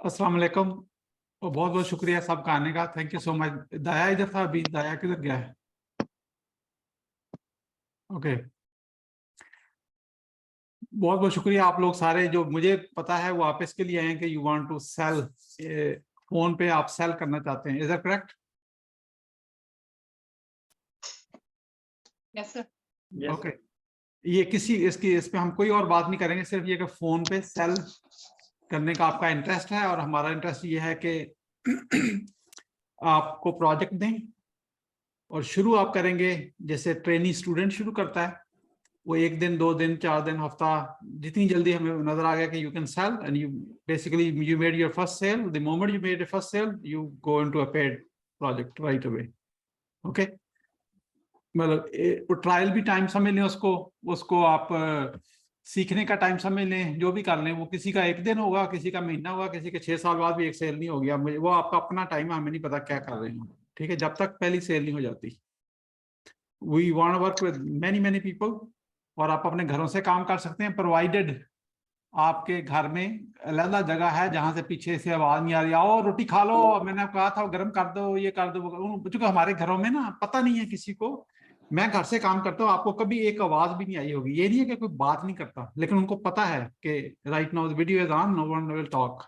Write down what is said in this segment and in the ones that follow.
अस्सलाम वालेकुम और बहुत बहुत शुक्रिया सबका आने का। Thank you so much. दाया इधर था, अभी दाया किधर गया है? ओके, बहुत बहुत शुक्रिया आप लोग सारे। जो मुझे पता है वो आप इसके लिए आए हैं कि you want to sell, phone पे आप सेल करना चाहते हैं। Is that correct? Yes sir. Okay, ये किसी इसकी इस पे हम कोई और बात नहीं करेंगे, सिर्फ ये कि फोन पे सेल करने का आपका इंटरेस्ट है और हमारा इंटरेस्ट ये है कि आपको प्रोजेक्ट दें और शुरू आप करेंगे जैसे ट्रेनी स्टूडेंट शुरू करता है। वो 1 दिन 2 दिन 4 दिन हफ्ता, जितनी जल्दी हमें नजर आ गया कि you can sell and you basically you made your first sale, the moment you made your first sale you go into a paid project right away. Okay, मतलब ट्रायल भी टाइम समझ लें, उसको उसको आप सीखने का टाइम समझ लें। जो भी कर लें, वो किसी का 1 दिन होगा, किसी का महीना होगा, किसी के 6 साल बाद भी एक सेल नहीं हो गया, वो आपका अपना टाइम है, हमें नहीं पता क्या कर रहे हैं। ठीक है, जब तक पहली सेल नहीं हो जाती। We want to work with many people और आप अपने घरों से काम कर सकते हैं, प्रोवाइडेड आपके घर में अलग जगह है जहां से पीछे से आवाज नहीं आ रही, आओ रोटी खा लो, मैंने कहा था गर्म कर दो, ये कर दो। क्योंकि हमारे घरों में ना पता नहीं है किसी को, मैं घर से काम करता हूँ, आपको कभी एक आवाज भी नहीं आई होगी। ये नहीं है कि कोई बात नहीं करता, लेकिन उनको पता है कि right now the video is on, no one will talk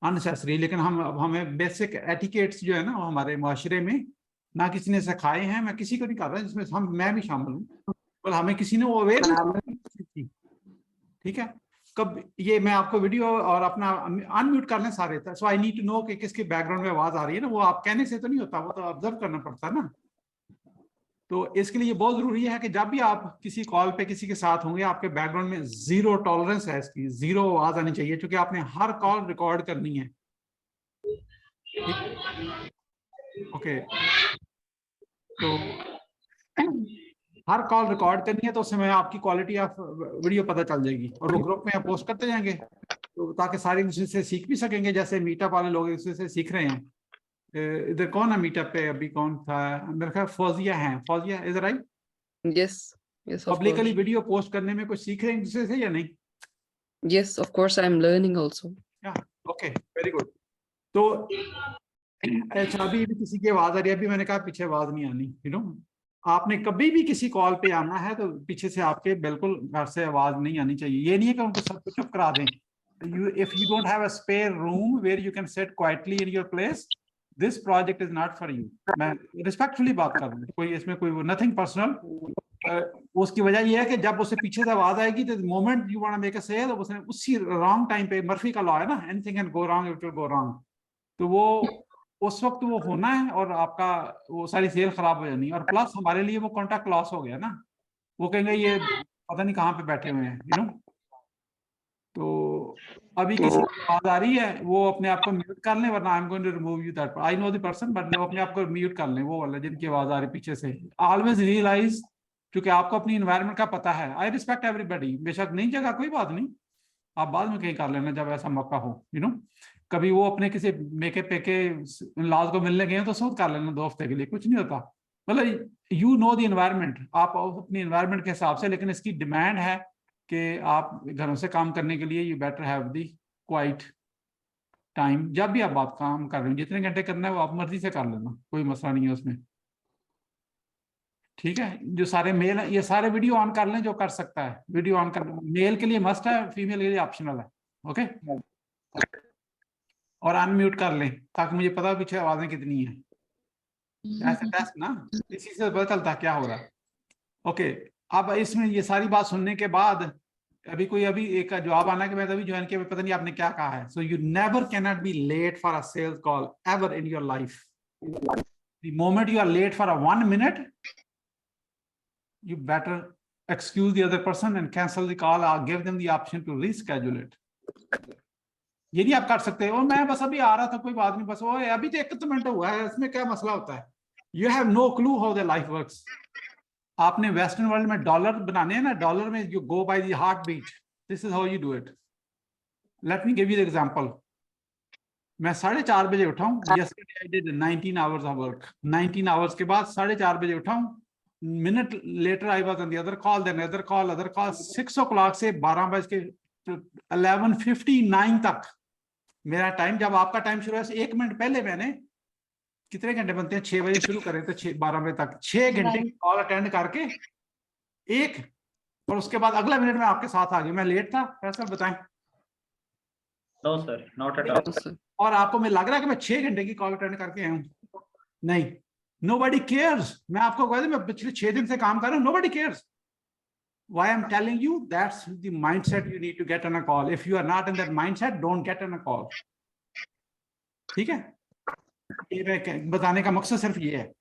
unnecessary. लेकिन हमें बेसिक एटिकेट्स जो है ना, वो हमारे माशरे में ना किसी ने सिखाए हैं। मैं किसी को नहीं कर रहा, जिसमें मैं भी शामिल हूँ, पर हमें किसी ने वो अवेयर। ठीक है, कब ये मैं आपको वीडियो और अपना अनम्यूट कर लें सारे, सो आई नीड टू नो कि किसके बैकग्राउंड में आवाज आ रही है ना। वो आप कहने से तो नहीं होता, वो तो ऑब्जर्व करना पड़ता है ना। तो इसके लिए बहुत जरूरी है कि जब भी आप किसी कॉल पे किसी के साथ होंगे, आपके बैकग्राउंड में जीरो टॉलरेंस है, इसकी जीरो आवाज आनी चाहिए, क्योंकि आपने हर कॉल रिकॉर्ड करनी है। ओके, तो हर कॉल रिकॉर्ड करनी है, तो उसमें आपकी क्वालिटी ऑफ वीडियो पता चल जाएगी और वो ग्रुप में आप पोस्ट करते जाएंगे, तो ताकि सारे एक दूसरे से सीख भी सकेंगे। जैसे मीटअप वाले लोग एक दूसरे से सीख रहे हैं। इधर कौन है मीटअप पे? अभी कौन था? मेरे ख्याल फौजिया है। Fauzia, is right? Yes, yes, of publicly course. Video post करने में कुछ सीख रहे हैं एक दूसरे से या नहीं? Yes, of course, I'm learning also. Okay, very good. तो अच्छा, अभी भी किसी की आवाज आ रही है? अभी मैंने कहा पीछे आवाज नहीं आनी, यू नो। आपने कभी भी किसी कॉल पे आना है तो पीछे से आपके बिल्कुल घर से आवाज नहीं आनी चाहिए। ये नहीं है कि उनको सब कुछ चुप करा दें। If you don't have a spare room where you can sit quietly in your place, this project is not for you. मैं रिस्पेक्टफुली बात कर रहा हूँ, कोई इसमें कोई नथिंग पर्सनल। उसकी वजह यह है कि जब उसे पीछे से आवाज आएगी, तो moment you want to make a sale, उसने उसी रॉन्ग टाइम पे, मर्फी का लॉ है ना, anything can go wrong, it will go wrong. तो वो उस वक्त वो होना है और आपका वो सारी सेल खराब हो जानी है। और प्लस हमारे लिए वो कॉन्टैक्ट लॉस हो गया ना। वो कहेंगे ये पता नहीं कहाँ पे बैठे हुए हैं, यू नो। तो अभी किसी की आवाज आ रही है, वो अपने आप को म्यूट कर लें, वरना I am going to remove you that, I know the person, but वो अपने आप को म्यूट कर लें, वो वाला जिनकी आवाज आ रही पीछे से। ऑलवेज रियलाइज, क्योंकि आपको अपनी इन्वायरमेंट का पता है। आई रिस्पेक्ट एवरीबॉडी, बेशक नई जगह कोई बात नहीं, आप बाद में कहीं कर लेना जब ऐसा मौका हो, यू नो। कभी वो अपने किसी मेके पेके लाज को मिलने गए तो सूद कर लेना 2 हफ्ते के लिए, कुछ नहीं होता। मतलब यू नो द इन्वायरमेंट, आप अपनी इन्वायरमेंट के हिसाब से। लेकिन इसकी डिमांड है कि आप घरों से काम करने के लिए you better have the quiet time. जब भी आप बात काम कर रहे हो, जितने घंटे करना है वो आप मर्जी से कर लेना, कोई मसला नहीं है उसमें। ठीक है, जो सारे मेल है ये सारे वीडियो ऑन कर लें, जो कर सकता है वीडियो ऑन कर। मेल के लिए मस्ट है, फीमेल के लिए ऑप्शनल है। ओके, और अनम्यूट कर लें ताकि मुझे पता पीछे आवाजें कितनी है। ऐसे टेस्ट ना, इसी से पता चलता क्या हो रहा है। ओके, अब इसमें ये सारी बात सुनने के बाद अभी एक जवाब आना कि मैं तभी ज्वाइन किया, पता नहीं आपने क्या कहा है। So you never can not be late for a sales call ever in your life. The moment you are late for a 1 minute, you better excuse the other person and cancel the call or give them the option to reschedule it. ये नहीं आप कर सकते हो, मैं बस अभी आ रहा था, कोई बात नहीं, बस वो अभी तो 1 मिनट हुआ है, इसमें क्या मसला होता है। You have no clue how the life works. आपने वेस्टर्न वर्ल्ड में डॉलर बनाने हैं ना, डॉलर में you go by the heart beat, this is how you do it. Let me give you the example. मैं 4:30 बजे उठा हूँ, yesterday I did 19 hours of work। 19 hours के बाद 4:30 बजे उठा हूँ। Minute later I was on the other call, then other call 6 o'clock से 12 बज के 11:59 तक मेरा टाइम, जब आपका टाइम शुरू है 1 मिनट पहले मैंने, कितने घंटे बनते हैं, 6 बजे शुरू करें तो 12 बजे तक 6 घंटे की कॉल अटेंड करके एक, और उसके बाद अगला मिनट में आपके साथ आ गया। मैं लेट था फैसल, बताएं? No sir, not at No, all. sir. और आपको मैं लग रहा है कि मैं 6 घंटे की कॉल अटेंड करके आया हूँ? नहीं, nobody cares। मैं आपको कह दूं, मैं पिछले 6 दिन से काम कर रहा हूँ, nobody cares। Why I'm telling you, that's the mindset you need to get on a call. If you are not in that mindset, don't get on a call। ठीक है, ये मैं बताने का मकसद सिर्फ ये है।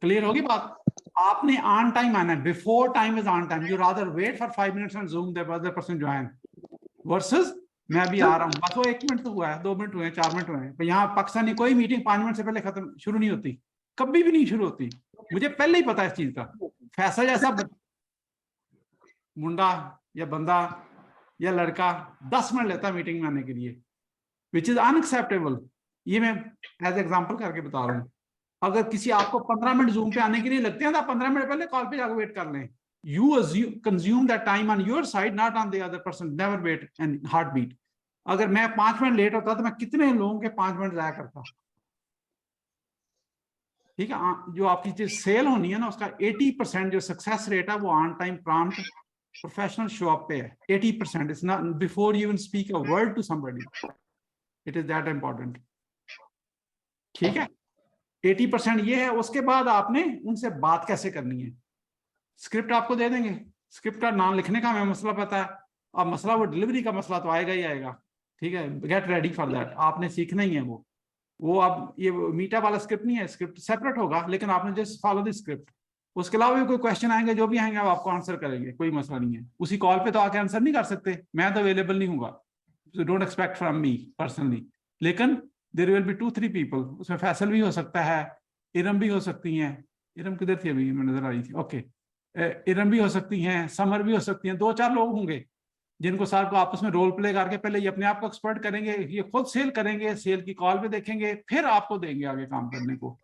क्लियर होगी बात? आपने ऑन टाइम आना है, before time is on time. You rather wait for 5 minutes on Zoom the other person join, versus मैं अभी आ रहा हूँ, बस वो 1 मिनट तो हुआ है, 2 मिनट हुए हैं, 4 मिनट हुए हैं। यहाँ पाकिस्तानी कोई मीटिंग 5 मिनट से पहले खत्म शुरू नहीं होती, कभी भी नहीं शुरू होती। मुझे पहले ही पता है इस चीज का। फैसला जैसा मुंडा या बंदा या लड़का 10 मिनट लेता है मीटिंग में आने के लिए, विच इज अनएक्सेप्टेबल। ये मैं एज एग्जाम्पल करके बता रहा हूँ। अगर किसी आपको 15 मिनट Zoom पे आने के लिए लगते हैं तो 15 मिनट पहले कॉल पे जाकर वेट कर लें। You consume that time on your side, not on the other person. Never wait and heartbeat। अगर मैं 5 मिनट लेट होता तो मैं कितने लोगों के 5 मिनट जाया करता। ठीक है, जो आपकी चीज सेल होनी है ना, उसका 80% जो सक्सेस रेट है वो on time prompt professional show up पे है। 80%। It's not before you even speak a word to somebody, it is that important. ठीक है, 80% ये है। उसके बाद आपने उनसे बात कैसे करनी है। स्क्रिप्ट आपको दे देंगे, स्क्रिप्ट का नाम लिखने का हमें मसला पता है, अब मसला वो डिलीवरी का मसला तो आएगा ही आएगा। ठीक है, गेट रेडी फॉर दैट, आपने सीखना ही है वो अब ये मीटा वाला स्क्रिप्ट नहीं है, स्क्रिप्ट सेपरेट होगा, लेकिन आपने जस्ट फॉलो द स्क्रिप्ट। उसके अलावा भी कोई क्वेश्चन आएंगे, जो भी आएंगे आप आपको आंसर करेंगे, कोई मसला नहीं है। उसी कॉल पे तो आके आंसर नहीं कर सकते, मैं तो अवेलेबल नहीं हूँ, so don't expect from me personally। लेकिन there will be 2-3 people, उसमें फैसल भी हो सकता है, इरम भी हो सकती हैं। इरम किधर थी अभी, मैं नजर आई थी, ओके। इरम भी हो सकती हैं, समर भी हो सकती हैं। 2-4 लोग होंगे जिनको साहब को आपस में रोल प्ले करके पहले ये अपने आप को एक्सपर्ट करेंगे, ये खुद सेल करेंगे, सेल की कॉल पे देखेंगे, फिर आपको देंगे आगे काम करने को।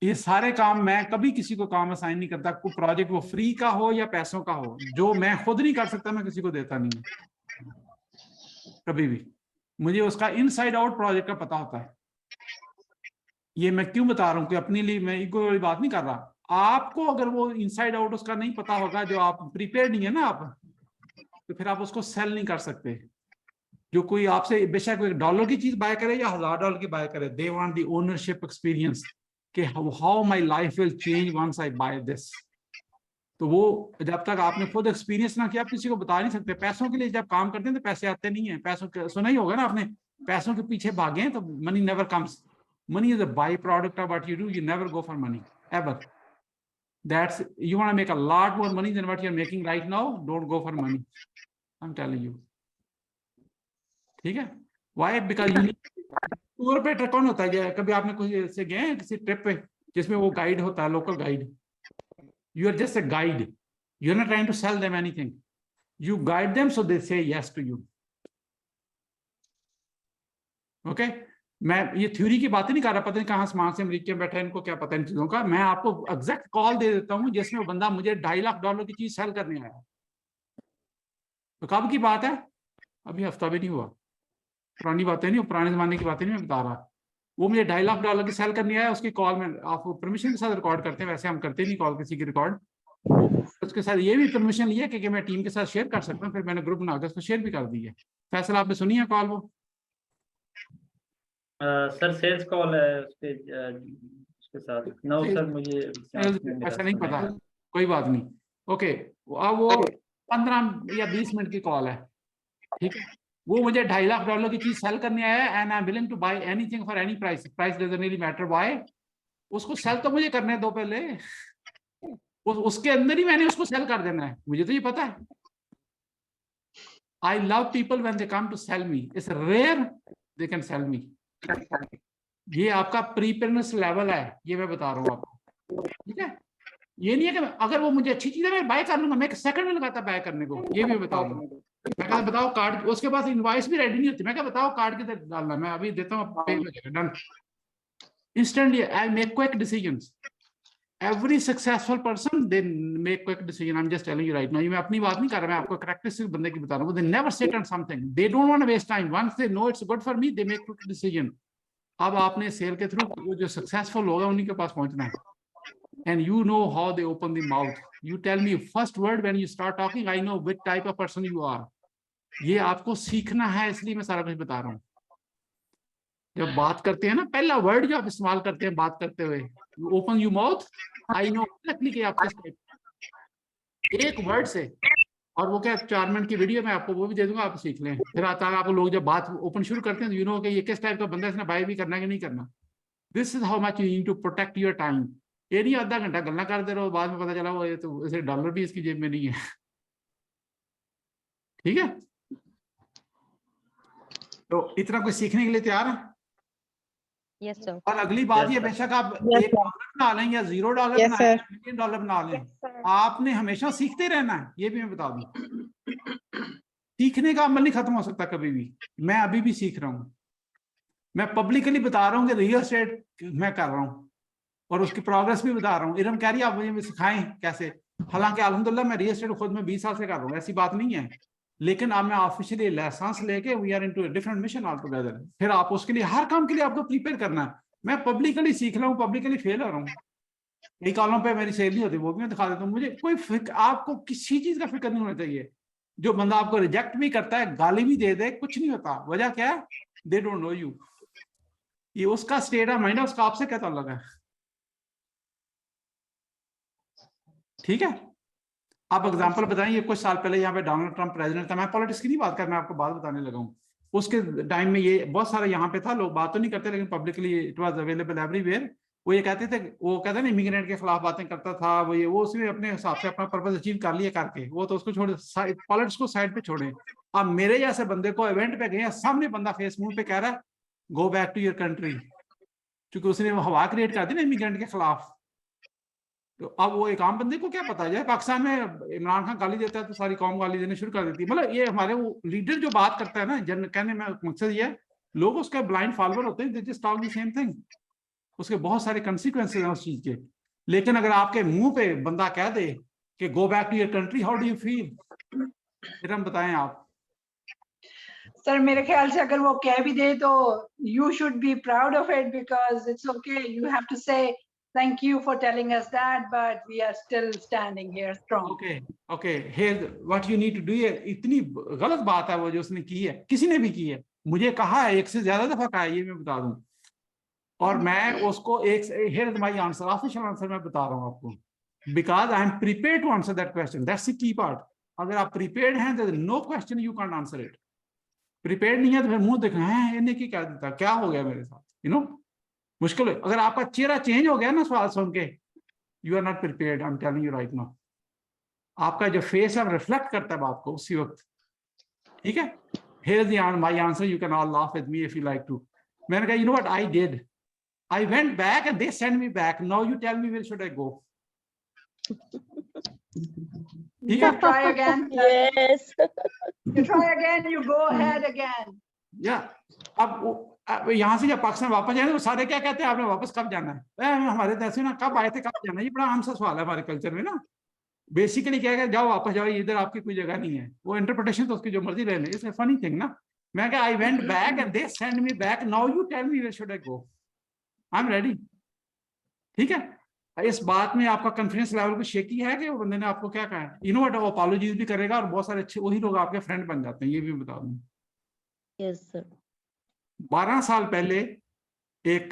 ये सारे काम, मैं कभी किसी को काम असाइन नहीं करता, कोई प्रोजेक्ट वो फ्री का हो या पैसों का हो, जो मैं खुद नहीं कर सकता मैं किसी को देता नहीं हूँ कभी भी। मुझे उसका इनसाइड आउट प्रोजेक्ट का पता होता है। ये मैं क्यों बता रहा हूँ कि अपने लिए मैं ईगो वाली बात नहीं कर रहा। आपको अगर वो इनसाइड आउट उसका नहीं पता होगा, जो आप प्रिपेयर नहीं है ना आप, तो फिर आप उसको सेल नहीं कर सकते। जो कोई आपसे बेशक $1 की चीज बाय करे या $1000 की बाय करे, they want the ownership experience कि how my life will change once I buy this. तो वो जब तक आपने खुद एक्सपीरियंस ना किया, आप किसी को बता नहीं सकते। पैसों के लिए जब काम करते हैं तो पैसे आते नहीं है। पैसों सुना ही होगा ना आपने, पैसों के पीछे भागे तो money never comes. Money is a byproduct of what you do. You never go for money, ever. You want to make a lot more money than what you're making right now, don't go for money, I'm telling you। ठीक है, why? Because you need tour पे कौन होता है, कभी आपने कोई से गए हैं किसी ट्रिप पे जिसमें वो गाइड होता है, local guide. You are just a guide, you're not trying to sell them anything, you guide them so they say yes to you। okay? मैं ये थ्योरी की बातें नहीं कर रहा, पता नहीं कहाँ आसमान से अमेरिका में बैठा है, इनको क्या पता इन चीजों का। मैं आपको एग्जैक्ट कॉल दे देता हूँ जिसमें बंदा मुझे $2.5 लाख की चीज सेल करने आया। तो कब की बात है, अभी हफ्ता भी नहीं हुआ, पुरानी बातें नहीं, पुराने जमाने की बातें नहीं मैं बता रहा। वो मुझे $2.5 लाख की सेल करने आया, उसकी कॉल में आप परमिशन के साथ रिकॉर्ड करते हैं, वैसे हम करते नहीं कॉल किसी की रिकॉर्ड। उसके साथ ये भी परमिशन लिया कि मैं टीम के साथ शेयर कर सकता हूँ, फिर मैंने ग्रुप बनाकर उसको शेयर भी कर दी है। फैसला आपने सुनी है कॉल वो? सर सेल्स कॉल है उसके साथ। नो सर, मुझे ऐसा नहीं पता, कोई बात नहीं। ओके, अब वो 15 या 20 मिनट की कॉल है, ठीक है। वो मुझे $2.5 लाख की चीज सेल करने आया है, and I am willing to buy anything for any price. Price doesn't really matter, why? उसको सेल तो मुझे करने दो पहले, उसके अंदर ही मैंने उसको सेल कर देना है, मुझे तो ये पता है। I love people when they come to sell me, it's rare they can sell me. ये आपका प्रीपेयरनेस लेवल है, ये मैं बता रहा हूँ आपको, ठीक है। ये नहीं है कि अगर वो मुझे अच्छी चीज है मैं बाय कर लूंगा, मैं 1 सेकंड में लगाता बाय करने को, ये भी बता दूँ। मैं कहता बताओ कार्ड, उसके पास इनवॉइस भी रेडी नहीं होती, मैं क्या बताओ कार्ड किधर डालना, मैं अभी देता हूँ, पे हो जाएगा, done. Instantly I make quick decisions. Every successful person, they make quick decision. I'm just telling you right now. ये मैं अपनी बात नहीं कर रहा, मैं आपको characteristic बंदे की बता रहा हूँ. They never sit on something. They don't want to waste time. Once they know it's good for me, they make quick decision. अब आपने सेल के थ्रू वो जो सक्सेसफुल होगा उन्हीं के पास पहुंचना है. And you know how they open the mouth. You tell me first word when you start talking, I know which type of person you are. ये आपको सीखना है, इसलिए मैं सारा कुछ बता रहा हूँ. जब बात करते हैं ना, पहला वर्ड जो आप इस्तेमाल करते हैं बात करते हुए, open you mouth, I know exactly कि आप किस टाइप, एक वर्ड से. और वो क्या 4 मिनट की वीडियो में आपको वो भी दे दूंगा, आप सीख लें. फिर आता है आपको लोग जब बात ओपन शुरू करते हैं, यू नो कि ये किस टाइप का बंदा है, इसने बाय भी करना है कि नहीं करना. This is how much you need to protect your time. ये नहीं आधा घंटा गल्ला करते रहो, बाद में पता चला वो ये तो ऐसे डॉलर भी इसकी जेब में नहीं है. ठीक है, तो इतना कुछ सीखने के लिए तैयार है? Yes, sir. और अगली बात ये, बेशक आप $1 बना लें या $0 बना लें, $1 बना लें, आपने हमेशा सीखते रहना है. ये भी मैं बता दूं, सीखने का अमल नहीं खत्म हो सकता कभी भी. मैं अभी भी सीख रहा हूं. मैं पब्लिकली बता रहा हूं कि रियल एस्टेट मैं कर रहा हूं और उसकी प्रोग्रेस भी बता रहा हूं. इरम कह रही है आप मुझे सिखाएं कैसे. हालांकि अल्हम्दुलिल्लाह मैं रियल एस्टेट खुद में 20 साल से कर रहा हूं, ऐसी बात नहीं है. लेकिन अब मैं ऑफिशियली लाइसेंस लेके we are into a different mission all together. फिर आप उसके लिए हर काम के लिए आपको प्रिपेयर करना है. मैं पब्लिकली सीख रहा हूँ, पब्लिकली फेल हो रहा हूँ. कई कॉलों पे मेरी सेल नहीं होती, वो भी मैं दिखा देता हूँ. मुझे कोई फिक्र, आपको किसी चीज का फिक्र नहीं होना चाहिए. जो बंदा आपको रिजेक्ट भी करता है, गाली भी दे दे, कुछ नहीं होता. वजह क्या है? They don't know you. ये उसका स्टेट ऑफ माइंड है, उसका आपसे क्या ताल्लुक है. ठीक है, आप एग्जांपल बताएं. कुछ साल पहले यहाँ पे डोनाल्ड ट्रंप प्रेसिडेंट था. मैं पॉलिटिक्स की नहीं बात कर, मैं आपको बात बताने लगा हूँ. उसके टाइम में ये बहुत सारा यहाँ पे था, लोग बात तो नहीं करते लेकिन publicly it was available everywhere. वो ये कहते थे, वो कहते ना इमिग्रेंट के खिलाफ बातें करता था. वो उसने अपने हिसाब से अपना पर्पस अचीव कर लिया करके, वो तो उसको छोड़े, पॉलिटिक्स को साइड पे छोड़े. अब मेरे जैसे बंदे को इवेंट पे गए, सामने बंदा फेस मुंह पे कह रहा है go back to your country, क्योंकि उसने हवा क्रिएट कर दी ना इमिग्रेंट के खिलाफ. तो अब वो एक आम बंदे को क्या पता है. पाकिस्तान में इमरान खान गाली देता है तो सारी कौम गाली देने शुरू कर देती है. मतलब ये हमारे वो लीडर जो बात करता है ना, जन कहने में मकसद ये है, लोग उसके ब्लाइंड फॉलोअर होते हैं, they just talk the same thing. उसके बहुत सारे कंसीक्वेंसेस हैं उस चीज के. लेकिन अगर आपके मुंह पे बंदा कह दे कि go back to your country, how do you feel? फिर हम बताएं आप. सर मेरे ख्याल से अगर वो कह भी दे तो you should be proud of it because it's okay. You have to say thank you for telling us that, but we are still standing here strong. Okay. Here what you need to do है, इतनी गलत बात है वो जो उसने की है, किसी ने भी की है. मुझे कहा है, एक से ज्यादा दफा कहा है, ये मैं बता दूं. और मैं उसको here is my answer, official answer मैं बता रहा हूँ आपको. Because I am prepared to answer that question. That's the key part. अगर आप prepared हैं, there is no question you can't answer it. Prepared नहीं है तो फिर मुंह दिखना है, इन्हें की क्या देता, क्या हो गया मेरे साथ, यू नो, मुश्किल है. अगर आपका चेहरा चेंज हो गया ना सवाल सुन के, you are not prepared. I am telling you right now. आपका जो फेस है रिफ्लेक्ट करता है बात को उसी वक्त. ठीक है, here is the my answer. You can all laugh with me if you like to. मैंने कहा, you know what I did, I went back and they send me back. Now you tell me where should I go. ठीक है, Try again. Yes. You try again, you go ahead again. या अब यहाँ से जब पाकिस्तान वापस जाए तो सारे क्या कहते हैं, आपने वापस कब जाना है? हमारे देश में ना कब आए थे, कब जाना है. ये बड़ा आम सा सवाल है हमारे कल्चर में ना. बेसिकली क्या है, जाओ वापस जाओ, इधर आपकी कोई जगह नहीं है. वो इंटरप्रिटेशन तो उसकी जो मर्जी रह ले. इट्स अ फनी थिंग ना. मैं क्या, I went back and they send me back. Now you tell me where should I go. I am ready. ठीक है, इस बात में आपका कॉन्फिडेंस लेवल को शेकी है कि वो बंदे ने आपको क्या कहा. यू नो व्हाट, वो अपॉलॉजीज भी करेगा और बहुत सारे अच्छे वही लोग आपके फ्रेंड बन जाते हैं. ये भी बता दूं. Yes, sir. 12 साल पहले एक,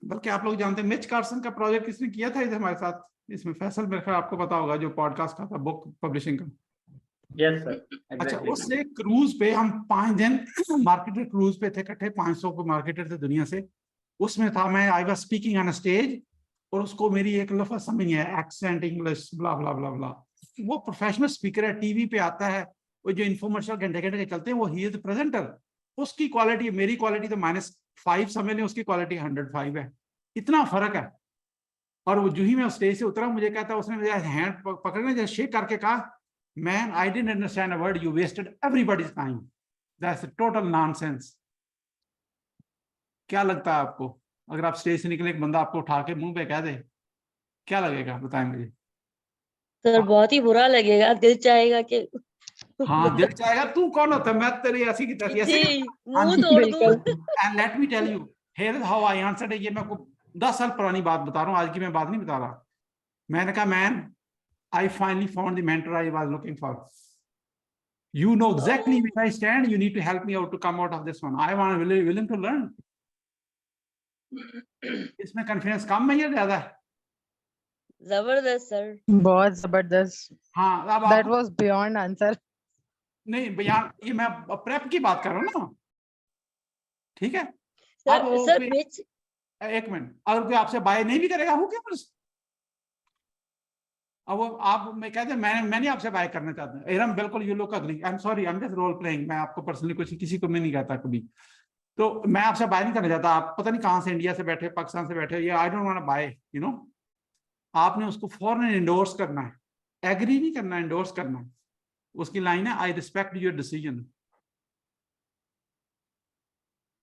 बल्कि आप लोग जानते हैं, मिच कार्सन का प्रोजेक्ट किसने किया था इधर हमारे साथ. इसमें फैसल, मेरे ख्याल आपको पता होगा, जो पॉडकास्ट का था, बुक पब्लिशिंग का. Yes, sir. अच्छा, Exactly. उससे क्रूज पे हम 5 दिन मार्केटर क्रूज पे थे इकट्ठे. 500 को मार्केटर थे दुनिया से. उसमें था मैं, I was speaking on stage, और उसको मेरी एक लफ्ज समझ नहीं आया, एक्सेंट इंग्लिश ब्ला ब्ला ब्ला ब्ला. वो प्रोफेशनल स्पीकर है, टीवी पे आता है, वो जो इन्फॉर्मेशन घंटे घंटे के चलते हैं, वो ही इज प्रेजेंटर. उसकी क्वालिटी, मेरी क्वालिटी तो -5 समझ लें, उसकी क्वालिटी 105 है. इतना फर्क है. और वो जो ही मैं स्टेज से उतरा, मुझे कहता, उसने मुझे हैंड पकड़ने जैसे शेक करके कहा, man I didn't understand a word, you wasted everybody's time, that's a total nonsense. क्या लगता है आपको, अगर आप स्टेज से निकले, एक बंदा आपको उठा के मुंह पे कह दे क्या लगेगा बताएं मुझे। सर बहुत ही बुरा लगेगा, दिल चाहेगा कि हाँ दिल चाहेगा, तू कौन होता है, मैं तेरी ऐसी की तैसी ऐसे जी हाँ मुंह जी तोड़ बिल्कुल। दूं। And let me tell you here is how I answered. ये मैं आपको 10 साल पुरानी बात बता रहा हूँ, आज की मैं बात नहीं बता रहा। मैंने कहा man I finally found the mentor I was looking for. You know exactly where I stand. You need to help me out to come out of this one. I want willing to learn. इसमें confidence कम है या ज्यादा है? जबरदस्त sir. बहुत जबरदस्त। हाँ अब दैट आप वाज बियॉन्ड आंसर। नहीं भैया, ये मैं प्रेप की बात कर रहा हूँ ना, ठीक है। अब सर वो सर कोई पिच एक मिनट, अगर कोई आपसे बाय नहीं भी करेगा, हो क्या अब वो आप मैं कहते हैं मैं नहीं आपसे बाय करना चाहता एरम, बिल्कुल यू लुक अगली, I am sorry, I am just roll playing. मैं आपको पर्सनली कुछ किसी को मैं नहीं कहता कभी, तो मैं आपसे बाय नहीं करना चाहता। आप पता नहीं कहाँ से, इंडिया से बैठे, पाकिस्तान से बैठे, ये I don't want to buy, you know. आपने उसको फौरन इंडोर्स करना है, एग्री नहीं करना, इंडोर्स करना है। उसकी लाइन है आई रिस्पेक्ट योर डिसीजन,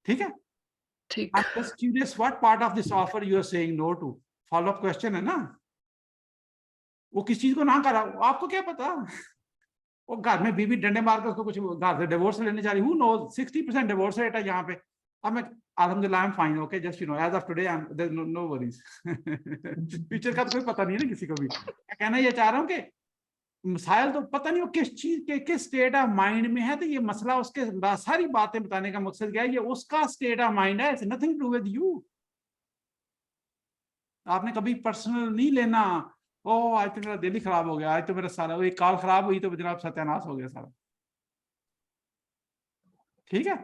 ठीक है। ठीक। I'm just curious what part of this offer you are saying no to? Follow up question है ना, वो किस चीज को ना करा, आपको क्या पता। वो घर में बीवी डंडे मार कर उसको कुछ घर से डिवोर्स लेने जा रही, हूँ नो 60% डिवोर्स रेट है यहाँ पे। अब मैं अल्हम्दुलिल्लाह I am fine, okay, just you know as of today I am there no worries. Future का तो कोई पता नहीं है ना किसी को भी। मैं कहना ये चाह रहा हूँ कि मिसाइल तो पता नहीं वो किस चीज के किस स्टेट ऑफ माइंड में है, तो ये मसला उसके सारी बातें बताने का मकसद क्या है, ये उसका स्टेट ऑफ माइंड है, it's nothing to with you. आपने कभी पर्सनल नहीं लेना, ओ आज तो मेरा दिल ही खराब हो गया, आज तो मेरा सारा एक कॉल खराब हुई तो जनाब सत्यानाश हो गया सारा, ठीक है।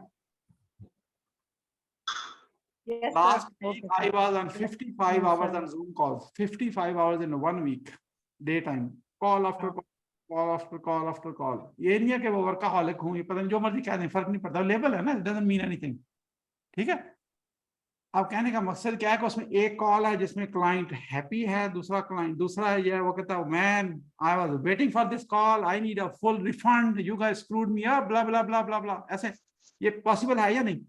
Yes, Last sir. week I was on 55 hours on Zoom calls, 55 hours in 1 week, daytime, call after call, call after call after call। ये नहीं है कि वो वर्काहॉलिक हूँ, ये पता नहीं जो मर्जी कह दें, फर्क नहीं पड़ता, लेबल है ना, इट डजंट मीन एनीथिंग, ठीक है। अब कहने का मकसद क्या है कि उसमें एक कॉल है जिसमें क्लाइंट हैप्पी है, दूसरा है ये वो कहता है man I was waiting for this call, I need a full refund, you guys screwed me up, blah blah blah blah blah. ऐसे ये पॉसिबल है या नहीं?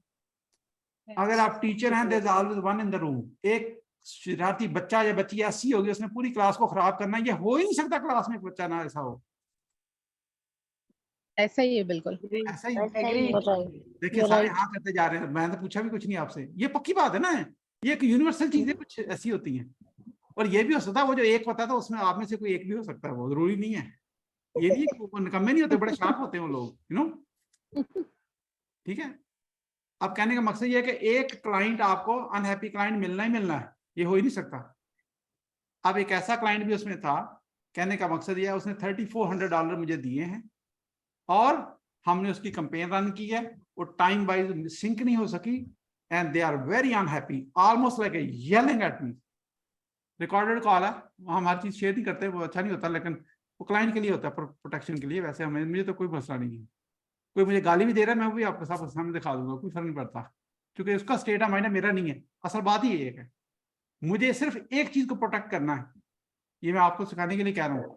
अगर आप टीचर हैं, there is always one in the room. एक शरारती बच्चा या बच्ची ऐसी होगी उसने पूरी क्लास को खराब करना, ये हो ही नहीं सकता क्लास में एक बच्चा ना ऐसा हो। ऐसा ही है बिल्कुल। ऐसा ही देखिए You're सारे right. हाँ करते जा रहे हैं, मैंने तो पूछा भी कुछ नहीं आपसे, ये पक्की बात है ना, ये एक यूनिवर्सल चीजें कुछ ऐसी होती हैं। और ये भी हो सकता है वो जो एक होता था उसमें आप में से कोई एक भी हो सकता है, वो जरूरी नहीं है। ये नहीं वो निकम्मे नहीं होते, बड़े शार्प होते हैं वो लोग, यू नो, ठीक है। अब कहने का मकसद ये है कि एक क्लाइंट आपको अनहैप्पी क्लाइंट मिलना ही मिलना है, ये हो ही नहीं सकता। अब एक ऐसा क्लाइंट भी उसमें था, कहने का मकसद ये है उसने $3400 मुझे दिए हैं और हमने उसकी कैंपेन रन की है, वो टाइम वाइज सिंक नहीं हो सकी and they are very unhappy, almost like yelling at me. Recorded call है, हम हर चीज शेयर नहीं करते, वो अच्छा नहीं होता, लेकिन वो क्लाइंट के लिए होता है, प्रोटेक्शन के लिए। वैसे हमें मुझे तो कोई मसला नहीं है, कोई मुझे गाली भी दे रहा है मैं वो भी आपके सामने दिखा दूंगा, कोई फर्क नहीं पड़ता, क्योंकि उसका स्टेट ऑफ माइंड है, मेरा नहीं है। असल बात ही एक है, मुझे सिर्फ एक चीज को प्रोटेक्ट करना है, ये मैं आपको सिखाने के लिए कह रहा हूँ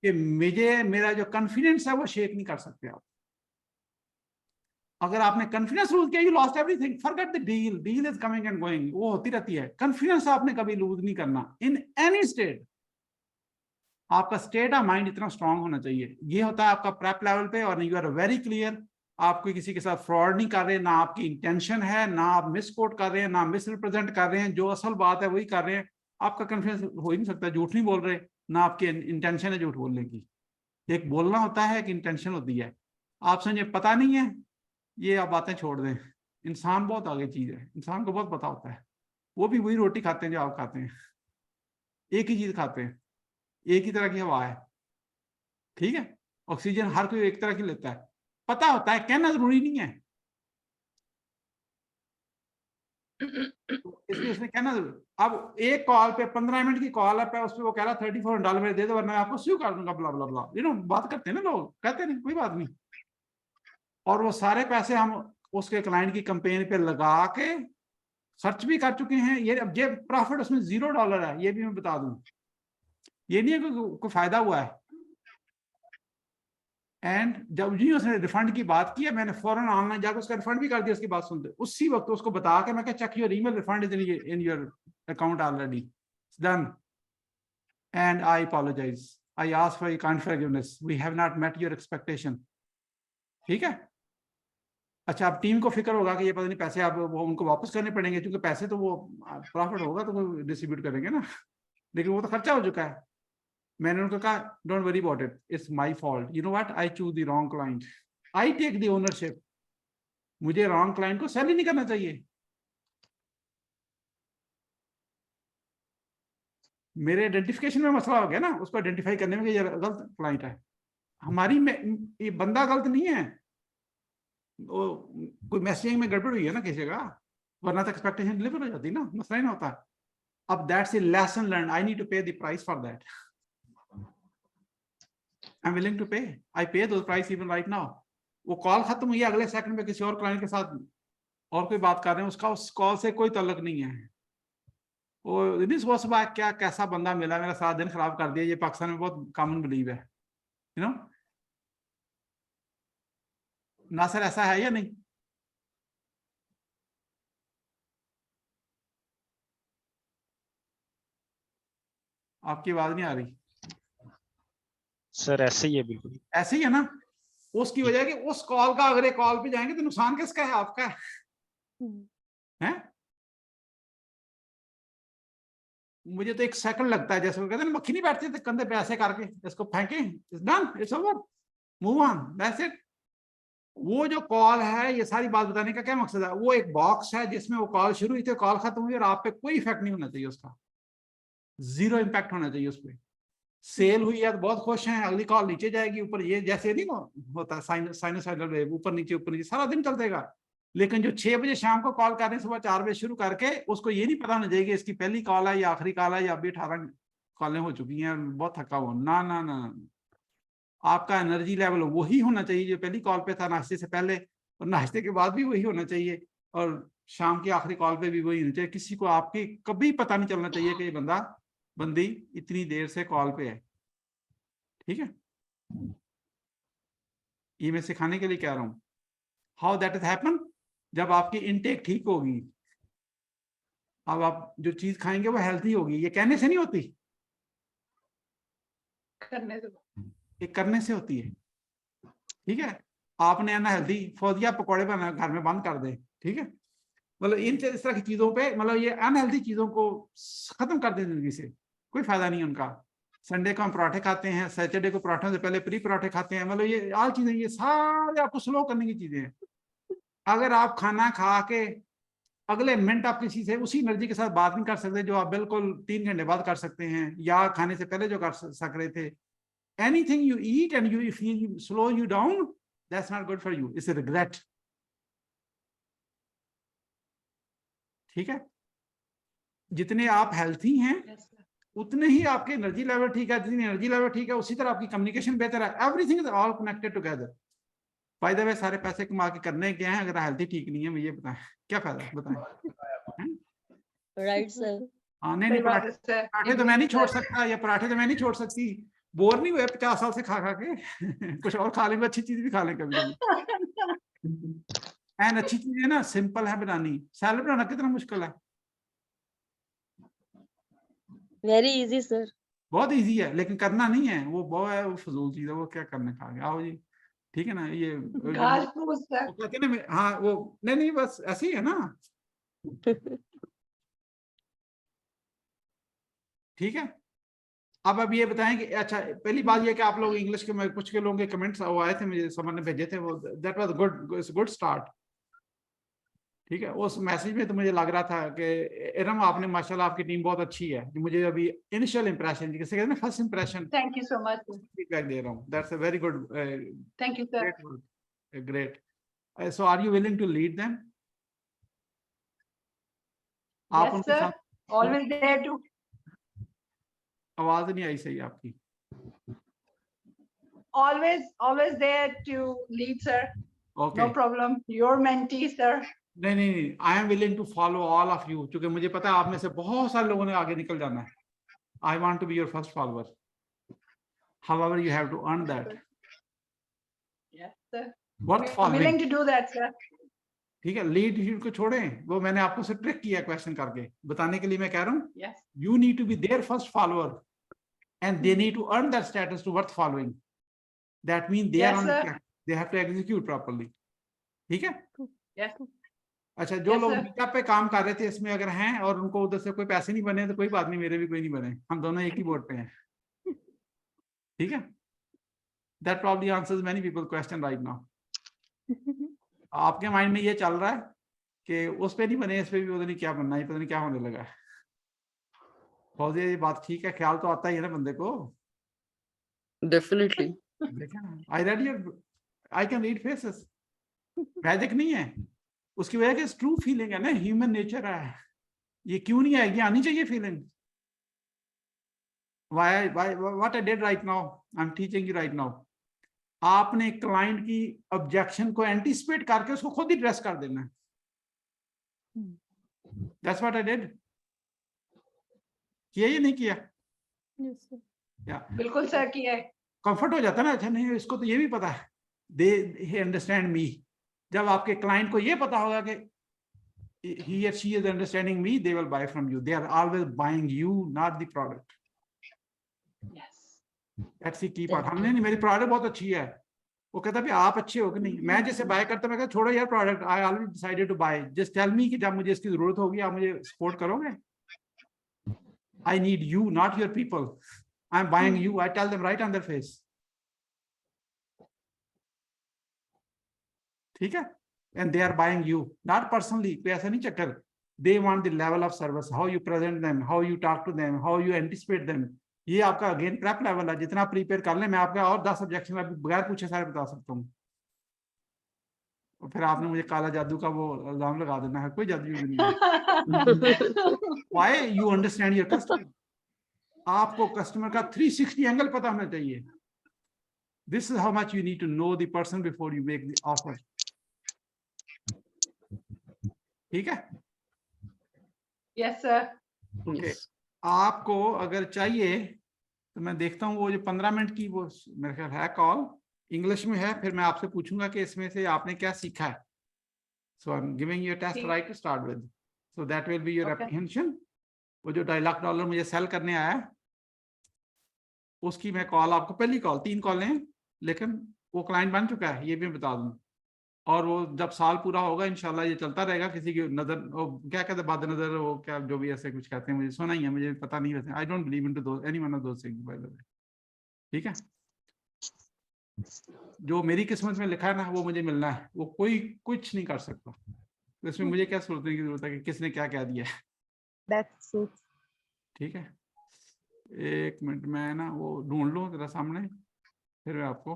कि मेरा जो कॉन्फिडेंस है वो शेक नहीं कर सकते आप। अगर आपने कॉन्फिडेंस लूज किया, you lost everything, forget the deal, deal is coming and going, वो होती रहती है। कॉन्फिडेंस आपने कभी लूज नहीं करना इन एनी स्टेट। आपका स्टेट ऑफ माइंड इतना स्ट्रांग होना चाहिए, ये होता है आपका प्रेप लेवल पे, और यू आर वेरी क्लियर, आप कोई किसी के साथ फ्रॉड नहीं कर रहे, ना आपकी इंटेंशन है, ना आप मिसकोट कर रहे हैं, ना मिस रिप्रेजेंट कर रहे हैं, जो असल बात है वही कर रहे हैं। आपका कॉन्फिडेंस हो ही नहीं सकता, झूठ नहीं बोल रहे, ना आपकी इंटेंशन है झूठ बोलने की। एक बोलना होता है, एक इंटेंशन होती है। आप समझे पता नहीं है, ये आप बातें छोड़ दें। इंसान बहुत आगे चीज है, इंसान को बहुत पता होता है, वो भी वही रोटी खाते हैं जो आप खाते हैं, एक ही चीज खाते हैं, एक ही तरह की हवा है, ठीक है। ऑक्सीजन हर कोई एक तरह की लेता है, पता होता है, कहना जरूरी नहीं है, तो इसलिए उसने कहना जरूर। अब एक कॉल पे 15 मिनट की कॉल है, उस पर वो कह रहा $3400 मेरे दे दो वरना मैं आपको स्यू कर दूंगा, ब्ला ब्ला ब्ला, यू नो, बात करते हैं ना लोग, कहते नहीं कोई बात नहीं। और वो सारे पैसे हम उसके क्लाइंट की कैंपेन पे लगा के खर्च भी कर चुके हैं। ये प्रॉफिट उसमें $0 है, ये भी मैं बता दूं, ये नहीं है कोई फायदा हुआ है। एंड जब जी उसने रिफंड की बात की है, मैंने फौरन ऑनलाइन जाकर उसका रिफंड भी कर दिया उसकी बात सुनते, उसी वक्त उसको बता के मैं check your email, refund is in your account already done. and I apologize. I ask for your kind forgiveness. We have not met your expectation. ठीक है? अच्छा, अब टीम को फिक्र होगा कि ये पता नहीं पैसे आप वो उनको वापस करने पड़ेंगे, क्योंकि पैसे तो वो प्रॉफिट होगा तो वो डिस्ट्रीब्यूट करेंगे ना, लेकिन वो तो खर्चा हो चुका है। मैंने उनको कहा don't worry about it, it's my fault, you know what, I choose the wrong client, I take the ownership. मुझे रॉन्ग क्लाइंट को सेल ही नहीं करना चाहिए। मेरे आइडेंटिफिकेशन में मसला हो गया ना, उसको आइडेंटिफाई करने में कि ये गलत क्लाइंट है। हमारी ये बंदा गलत नहीं है, वो कोई मैसेजिंग में गड़बड़ हुई है ना किसी का, वरना तो एक्सपेक्टेशन डिलीवर हो जाती ना, मसला ही ना होता। अब that's a lesson learn, I need to pay the price for that, I am willing to pay, I pay those price even right now. वो कॉल खत्म हुई है, अगले सेकंड में किसी और क्लाइंट के साथ और कोई बात कर रहे हैं, उसका उस कॉल से कोई ताल्लुक नहीं है। वो सुबह क्या कैसा बंदा मिला, मेरा सारा दिन खराब कर दिया, ये पाकिस्तान में बहुत कॉमन बिलीव है, यू नो। नासिर ऐसा है या नहीं? आपकी आवाज नहीं आ रही सर। ऐसे ही है, बिल्कुल ऐसे ही है ना। उसकी वजह कि उस कॉल का अगर एक कॉल पे जाएंगे तो नुकसान किसका है? आपका है। मुझे तो एक सेकंड लगता है, जैसे वो कहते हैं मक्खी नहीं बैठती तो कंधे पे ऐसे करके इसको फेंके, it's done, it's over, move on, that's it. वो जो कॉल है, ये सारी बात बताने का क्या मकसद है? वो एक बॉक्स है जिसमें वो कॉल शुरू हुई थी, कॉल खत्म हुई, और आप पे कोई इफेक्ट नहीं होना चाहिए उसका, जीरो इम्पैक्ट होना चाहिए उस पर। सेल हुई है तो बहुत खुश हैं, अगली कॉल नीचे जाएगी, ऊपर, ये जैसे नहीं होता साइनोसाइडल वेव, ऊपर नीचे सारा दिन चलतेगा। लेकिन जो 6 बजे शाम को कॉल कर रहे हैं, सुबह 4 बजे शुरू करके, उसको ये नहीं पता होना चाहिए कि इसकी पहली कॉल है या आखिरी कॉल है, या अभी 18 कॉलें हो चुकी हैं, बहुत थका हुआ। ना ना ना, आपका एनर्जी लेवल वही होना चाहिए जो पहली कॉल पे था नाश्ते से पहले, और नाश्ते के बाद भी वही होना चाहिए, और शाम की आखिरी कॉल पे भी वही होना चाहिए। किसी को आपकी कभी पता नहीं चलना चाहिए कि ये बंदी इतनी देर से कॉल पे है। ठीक है, ये मैं सिखाने के लिए कह रहा हूं। हाउ दैट इज हैपन, जब आपकी इनटेक ठीक होगी, अब आप जो चीज खाएंगे वो हेल्थी होगी। ये कहने से नहीं होती, करने से होती है। ठीक है, आपने अनहेल्दी फौजिया पकौड़े बना घर में बंद कर दे, ठीक है, मतलब इन इस तरह की चीजों पे, मतलब ये अनहेल्दी चीजों को खत्म कर दे जिंदगी से, कोई फायदा नहीं उनका। संडे को हम पराठे खाते हैं, सैटरडे को पराठों से पहले प्री पराठे खाते हैं, मतलब ये आल चीजें, ये सारे आपको स्लो करने की चीजें हैं। अगर आप खाना खा के अगले मिनट आप किसी से उसी एनर्जी के साथ बात नहीं कर सकते जो आप बिल्कुल 3 घंटे बाद कर सकते हैं, या खाने से पहले जो कर सक रहे थे, anything you eat and you feel you slow you down, that's not good for you, it's a regret। ठीक है, जितने आप हेल्थी हैं उतने ही आपके एनर्जी लेवल ठीक है, जितनी एनर्जी लेवल ठीक है उसी तरह आपकी कम्युनिकेशन बेहतर है। Everything is all connected together. By the way, सारे पैसे कमा के करने क्या है अगर हेल्थी ठीक नहीं है? मुझे बताएं क्या फायदा, बताएं। Right sir. हाँ, नहीं पराठे तो मैं नहीं छोड़ सकता, या पराठे तो मैं नहीं छोड़ सकती। बोर नहीं हुए 50 साल से खा के कुछ और खा लेंगे, अच्छी चीज भी खा लें कभी कभी। एंड अच्छी चीज है ना, सिंपल है बनानी। सैलड बनाना कितना मुश्किल है? Very easy sir. बहुत इजी है, लेकिन करना नहीं है, वो बहुत है, वो फजूल चीज है, वो क्या करने खा गया। आओ जी, ठीक है ना, ये वो कहते हैं ना, हाँ वो नहीं बस ऐसे ही है ना। ठीक है, अब ये बताएं कि अच्छा, पहली बात ये कि आप लोग इंग्लिश के, कुछ के लोगों के कमेंट्स आए थे, मुझे समझ ने भेजे थे, वो दैट वाज गुड स्टार्ट। ठीक है, उस मैसेज में तो मुझे लग रहा था कि इरम आपने माशाल्लाह, आपकी टीम बहुत अच्छी है। मुझे अभी इनिशियल इंप्रेशन, जिसे कहते हैं first impression, thank you so much, feedback दे रहा हूँ। That's a very good, thank you sir, great. So are you willing to lead them? आप यस उनके सर, साथ, ऑलवेज देयर टू। आवाज नहीं आई सही आपकी। always there to lead sir, okay, no problem, your mentee sir। नहीं, I am willing to follow all of you, क्योंकि मुझे पता है आप में से बहुत सारे लोगों ने आगे निकल जाना है। I want to be your first follower, however you have to earn that. Yes sir, worth willing following. to do that sir। ठीक है, लीड को छोड़ें, वो मैंने आपको से ट्रिक किया क्वेश्चन करके बताने के लिए मैं कह रहा हूँ। Yes, you need to be there first follower, and they need to earn that status to worth following. That means they Yes, are on sir. track. They have to execute properly. ठीक है? Yes. अच्छा, जो Yes, लोग sir. Meetup पे काम कर रहे थे इसमें अगर हैं और उनको उधर से कोई पैसे नहीं बने तो कोई बात नहीं, मेरे भी कोई नहीं बने, हम दोनों एक ही बोर्ड पे हैं. ठीक है? That probably answers many people's question right now. आपके माइंड में ये चल रहा है कि उस पे नहीं बने, इस पे भी पता नहीं क्या बनना है, पता नहीं क्या होने लगा है. बहुत ये बात ठीक है, ख्याल तो आता ही है ना बंदे को. Definitely. देखा ना, I can read faces. Magic नहीं है, उसकी वजह से ट्रू फीलिंग है ना, ह्यूमन नेचर है. ये क्यों नहीं आएगी, आनी चाहिए feeling. What I did right now, I'm teaching you right now. आपने क्लाइंट की ऑब्जेक्शन को एंटीसिपेट करके उसको खुद ही ड्रेस कर देना है. That's what I did. किया या नहीं किया? बिल्कुल सर किया है. कंफर्ट हो जाता है ना, अच्छा नहीं इसको तो ये भी पता है, they understand me. जब आपके क्लाइंट को ये पता होगा कि he or she is understanding me, they will buy from you. They are always buying you, not the product. Yes. That's the key part. हमने नहीं, मेरी प्रोडक्ट बहुत अच्छी है, वो कहता है आप अच्छे हो कि नहीं. मैं जैसे बाय करता, मैं कहता छोड़ो यार product, I already decided to buy, just tell me कि जब मुझे इसकी जरूरत होगी आप मुझे सपोर्ट करोगे. I need you, not your people. I'm buying you. I tell them right on their face. ठीक है? And they are buying you, not personally. कोई ऐसा नहीं चक्कर. They want the level of service, how you present them, how you talk to them, how you anticipate them. ये आपका again prep level है. जितना प्रीपेयर कर ले, मैं आपका और 10 ऑब्जेक्शन अभी बगैर पूछे सारे बता सकता हूँ. और फिर आपने मुझे काला जादू का वो इल्जाम लगा देना है. कोई जादू नहीं है. Why? You understand your customer. आपको कस्टमर का 360 एंगल पता होना चाहिए. This is how much you need to know the person before you make the offer. ठीक है? Yes, sir. Okay. Yes. आपको अगर चाहिए तो मैं देखता हूँ वो जो 15 मिनट की वो मेरे ख्याल है कॉल इंग्लिश में है, फिर मैं आपसे पूछूंगा कि इसमें से आपने क्या सीखा है. So I'm giving you a test right to start with. So that will be your Okay. apprehension. वो जो $2,00,000 मुझे सेल करने आया उसकी मैं कॉल आपको, पहली कॉल, 3 कॉलें हैं लेकिन वो क्लाइंट बन चुका है, ये भी मैं बता दूं. और वो जब साल पूरा होगा इंशाल्लाह ये चलता रहेगा. किसी की नजर, वो क्या कहते हैं, बाद नजर, वो क्या जो भी ऐसे कुछ कहते हैं, मुझे सुना ही है, मुझे पता नहीं वैसे. I don't believe into any one of those things by the way. ठीक है? जो मेरी किस्मत में लिखा है ना वो मुझे मिलना है, वो कोई कुछ नहीं कर सकता. तो इसमें मुझे क्या सोचने की जरूरत है कि किसने क्या कह दिया है. That's true. ठीक है, एक मिनट मैं ना वो ढूंढ लूं तेरा सामने, फिर मैं आपको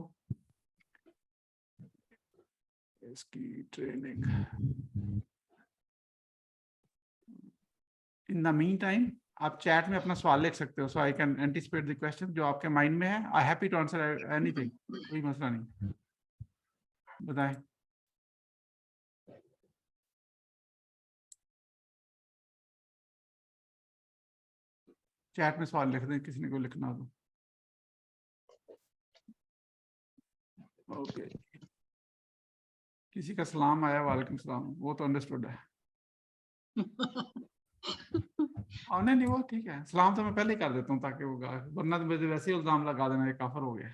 इसकी training. In the mean time आप चैट में अपना सवाल लिख सकते हो, so I can anticipate the question जो आपके माइंड में है. I happy to answer anything, कोई मसला नहीं. बताएं. चैट में सवाल लिख दें, किसी ने को लिखना हो. ओके, किसी का सलाम आया, वालेकुम सलाम, वो तो अंडरस्टूड है. नहीं नहीं वो ठीक है, सलाम तो मैं पहले ही कर देता हूँ ताकि वो, वरना तो मुझे वैसे ही इल्जाम लगा देना ये काफर हो गया.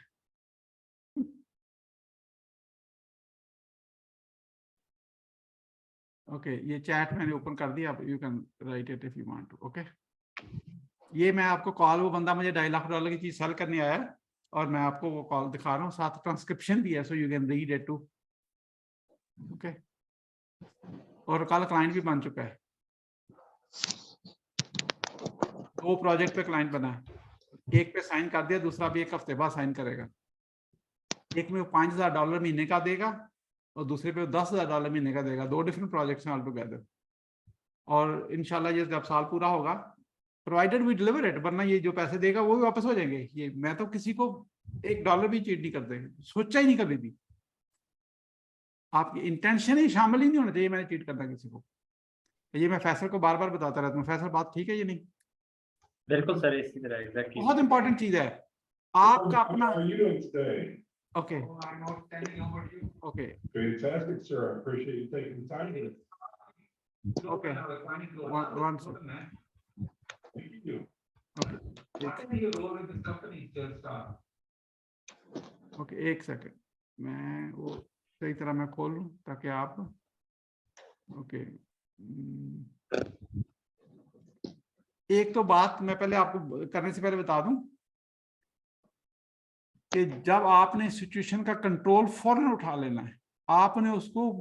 ओके, ये चैट मैंने ओपन कर दिया, you can write it if you want to. Okay, ये मैं आपको कॉल, वो बंदा मुझे $2,00,000 की चीज सेल करने आया है और मैं आपको वो कॉल दिखा रहा हूँ, साथ ट्रांसक्रिप्शन भी है, so you can read it too. Okay, और कल क्लाइंट भी बन चुका है. 2 प्रोजेक्ट पे क्लाइंट बना है. एक पे साइन कर दिया, दूसरा भी 1 हफ्ते बाद साइन करेगा. एक में वो $5,000 महीने का देगा और दूसरे पे $10,000 महीने का देगा. 2 डिफरेंट प्रोजेक्ट्स हैं ऑल टुगेदर. और इंशाल्लाह ये जब साल पूरा होगा, प्रोवाइडेड वी डिलीवर इट, वरना ये जो पैसे देगा वो भी वापस हो जाएंगे. ये मैं तो किसी को $1 भी चीट नहीं करते, सोचा ही नहीं कभी भी. आपकी इंटेंशन ही शामिल ही नहीं होना चाहिए मैंने चीट करना किसी को. ये मैं फैसल को बार बार बताता रहता हूँ. फैसल बात ठीक है ये नहीं? बिल्कुल सर, इसी तरह एग्जैक्टली. बहुत इंपॉर्टेंट चीज है आपका अपना. Okay okay Fantastic, sir. I appreciate you taking the time here. Okay, Thank you. Okay. Okay, एक सेकंड, मैं वो सही तरह मैं खोल लूं ताकि आप ओके। एक तो बात मैं पहले आपको करने से पहले बता दूं कि जब आपने सिचुएशन का कंट्रोल फौरन उठा लेना है, आपने उसको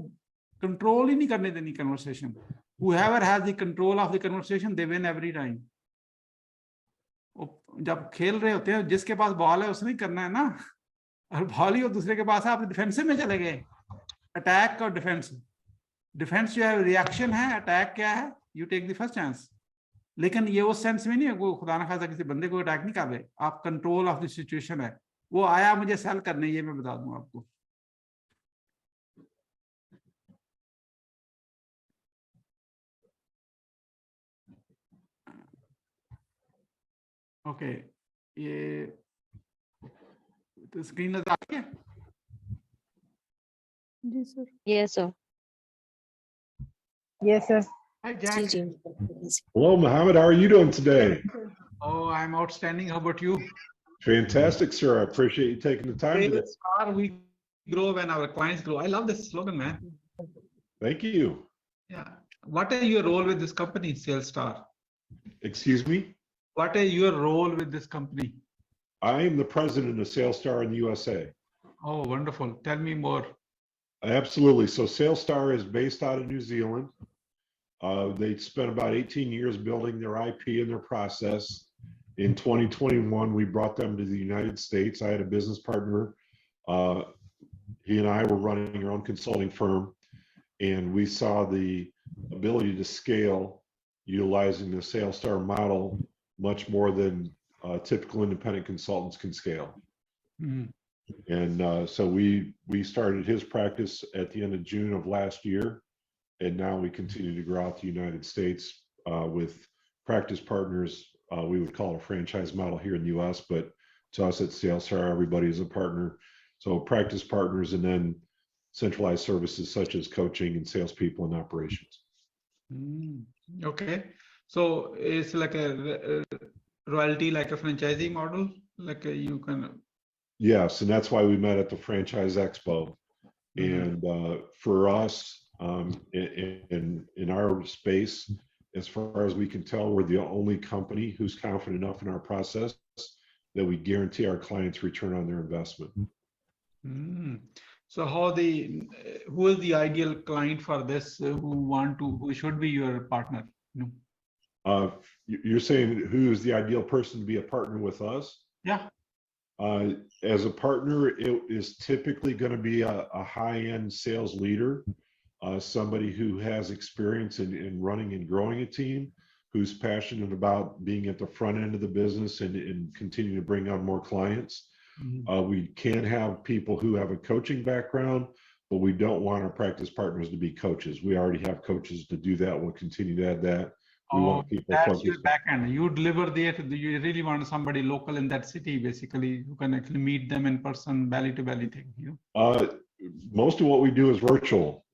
कंट्रोल ही नहीं करने देनी conversation. Whoever has the control of the conversation, they win every time. जब खेल रहे होते हैं, जिसके पास बॉल है उसने ही करना है ना, और बॉल ही वो दूसरे के पास है, आप डिफेंसिव में चले गए। अटैक और डिफेंस, डिफेंस जो है रिएक्शन है, अटैक क्या है, you take the first chance. लेकिन ये उस सेंस में नहीं है, वो खुदा ना खासा किसी बंदे को अटैक नहीं कर रहे, आप कंट्रोल ऑफ द सिचुएशन है। वो आया मुझे सेल करने, ये मैं बता दूं आपको। ओके, ये तो स्क्रीन नजर आ रही है? जी sir. Yes sir. Yes, sir. Hi, Jack. जी, जी। Hello, Mohammed. How are you doing today? Oh, I'm outstanding. How about you? Fantastic, sir. I appreciate you taking the time today. Star, we grow when our clients grow. I love this slogan, man. Thank you. Yeah. What is your role with this company, SalesStar? Excuse me? What is your role with this company? I am the president of SalesStar in the USA. Oh, wonderful. Tell me more. Absolutely. So SalesStar is based out of New Zealand. They spent about 18 years building their IP and their process. In 2021, we brought them to the United States. I had a business partner. He and I were running our own consulting firm, and we saw the ability to scale utilizing the SalesStar model much more than typical independent consultants can scale. Mm. And so we started his practice at the end of June of last year. And now we continue to grow out the United States with practice partners. We would call it a franchise model here in the US, but to us at SalesStar, everybody is a partner. So practice partners and then centralized services such as coaching and salespeople and operations. Mm. Okay. So it's like a royalty, like a franchising model, like you can. Yes, and that's why we met at the Franchise Expo. And for us, in our space, as far as we can tell, we're the only company who's confident enough in our process that we guarantee our clients return on their investment. Mm. So who is the ideal client for this? Who should be your partner? No. You're saying who is the ideal person to be a partner with us? Yeah. As a partner, it is typically going to be a high-end sales leader, somebody who has experience in running and growing a team, who's passionate about being at the front end of the business and continue to bring on more clients. Mm-hmm. We can have people who have a coaching background, but we don't want our practice partners to be coaches. We already have coaches to do that. We'll continue to add that. We want people that's focused. your back end. You deliver there. You really want somebody local in that city, basically, who can actually meet them in person, belly to belly thing. You know? Most of what we do is virtual.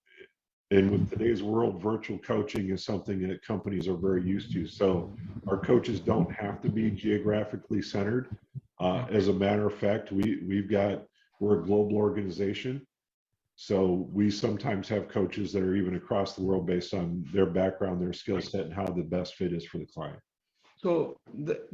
And with today's world, virtual coaching is something that companies are very used to. So our coaches don't have to be geographically centered. As a matter of fact, we're a global organization. So we sometimes have coaches that are even across the world based on their background, their skill set, and how the best fit is for the client. So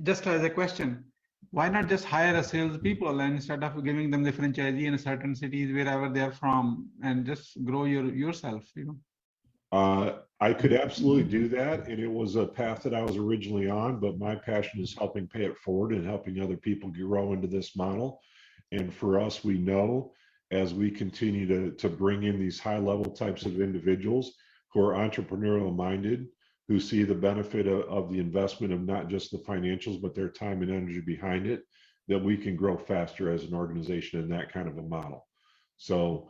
just as a question, why not just hire a salespeople and instead of giving them the franchisee in certain cities, wherever they're from, and just grow yourself, you know? I could absolutely do that. And it was a path that I was originally on, but my passion is helping pay it forward and helping other people grow into this model. And for us, we know as we continue to bring in these high level types of individuals who are entrepreneurial minded, who see the benefit of the investment of not just the financials, but their time and energy behind it, that we can grow faster as an organization in that kind of a model. So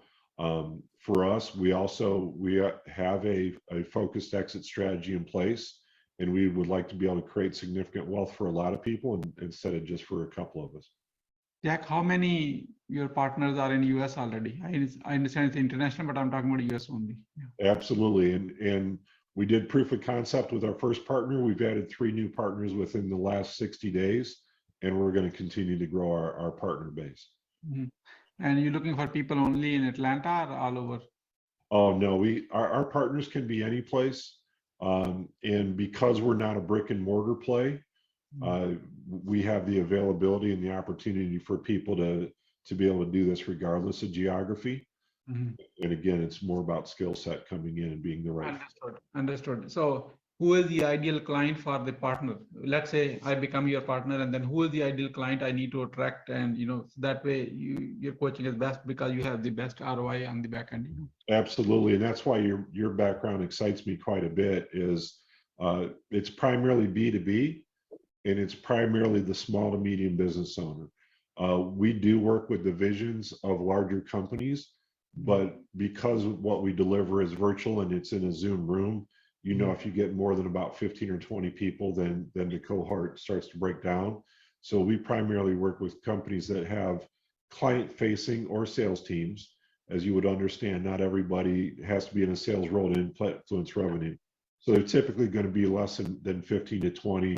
for us, we have a focused exit strategy in place, and we would like to be able to create significant wealth for a lot of people instead of just for a couple of us. Jack, how many your partners are in US already? I understand it's international, but I'm talking about US only. Yeah. Absolutely. And we did proof of concept with our first partner. We've added 3 new partners within the last 60 days. and we're going to continue to grow our partner base. Mhm. And you're looking for people only in Atlanta or all over? Oh no, our partners can be any place, and because we're not a brick and mortar play, we have the availability and the opportunity for people to be able to do this regardless of geography. Mhm. And again, it's more about skill set coming in and being the right. Understood. Understood. So who is the ideal client for the partner? Let's say I become your partner, and then who is the ideal client I need to attract? And so that way your coaching is best because you have the best ROI on the back end. Absolutely, and that's why your background excites me quite a bit. Is it's primarily B2B, and it's primarily the small to medium business owner. We do work with divisions of larger companies, but because what we deliver is virtual and it's in a Zoom room, if you get more than about 15 or 20 people, then the cohort starts to break down. So we primarily work with companies that have client-facing or sales teams. As you would understand, not everybody has to be in a sales role to influence revenue. So they're typically going to be less than 15 to 20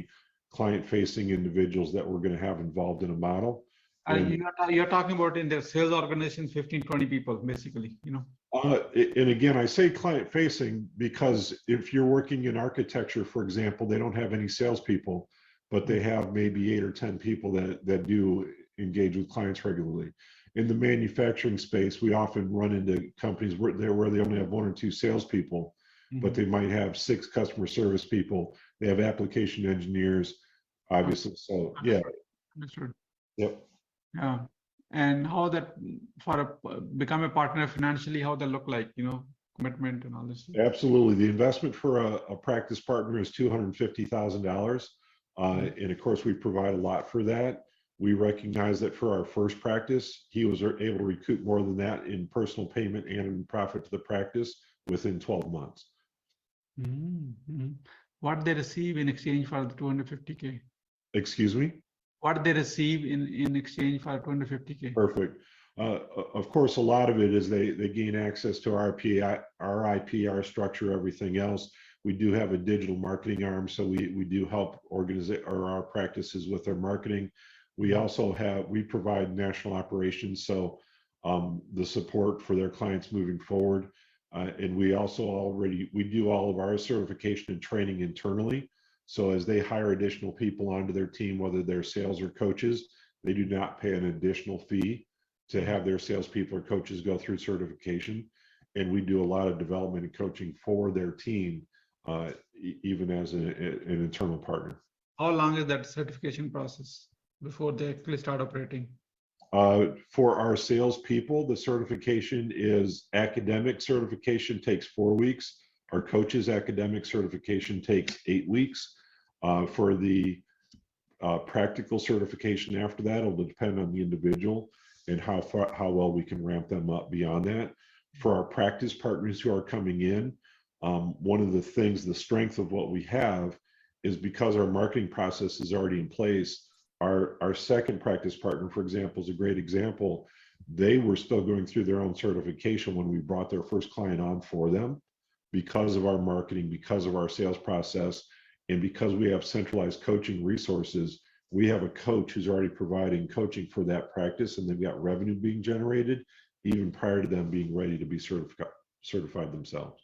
client-facing individuals that we're going to have involved in a model. And You're talking about in their sales organizations, 15, 20 people, basically, And again, I say client-facing because if you're working in architecture, for example, they don't have any salespeople, but they have maybe 8 or 10 people that do engage with clients regularly. In the manufacturing space, we often run into companies where they only have 1 or 2 salespeople, but they might have 6 customer service people. They have application engineers, obviously. So yeah. Understood. Yep. Yeah. And how that become a partner financially, how that look like, commitment and all this. Absolutely. The investment for a practice partner is $250,000. And of course, we provide a lot for that. We recognize that for our first practice, he was able to recoup more than that in personal payment and in profit to the practice within 12 months. Mm-hmm. What they receive in exchange for the 250K? Excuse me? What they receive in exchange for 250K? Perfect. Of course, a lot of it is they gain access to our IP, our structure, everything else. We do have a digital marketing arm, so we do help our practices with their marketing. We also we provide national operations, so the support for their clients moving forward. And we also we do all of our certification and training internally. So as they hire additional people onto their team, whether they're sales or coaches, they do not pay an additional fee to have their salespeople or coaches go through certification. And we do a lot of development and coaching for their team, even as an internal partner. How long is that certification process before they actually start operating? For our salespeople, the certification is academic certification takes 4 weeks. Our coaches' academic certification takes 8 weeks. For the practical certification after that, it'll depend on the individual and how well we can ramp them up beyond that. For our practice partners who are coming in, one of the things, the strength of what we have is because our marketing process is already in place. Our second practice partner, for example, is a great example. They were still going through their own certification when we brought their first client on for them. Because of our marketing, because of our sales process, and because we have centralized coaching resources, we have a coach who's already providing coaching for that practice, and they've got revenue being generated even prior to them being ready to be certified themselves.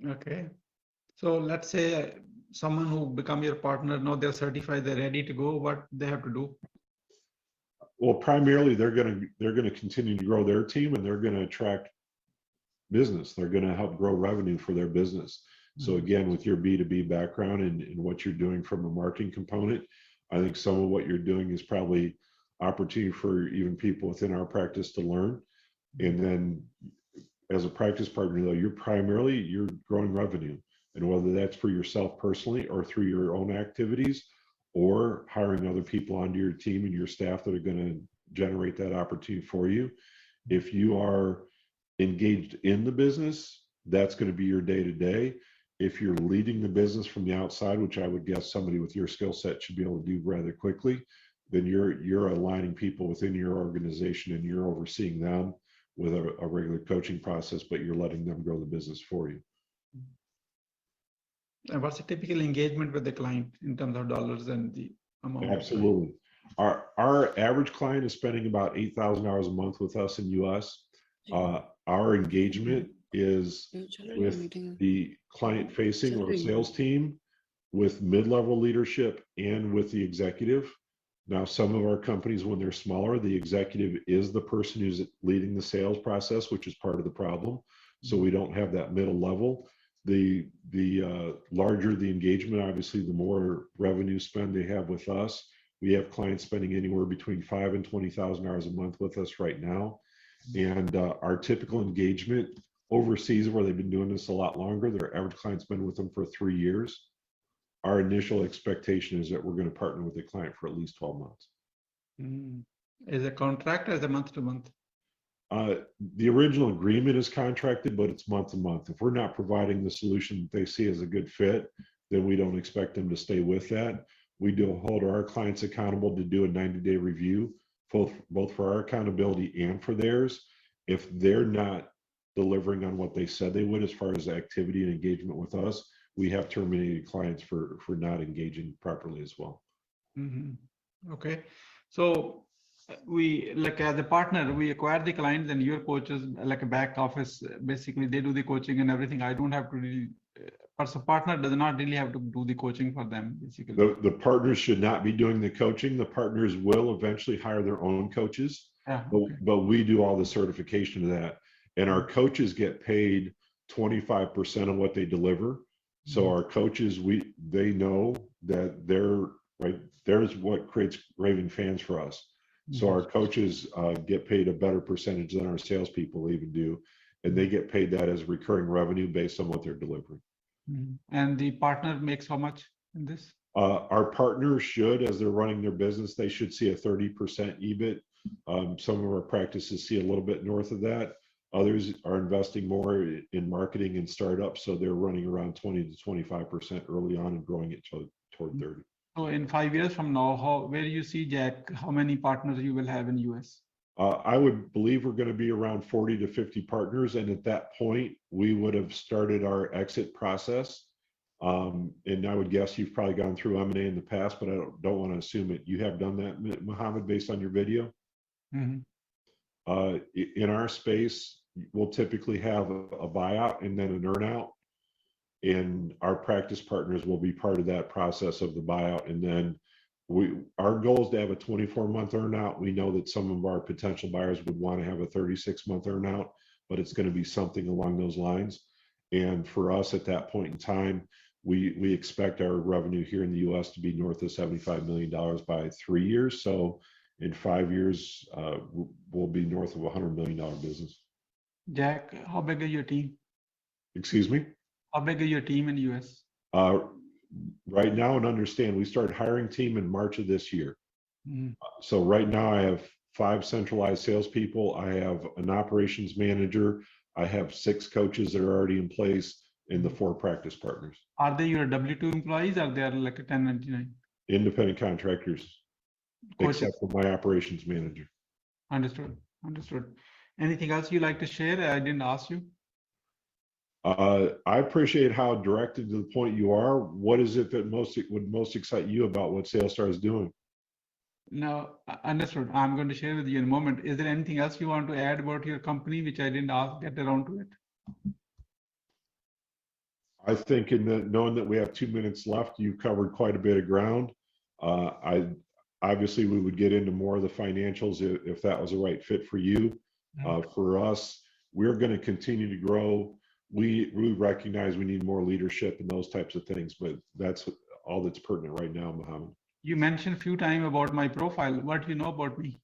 Okay. So let's say someone who become your partner, now they're certified, they're ready to go, what they have to do? Well, primarily they're going to continue to grow their team, and they're going to attract business. They're going to help grow revenue for their business. So again, with your B2B background and what you're doing from a marketing component, I think some of what you're doing is probably opportunity for even people within our practice to learn. And then as a practice partner, though, you're growing revenue. And whether that's for yourself personally or through your own activities or hiring other people onto your team and your staff that are going to generate that opportunity for you. If you are engaged in the business, that's going to be your day-to-day. If you're leading the business from the outside, which I would guess somebody with your skill set should be able to do rather quickly, then you're aligning people within your organization and you're overseeing them with a regular coaching process, but you're letting them grow the business for you. And what's the typical engagement with the client in terms of dollars and the amount? Absolutely. Our average client is spending about $8,000 a month with us in US. Our engagement is with the client facing or sales team, with mid-level leadership, and with the executive. Now, some of our companies, when they're smaller, the executive is the person who's leading the sales process, which is part of the problem. So we don't have that middle level. The larger the engagement, obviously, the more revenue spend they have with us. We have clients spending anywhere between $5,000 and $20,000 a month with us right now. And our typical engagement overseas, where they've been doing this a lot longer, their average client's been with them for 3 years. Our initial expectation is that we're going to partner with the client for at least 12 months. Is a contract or is a month to month? The original agreement is contracted, but it's month to month. If we're not providing the solution that they see as a good fit, then we don't expect them to stay with that. We do hold our clients accountable to do a 90-day review, both for our accountability and for theirs. If they're not delivering on what they said they would as far as activity and engagement with us, we have terminated clients for not engaging properly as well. Okay. So we, like as a partner, we acquire the clients and your coaches, like a back office, basically they do the coaching and everything. I don't have to really, a partner does not really have to do the coaching for them, basically. The partners should not be doing the coaching. The partners will eventually hire their own coaches, but we do all the certification of that. And our coaches get paid 25% of what they deliver. So our coaches, they know that there's what creates raving fans for us. So our coaches get paid a better percentage than our salespeople even do, and they get paid that as recurring revenue based on what they're delivering. And the partner makes how much in this? Our partners should, as they're running their business, they should see a 30% EBIT. Some of our practices see a little bit north of that. Others are investing more in marketing and startups, so they're running around 20 to 25% early on and growing it toward 30. So in 5 years from now, where do you see, Jack, how many partners you will have in US? I would believe we're going to be around 40 to 50 partners. And at that point, we would have started our exit process. And I would guess you've probably gone through M&A in the past, but I don't want to assume it. You have done that, Mohammed, based on your video? In our space, we'll typically have a buyout and then an earnout. And our practice partners will be part of that process of the buyout. And then our goal is to have a 24-month earnout. We know that some of our potential buyers would want to have a 36-month earnout, but it's going to be something along those lines. And for us at that point in time, we expect our revenue here in the US to be north of $75 million by 3 years. So in 5 years, we'll be north of $100 million business. Jack, how big is your team? Excuse me? How big is your team in the US? Right now, and understand, we started hiring team in March of this year. So right now I have 5 centralized salespeople. I have an operations manager. I have 6 coaches that are already in place, and the 4 practice partners. Are they your W-2 employees or they are like a 1099? Independent contractors, except for my operations manager. Understood. Anything else you'd like to share? I didn't ask you. I appreciate how direct and to the point you are. What is it that would most excite you about what SalesStar is doing? No, understood. I'm going to share with you in a moment. Is there anything else you want to add about your company, which I didn't get around to it? I think knowing that we have 2 minutes left, you've covered quite a bit of ground. Obviously we would get into more of the financials if that was the right fit for you. For us, we're going to continue to grow. We recognize we need more leadership and those types of things, but that's all that's pertinent right now, Mohammed. You mentioned a few times about my profile. What do you know about me?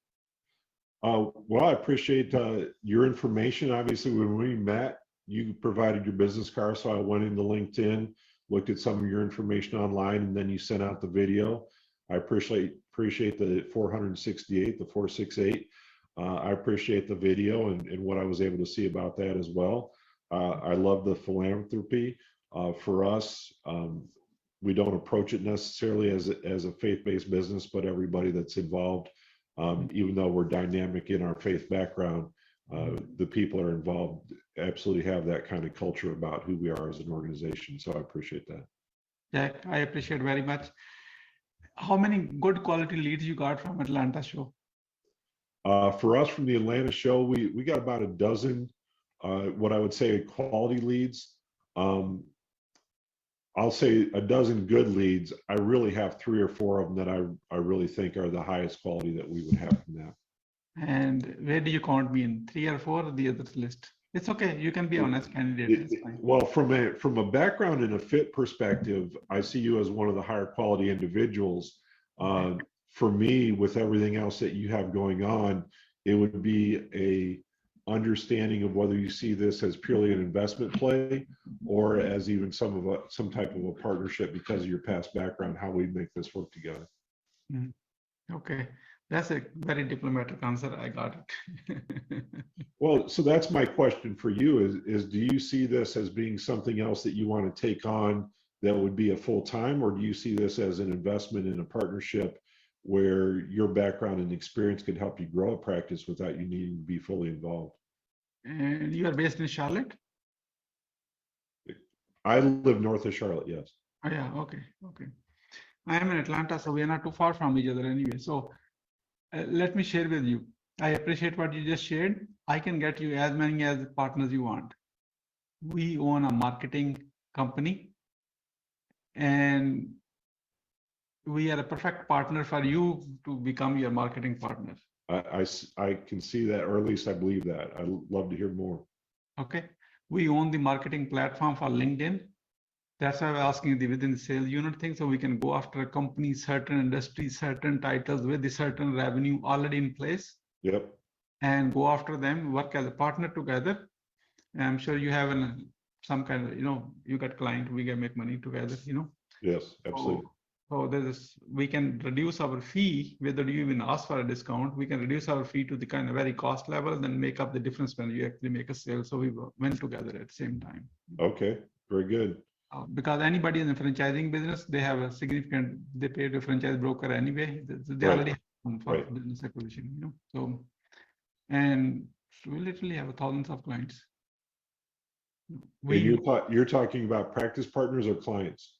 Well, I appreciate your information. Obviously, when we met, you provided your business card, so I went into LinkedIn, looked at some of your information online, and then you sent out the video. I appreciate the 468, the 468. I appreciate the video and what I was able to see about that as well. I love the philanthropy. For us, we don't approach it necessarily as a faith-based business, but everybody that's involved, even though we're dynamic in our faith background, the people are involved absolutely have that kind of culture about who we are as an organization. So I appreciate that. Jack, I appreciate very much. How many good quality leads you got from Atlanta show? For us from the Atlanta show, we got about a dozen, what I would say quality leads. I'll say a dozen good leads. I really have 3 or 4 of them that I really think are the highest quality that we would have from that. And where do you count me in? 3 or 4 or the other list? It's okay. You can be honest candidate. It's fine. Well, from a background and a fit perspective, I see you as one of the higher quality individuals. For me, with everything else that you have going on, it would be a understanding of whether you see this as purely an investment play or as even some type of a partnership because of your past background, how we make this work together. Okay, that's a very diplomatic answer. I got it. Well, so that's my question for you is do you see this as being something else that you want to take on that would be a full-time, or do you see this as an investment in a partnership where your background and experience could help you grow a practice without you needing to be fully involved? And you are based in Charlotte? I live north of Charlotte, yes. Oh, yeah, okay. I am in Atlanta, so we are not too far from each other anyway. So let me share with you. I appreciate what you just shared. I can get you as many as partners you want. We own a marketing company, and we are a perfect partner for you to become your marketing partner. I can see that, or at least I believe that. I'd love to hear more. Okay. We own the marketing platform for LinkedIn. That's why I'm asking the within the sales unit thing, so we can go after a company, certain industry, certain titles with the certain revenue already in place. Yep. And go after them, work as a partner together. And I'm sure you have some kind of, you got client, we can make money together, Yes, absolutely. So we can reduce our fee, whether you even ask for a discount, we can reduce our fee to the kind of very cost level and then make up the difference when you actually make a sale. So we went together at the same time. Okay, very good. Because anybody in the franchising business, they have a significant, they pay the franchise broker anyway. They Right. already have for Right. business acquisition, So, and we literally have thousands of clients. And you're talking about practice partners or clients?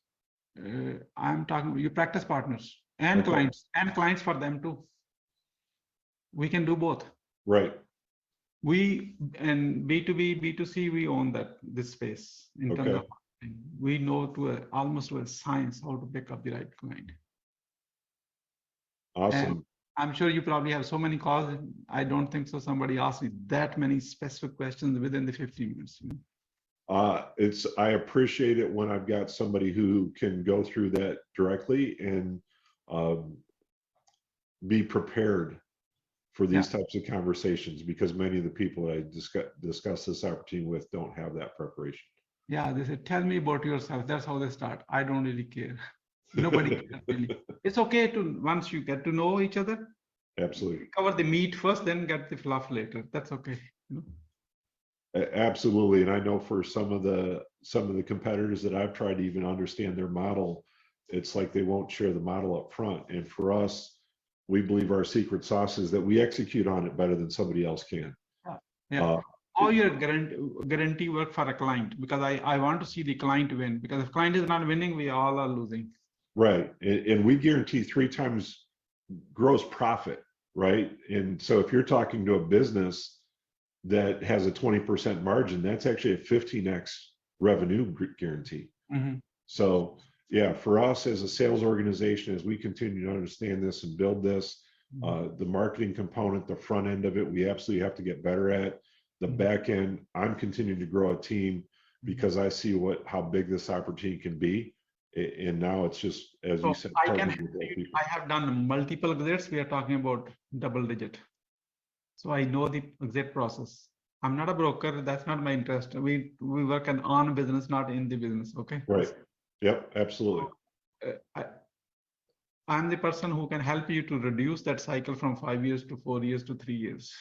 I'm talking you practice partners and Okay. clients for them too. We can do both. Right. We and B2B, B2C, we own this space in terms Okay. of marketing. We know almost to a science how to pick up the right client. Awesome. And I'm sure you probably have so many calls. I don't think so. Somebody asked me that many specific questions within the 15 minutes. I appreciate it when I've got somebody who can go through that directly and be prepared for these types of conversations, because many of the people that I discuss this opportunity with don't have that preparation. Yeah, they say, tell me about yourself. That's how they start. I don't really care. Nobody cares really. It's okay to, once you get to know each other, Absolutely. cover the meat first, then get the fluff later. That's okay. Absolutely. And I know for some of the competitors that I've tried to even understand their model, it's like they won't share the model up front. And for us, we believe our secret sauce is that we execute on it better than somebody else can. Yeah. All your guarantee work for a client, because I want to see the client win, because if client is not winning, we all are losing. Right. And we guarantee 3 times gross profit, right? And so if you're talking to a business that has a 20% margin, that's actually a 15x revenue guarantee. Mm-hmm. So yeah, for us as a sales organization, as we continue to understand this and build this, the marketing component, the front end of it, we absolutely have to get better at. The back end, I'm continuing to grow a team because I see how big this opportunity can be. And now it's just, as you said, I have done multiple exits. We are talking about double digit. So I know the exit process. I'm not a broker. That's not my interest. We work on business, not in the business. Okay. Right. Yep. Absolutely. I'm the person who can help you to reduce that cycle from 5 years to 4 years to 3 years.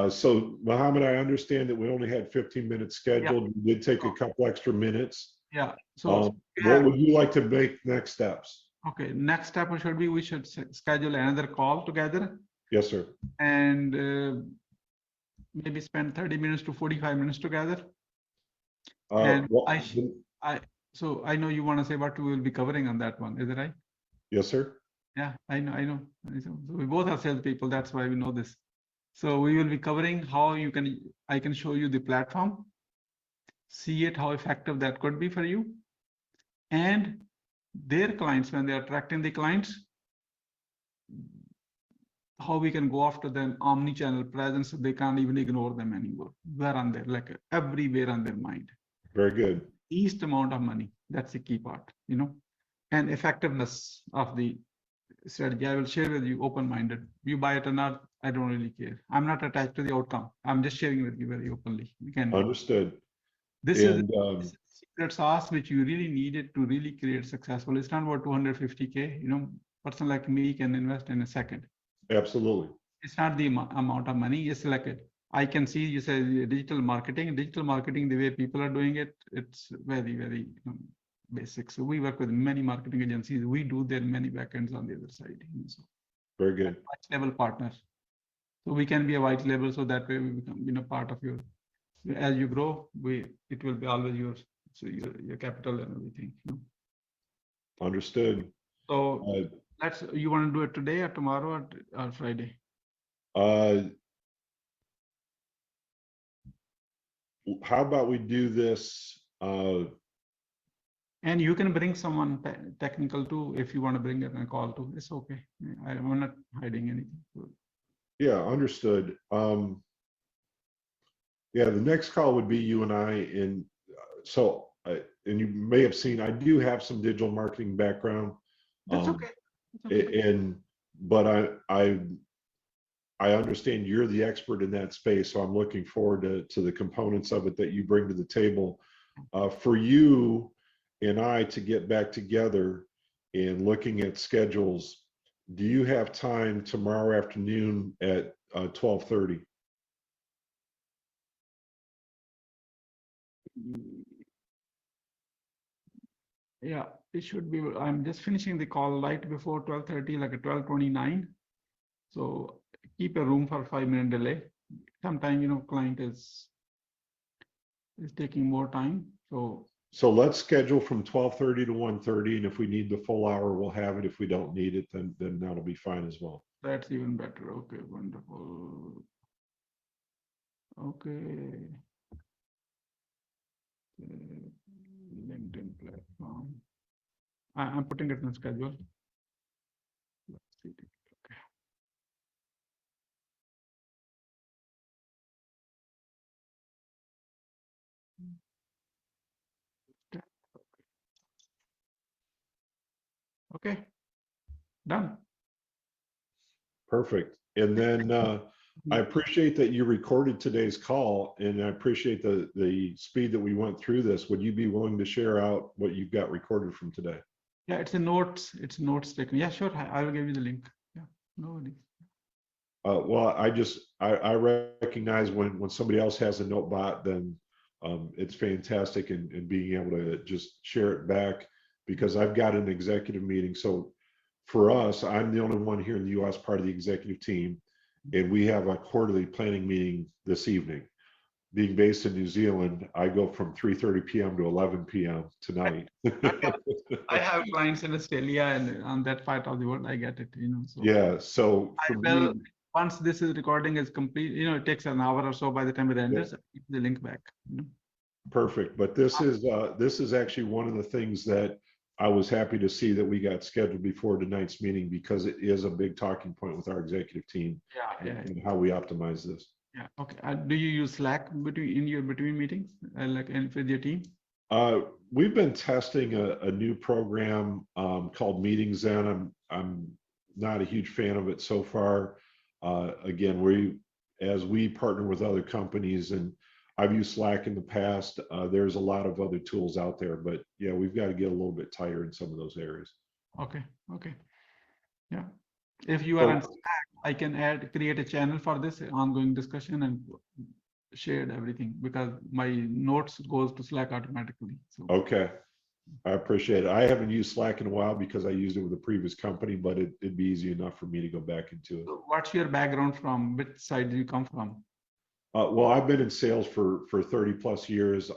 So Mohammed, I understand that we only had 15 minutes scheduled. We did take a couple extra minutes. Yeah. So what would you like to make next steps? Okay. Next step should be, we should schedule another call together. Yes, sir. And maybe spend 30 minutes to 45 minutes together. And So I know you want to say what we will be covering on that one. Is it right? Yes, sir. Yeah, I know. So we both are salespeople. That's why we know this. So we will be covering how I can show you the platform, see it, how effective that could be for you, and their clients, when they're attracting the clients, how we can go after them omni-channel presence so they can't even ignore them anymore. We're on there, like everywhere on their mind. Very good. Least amount of money. That's the key part, and effectiveness of the strategy. I will share with you open-minded. You buy it or not, I don't really care. I'm not attached to the outcome. I'm just sharing with you very openly. You can. Understood. This is And the secret sauce which you really needed to really create successful. It's not about 250K. Person like me can invest in a second. absolutely. It's not the amount of money. It's like I can see you say digital marketing. Digital marketing, the way people are doing it, it's very, very basic. So we work with many marketing agencies. We do their many backends on the other side. So Very good. white label partners. So we can be a white label, so that way we become, part of your. As you grow, it will be always yours. So your capital and everything. Understood. So you want to do it today or tomorrow or Friday? How about we do this? And you can bring someone technical too if you want to bring it on a call too. It's okay. I'm not hiding anything. Yeah, understood. Yeah, the next call would be you and I. And so, and you may have seen, I do have some digital marketing background. That's okay. That's okay. But I understand you're the expert in that space, so I'm looking forward to the components of it that you bring to the table. For you and I to get back together and looking at schedules, do you have time tomorrow afternoon at 12:30? Yeah, it should be. I'm just finishing the call right before 12:30, like at 12:29. So keep a room for 5-minute delay. Sometime, client is taking more time. So let's schedule from 12:30 to 1:30, and if we need the full hour, we'll have it. If we don't need it, then that'll be fine as well. That's even better. Okay, wonderful. Okay. LinkedIn platform. I'm putting it in the schedule. Let's see. Okay. Okay. Done. Perfect. And then I appreciate that you recorded today's call, and I appreciate the speed that we went through this. Would you be willing to share out what you've got recorded from today? Yeah, it's a notes taken. Yeah, sure. I will give you the link. Yeah, no worries. Well, I recognize when somebody else has a note bot, then it's fantastic, and being able to just share it back, because I've got an executive meeting. So for us, I'm the only one here in the US part of the executive team, and we have a quarterly planning meeting this evening. Being based in New Zealand, I go from 3:30 p.m. to 11 p.m. tonight. I have clients in Australia and on that part of the world. I get it, So yeah. So for me, once this recording is complete, it takes an hour or so. By the time it ends, keep the link back. Perfect. But this is actually one of the things that I was happy to see that we got scheduled before tonight's meeting, because it is a big talking point with our executive team. And how we optimize this. Yeah. Okay. Do you use Slack in your between meetings, and with your team? We've been testing a new program called Meetings Zen. I'm not a huge fan of it so far. Again, as we partner with other companies, and I've used Slack in the past, there's a lot of other tools out there, but yeah, we've got to get a little bit tighter in some of those areas. Okay. Yeah. If you are on Slack, I can create a channel for this ongoing discussion and shared everything, because my notes goes to Slack automatically. So. Okay. I appreciate it. I haven't used Slack in a while because I used it with a previous company, but it'd be easy enough for me to go back into it. So what's your background from? Which side do you come from? Well, I've been in sales for 30 plus years.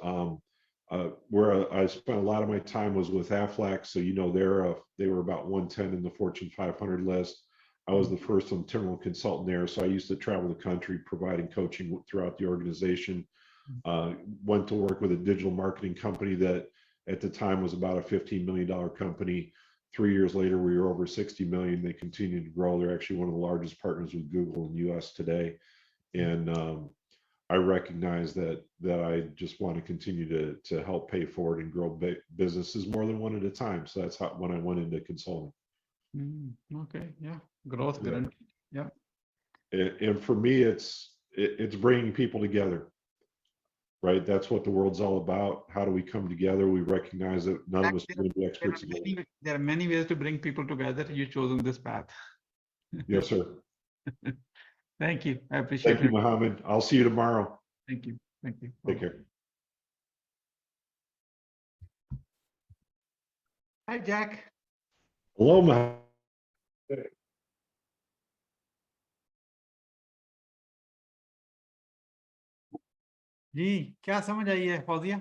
where I spent a lot of my time was with Aflac. So, you know, they were about 110 in the Fortune 500 list. I was the first internal consultant there. So I used to travel the country providing coaching throughout the organization. Went to work with a digital marketing company that at the time was about a $15 million company. 3 years later, we were over 60 million. They continue to grow. They're actually one of the largest partners with Google in the US today. And I recognize that I just want to continue to help pay forward and grow businesses more than one at a time. So that's when I went into consulting. Okay, yeah, growth guarantee. Yeah. And for me, it's bringing people together, right? That's what the world's all about. How do we come together? We recognize that none of us are going to be experts. There are many ways to bring people together. You've chosen this path. Yes, sir. Thank you. I appreciate it. Thank you, Mohammed. I'll see you tomorrow. Thank you. Thank you. Take care. Hi, Jack. Hello, Mohammed. जी क्या समझ आई है Fauzia?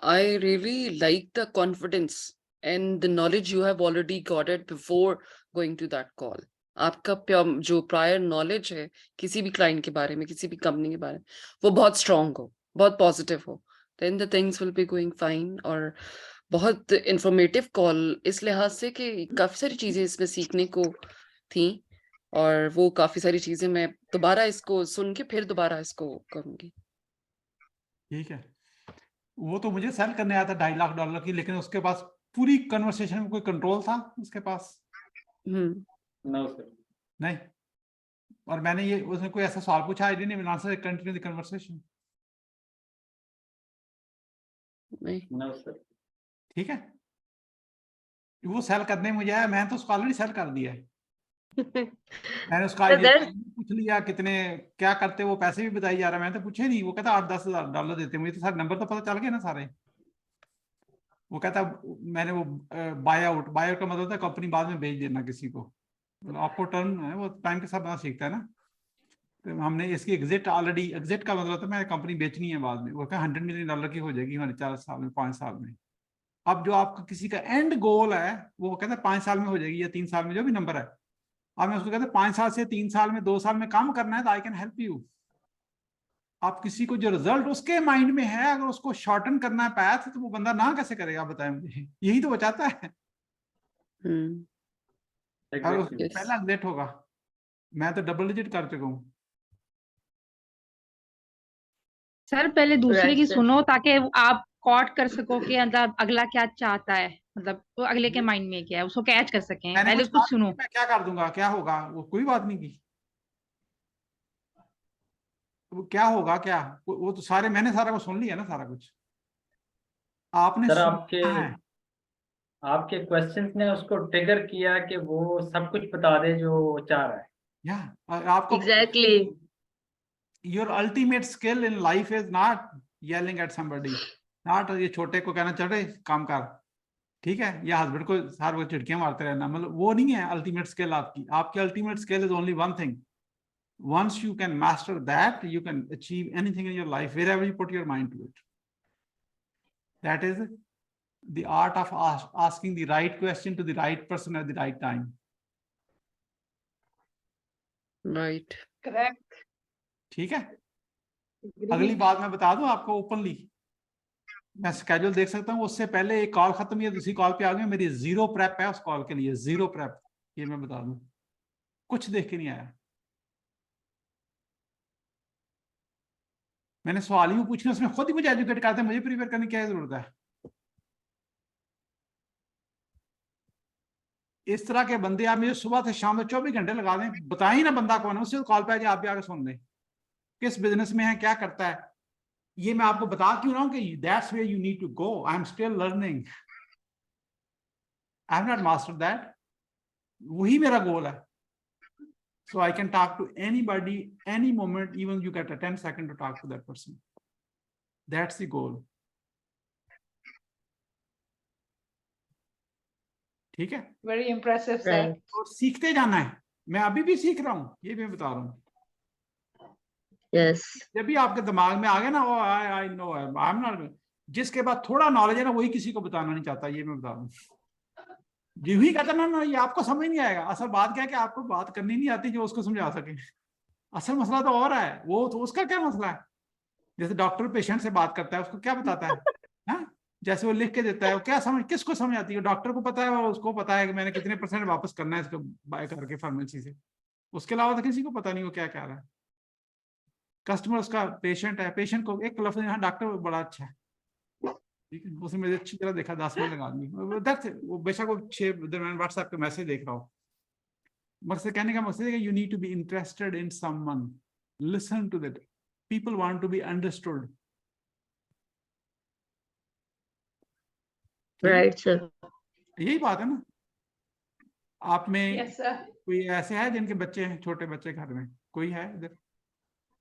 I really like the confidence and the knowledge you have already got it before going to that call. आपका जो prior knowledge है किसी भी client के बारे में, किसी भी company के बारे में, वो बहुत strong हो, बहुत positive हो, then the things will be going fine. और बहुत informative call इस लिहाज से कि काफी सारी चीजें इसमें सीखने को थी और वो काफी सारी चीजें मैं दोबारा इसको सुन के फिर दोबारा इसको करूंगी. ठीक है, वो तो मुझे सेल करने आया था $2.5 लाख की, लेकिन उसके पास पूरी कन्वर्सेशन में कोई कंट्रोल था उसके पास? नो सर, नहीं. और मैंने ये उसने कोई ऐसा सवाल पूछा, I didn't even answer, continue the conversation. नहीं. No sir. ठीक है, वो सेल करने मुझे आया, मैं तो उसको ऑलरेडी सेल कर दिया है. मैंने उसका पूछ लिया कितने क्या करते, वो पैसे भी बताई जा रहा है, मैंने तो पूछे नहीं. वो कहता $8-10 हज़ार देते. मुझे तो सारे नंबर तो पता चल गए ना सारे. वो कहता मैंने वो बाय आउट का मतलब था कंपनी बाद में बेच देना किसी को. आपको टर्म है वो टाइम के साथ सीखता है ना. तो हमने इसकी एग्जिट का मतलब था मैं कंपनी बेचनी है बाद में. वो कहा $100 मिलियन की हो जाएगी हमारे 4 साल में 5 साल में. अब जो आपका किसी का एंड गोल है वो कहता है 5 साल में हो जाएगी या 3 साल में, जो भी नंबर है. अब मैं उसको कहता हूँ 5 साल से 3 साल में 2 साल में काम करना है तो आई कैन हेल्प यू. आप किसी को जो रिजल्ट उसके माइंड में है अगर उसको शॉर्टन करना है पैथ, तो वो बंदा ना कैसे करेगा बताएं मुझे. यही तो बचाता है. और पहला एग्जिट होगा. मैं तो डबल डिजिट कर चुका हूँ. सर पहले दूसरे की सुनो ताकि आप कॉट कर सको कि मतलब अगला क्या चाहता है, मतलब वो अगले के माइंड में क्या है उसको कैच कर सकें. पहले उसको सुनो. मैं क्या कर दूंगा, क्या होगा, वो कोई बात नहीं की. वो क्या होगा, क्या वो तो सारे मैंने सारा कुछ सुन लिया ना, सारा कुछ आपने सर आपके क्वेश्चंस ने उसको ट्रिगर किया कि वो सब कुछ बता दे जो चाह रहा है. या आपको Exactly. your ultimate skill in life is not yelling at somebody, not ये छोटे को कहना चल रहे काम कर, ठीक है, या हस्बैंड को हर वक्त चिड़कियां मारते रहना, मतलब वो नहीं है अल्टीमेट स्किल आपकी. आपकी ultimate skill is only one thing. once you can master that, you can achieve anything in your life wherever you put your mind to it. That is the art of asking the right question to the right person at the right time. Right. Correct. ठीक है. अगली बात मैं बता दूं आपको openly, मैं schedule देख सकता हूँ. उससे पहले एक कॉल खत्म हुई, दूसरी कॉल पे आ गई. मेरी 0 प्रेप है उस कॉल के लिए, 0 प्रेप. ये मैं बता दूं, कुछ देख के नहीं आया. मैंने सवाल ही पूछे, उसने खुद ही मुझे एजुकेट करते हैं, मुझे प्रिपेयर करने की क्या जरूरत है. इस तरह के बंदे आप मुझे सुबह से शाम तक 24 घंटे लगा दें, बताएं ना बंदा कौन है, उससे कॉल पे आप भी आके सुन लें किस बिजनेस में है, क्या करता है. ये मैं आपको बता क्यों रहा हूं कि that's where you need to go. I am still learning, I have not mastered that. वही मेरा गोल है. So I can talk to anybody, any moment, even you get a 10 seconds to talk to that person. That's the goal. ठीक है. Very impressive, sir. और सीखते जाना है. मैं अभी भी सीख रहा हूँ, ये भी मैं बता रहा हूँ. Yes. जब भी आपके दिमाग में आ गया ना, I know I am not, जिसके बाद थोड़ा नॉलेज है ना वही किसी को बताना नहीं चाहता, ये मैं बता दूं। जो ही कहता ना ये आपको समझ नहीं आएगा। असल बात क्या है कि आपको बात करनी नहीं आती जो उसको समझा सके। असल मसला तो और है, वो तो उसका क्या मसला है। जैसे डॉक्टर पेशेंट से बात करता है, उसको क्या बताता है हाँ? जैसे वो लिख के देता है, वो क्या समझ, किसको समझ आती है? डॉक्टर को पता है और उसको पता है कि मैंने कितने % वापस करना है इसको बाय करके फार्मेसी से। उसके अलावा तो किसी को पता नहीं वो क्या कह रहा है। कस्टमर उसका पेशेंट है, पेशेंट को एक लफ्ज यहाँ डॉक्टर बड़ा अच्छा है, ठीक है, उसने मुझे अच्छी तरह देखा, 10 मिनट लगा दी, वो बेशक वो 6 दरमियान व्हाट्सएप पे मैसेज देख रहा हो। मकसद कहने का मकसद है कि you need to be interested in someone, listen to that, people want to be understood. Right, sir. यही बात है ना। आप में Yes, sir. कोई ऐसे है जिनके बच्चे हैं, छोटे बच्चे घर में कोई है इधर?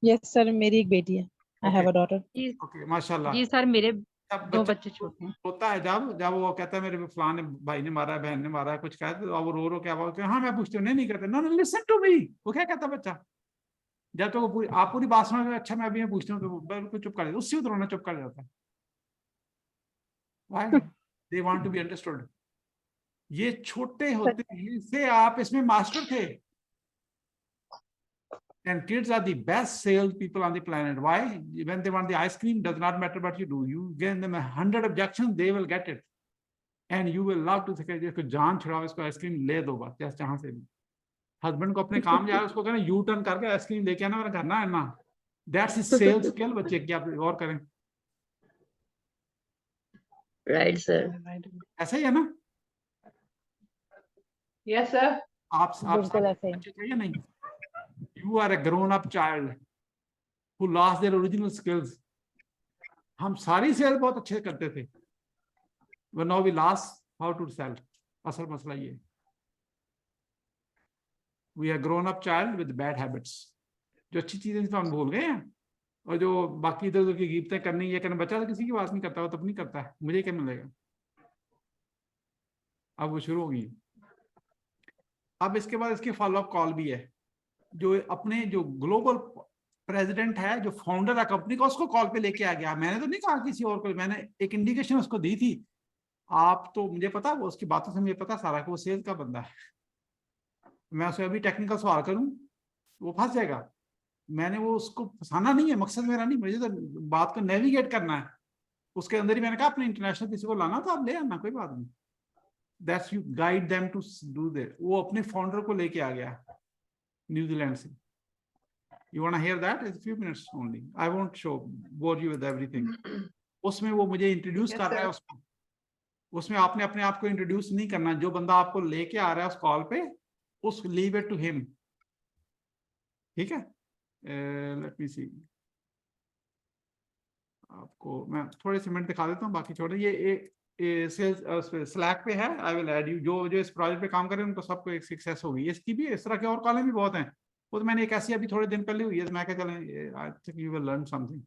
Yes, sir. मेरी एक बेटी है. I have a daughter. जी ओके माशाल्लाह। जी सर, मेरे जब 2 बच्चा बच्चे छोटे हैं। होता है, जब वो कहता है मेरे फलाने भाई ने मारा है, बहन ने मारा है, कुछ कहते तो वो रो क्या बोलते हैं, हाँ मैं पूछती हूँ, नहीं करते, no no listen to me. वो क्या कहता है बच्चा, जब तो वो आप पूरी बात सुनो, अच्छा मैं अभी पूछती हूँ, तो बिल्कुल चुप कर देता, उससे उतरना चुप कर जाता है। Why? They want to be understood. ये छोटे होते से आप इसमें मास्टर थे। And kids are the best sales people on the planet. Why? When they want the ice cream, does not matter what you do. You give them 100 objections, they will get it. And you will love to say, इसको जान छुड़ाओ, इसको ice cream ले दो बस, जैसे जहां से भी। हस्बैंड को अपने काम जाए, उसको कहना यू टर्न करके आइसक्रीम लेके आना, मेरा करना है ना। That's his sales skill, बच्चे की आप और करें। Right, sir. ऐसा ही है ना? Yes, sir. आप बिल्कुल ऐसे ही। बच्चे चाहिए नहीं? You are a grown up child who lost their original skills. हम सारी सेल बहुत अच्छे करते थे, but now we lost how to sell. असल मसला ये, we are grown up child with bad habits. जो अच्छी चीजें तो हम भूल गए हैं, और जो बाकी इधर उधर की गिफ्टें करनी, ये करना, बच्चा तो किसी की बात नहीं करता, वो तो अपनी करता है, मुझे क्या मिलेगा। अब वो शुरू होगी। अब इसके बाद इसकी फॉलोअप कॉल भी है। जो अपने जो ग्लोबल प्रेसिडेंट है, जो फाउंडर है कंपनी का, उसको कॉल पे लेके आ गया। मैंने तो नहीं कहा किसी और को, मैंने एक इंडिकेशन उसको दी थी। आप तो मुझे पता, वो उसकी बातों से मुझे पता सारा कि वो सेल्स का बंदा है। मैं उसे अभी टेक्निकल सवाल करूं वो फंस जाएगा। मैंने वो उसको फंसाना नहीं है, मकसद मेरा नहीं, मुझे तो बात को नेविगेट करना है। उसके अंदर ही मैंने कहा अपने इंटरनेशनल किसी को लाना तो आप ले आना, कोई बात नहीं। That's you guide them to do that. वो अपने फाउंडर को लेके आ गया न्यूजीलैंड से। You want to hear that? It's a few minutes only. I won't bore you with everything. उसमें वो मुझे इंट्रोड्यूस कर रहा है उसको। उसमें आपने अपने आप को इंट्रोड्यूस नहीं करना। जो बंदा आपको लेके आ रहा है उस कॉल पे, उस लीव इट टू हिम। ठीक है? Let me see. आपको मैं थोड़े से मिनट दिखा देता हूँ, बाकी छोड़े। ये सेल्स स्लैक पे है। I will add you. जो इस प्रोजेक्ट पे काम कर रहे हैं उनको सबको एक सक्सेस होगी। इसकी भी इस तरह के और कॉलेज भी बहुत हैं। वो तो मैंने एक ऐसी अभी थोड़े दिन पहले हुई है, मैं क्या चलें, I think you will learn something.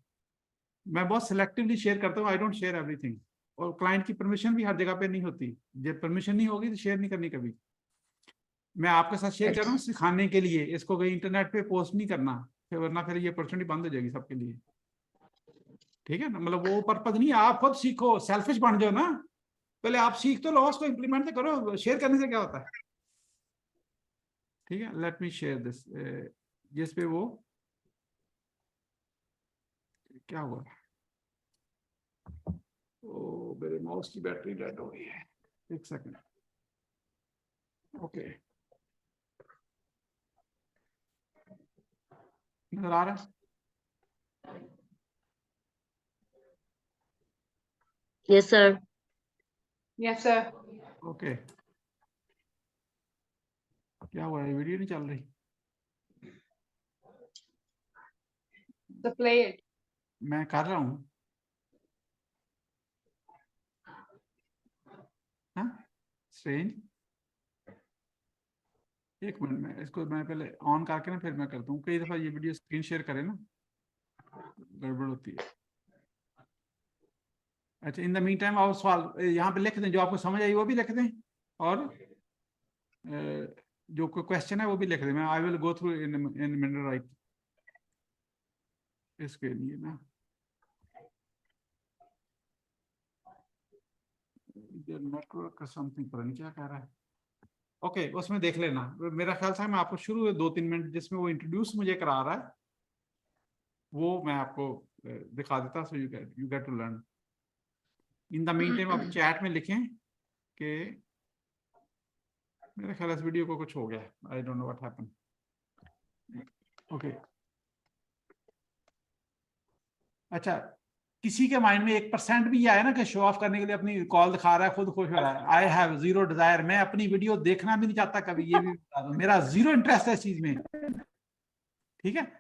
मैं बहुत सिलेक्टिवली शेयर करता हूँ, आई डोंट शेयर एवरीथिंग। और क्लाइंट की परमिशन भी हर जगह पे नहीं होती। जब परमिशन नहीं होगी तो शेयर नहीं करनी कभी। मैं आपके साथ शेयर कर रहा हूँ सिखाने के लिए, इसको कहीं इंटरनेट पे पोस्ट नहीं करना, फिर वरना फिर ये अपॉर्चुनिटी बंद हो जाएगी सबके लिए। ठीक है ना? मतलब वो पर्पज नहीं है। आप खुद सीखो, सेल्फिश बन जाओ ना। पहले आप सीख तो लो, उसको इम्प्लीमेंट तो करो। शेयर करने से क्या होता है? ठीक है, लेट मी शेयर दिस। जिस पे वो क्या हुआ, ओ मेरे माउस की बैटरी डेड हो गई है। एक सेकंड। ओके, नजर आ रहा है? Yes, sir. Yes, sir. Okay, क्या हुआ है? वीडियो नहीं चल रही? So play it. मैं कर रहा हूँ। हाँ, स्ट्रेंज। एक मिनट में इसको मैं पहले ऑन करके ना फिर मैं करता हूँ। कई दफा ये वीडियो स्क्रीन शेयर करे ना, गड़बड़ होती है। अच्छा, इन द मीन टाइम आप सवाल यहाँ पे लिख दें, जो आपको समझ आई वो भी लिख दें, और जो कोई क्वेश्चन है वो भी लिख दें। मैं I will go through in minute right. इसके लिए ना नेटवर्क का समथिंग पता नहीं क्या कह रहा है। ओके उसमें देख लेना। मेरा ख्याल था मैं आपको शुरू में 2-3 मिनट जिसमें वो इंट्रोड्यूस मुझे करा रहा है वो मैं आपको दिखा देता, so you get to learn. In the mean time आप चैट में लिखें कि मेरे ख्याल इस वीडियो को कुछ हो गया, I don't know what happen. Okay अच्छा, किसी के माइंड में 1% भी आया ना कि शो ऑफ करने के लिए अपनी कॉल दिखा रहा है, खुद खुश हो रहा है, आई हैव जीरो डिजायर, मैं अपनी वीडियो देखना भी नहीं चाहता कभी, ये भी बता दूं, मेरा जीरो इंटरेस्ट है इस चीज में। ठीक है,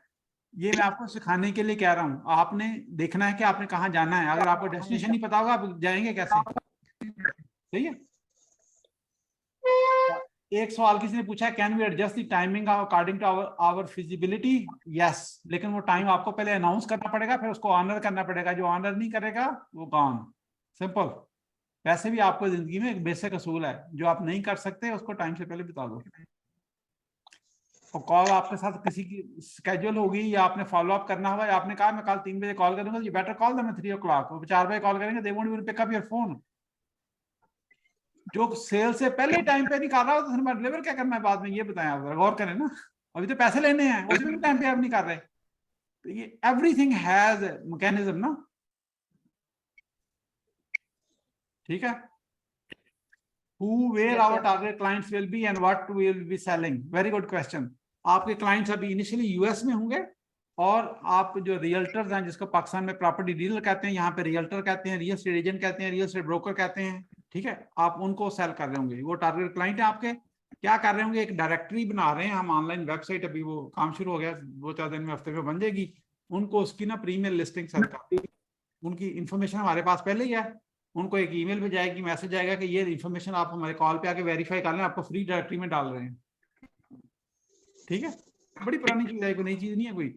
ये मैं आपको सिखाने के लिए कह रहा हूं। आपने देखना है कि आपने कहाँ जाना है। अगर आपको डेस्टिनेशन नहीं पता होगा आप जाएंगे कैसे? सही है। एक सवाल किसी ने पूछा है, can we adjust the timing according to our feasibility? Yes, लेकिन वो टाइम आपको पहले अनाउंस करना पड़ेगा, फिर उसको ऑनर करना पड़ेगा। जो ऑनर नहीं करेगा वो गॉन, सिंपल। वैसे भी आपको जिंदगी में एक बेसिक असूल है, जो आप नहीं कर सकते उसको टाइम से पहले बता दो। और कॉल आपके साथ किसी की स्केड्यूल होगी या आपने फॉलो अप करना होगा, या आपने कहा मैं कल 3 बजे कॉल करूंगा, you better call them at 3 o'clock। वो 4 बजे कॉल करेंगे, they won't even pick up your phone. जो सेल से पहले टाइम पे नहीं कर रहा हो तो फिर डिलीवर क्या करना है बाद में, ये बताएं आप, गौर करें ना। अभी तो पैसे लेने हैं, उसमें भी टाइम पे आप नहीं कर रहे। तो ये एवरीथिंग हैज मैकेनिज्म ना। ठीक है, who where our target clients will be and what we will be selling, very good question। आपके क्लाइंट्स अभी इनिशियली यूएस में होंगे, और आप जो रियल्टर्स हैं, जिसको पाकिस्तान में प्रॉपर्टी डीलर कहते हैं, यहाँ पे रियल्टर कहते हैं, रियल एस्टेट एजेंट कहते हैं, रियल एस्टेट ब्रोकर कहते हैं। ठीक है, आप उनको सेल कर रहे होंगे, वो टारगेट क्लाइंट है आपके। क्या कर रहे होंगे, एक डायरेक्टरी बना रहे हैं हम, ऑनलाइन वेबसाइट, अभी वो काम शुरू हो गया, 2-4 दिन में, हफ्ते में बन जाएगी। उनको उसकी ना प्रीमियम लिस्टिंग सेल कर, उनकी इंफॉर्मेशन हमारे पास पहले ही है। उनको एक ईमेल पे जाएगी, मैसेज आएगा कि ये इन्फॉर्मेशन आप हमारे कॉल पे आके वेरीफाई कर लें, आपको फ्री डायरेक्टरी में डाल रहे हैं। ठीक है, बड़ी पुरानी चीज है, कोई नई चीज नहीं है कोई।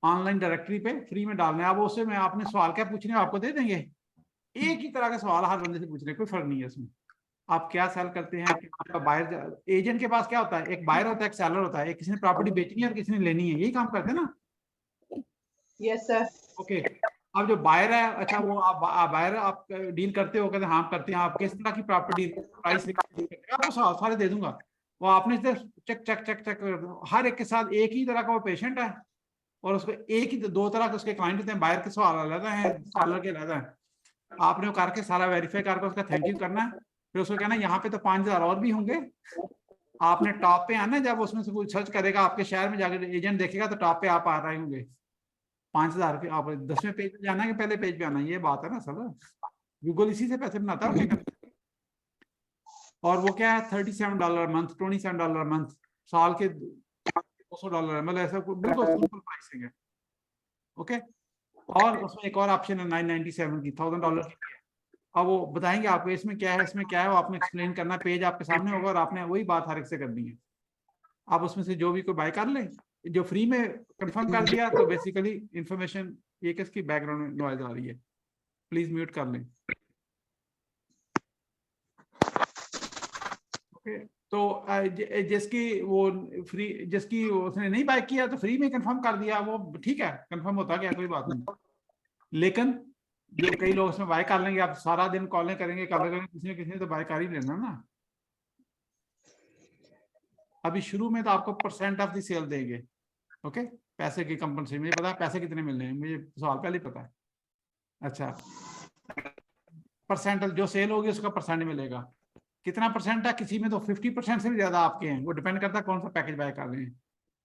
ऑनलाइन डायरेक्टरी पे फ्री में डालना है। अब उससे मैं आपने सवाल क्या पूछने आपको दे देंगे, एक ही तरह का सवाल हर बंदे से पूछने, कोई फर्क नहीं है इसमें। आप क्या सेल करते हैं, कि आपका बायर, एजेंट के पास क्या होता है, एक बायर होता है, एक सेलर होता है, एक किसी ने प्रॉपर्टी बेचनी है और किसी ने लेनी है, यही काम करते हैं ना। Yes sir. ओके, अब जो बायर है, अच्छा वो आप बायर आप डील करते हो, कहते हैं हाँ करते हैं, आप किस तरह की प्रॉपर्टी प्राइस आपको सारे दे दूंगा। वो आपने चेक चेक चेक चेक, हर एक के साथ एक ही तरह का वो पेशेंट है, और उसको एक ही 2 तरह के उसके क्लाइंट होते हैं। बायर के सवाल अलग है, सेलर के अलग है। आपने वो करके सारा वेरीफाई करके उसका थैंक यू करना है, फिर उसको कहना है यहाँ पे तो 5,000 और भी होंगे। आपने टॉप पे आना, जब उसमें से कोई सर्च करेगा आपके शहर में जाकर एजेंट देखेगा तो टॉप पे आप आ रहे होंगे। 5,000 पे आप 10वें पेज पे जाना है कि पहले पेज पे आना, ये बात है ना सर। गूगल इसी से पैसे बनाता है। और वो क्या है, $37 मंथ, $27 मंथ, साल के $200 है, मतलब ऐसा बिल्कुल सिंपल प्राइसिंग है। ओके, और उसमें एक और ऑप्शन है 997 की, $1,000 की है। अब वो बताएंगे आपको इसमें क्या है, इसमें क्या है, वो आपने एक्सप्लेन करना, पेज आपके सामने होगा, और आपने वही बात हर एक से करनी है। आप उसमें से जो भी कोई बाय कर लें, जो फ्री में कंफर्म कर दिया, तो बेसिकली इंफॉर्मेशन, ये किसकी बैकग्राउंड में नॉइज आ रही है, प्लीज म्यूट कर लें। ओके, तो जिसकी वो फ्री, जिसकी उसने नहीं बाय किया तो फ्री में कंफर्म कर दिया, वो ठीक है, कंफर्म होता गया, कोई बात नहीं। लेकिन जो कई लोग उसमें बाय कर लेंगे, आप सारा दिन कॉलें करेंगे, किसी ने तो बाय कर ही लेना ना। अभी शुरू में तो आपको परसेंट ऑफ द सेल देंगे। ओके, पैसे की कंपनसेशन, मुझे पता है पैसे कितने मिलने हैं, मुझे सवाल पहले ही पता है। अच्छा, परसेंट जो सेल होगी उसका परसेंट मिलेगा। कितना परसेंट है, किसी में तो 50% से भी ज्यादा आपके हैं, वो डिपेंड करता है कौन सा पैकेज बाय कर रहे हैं।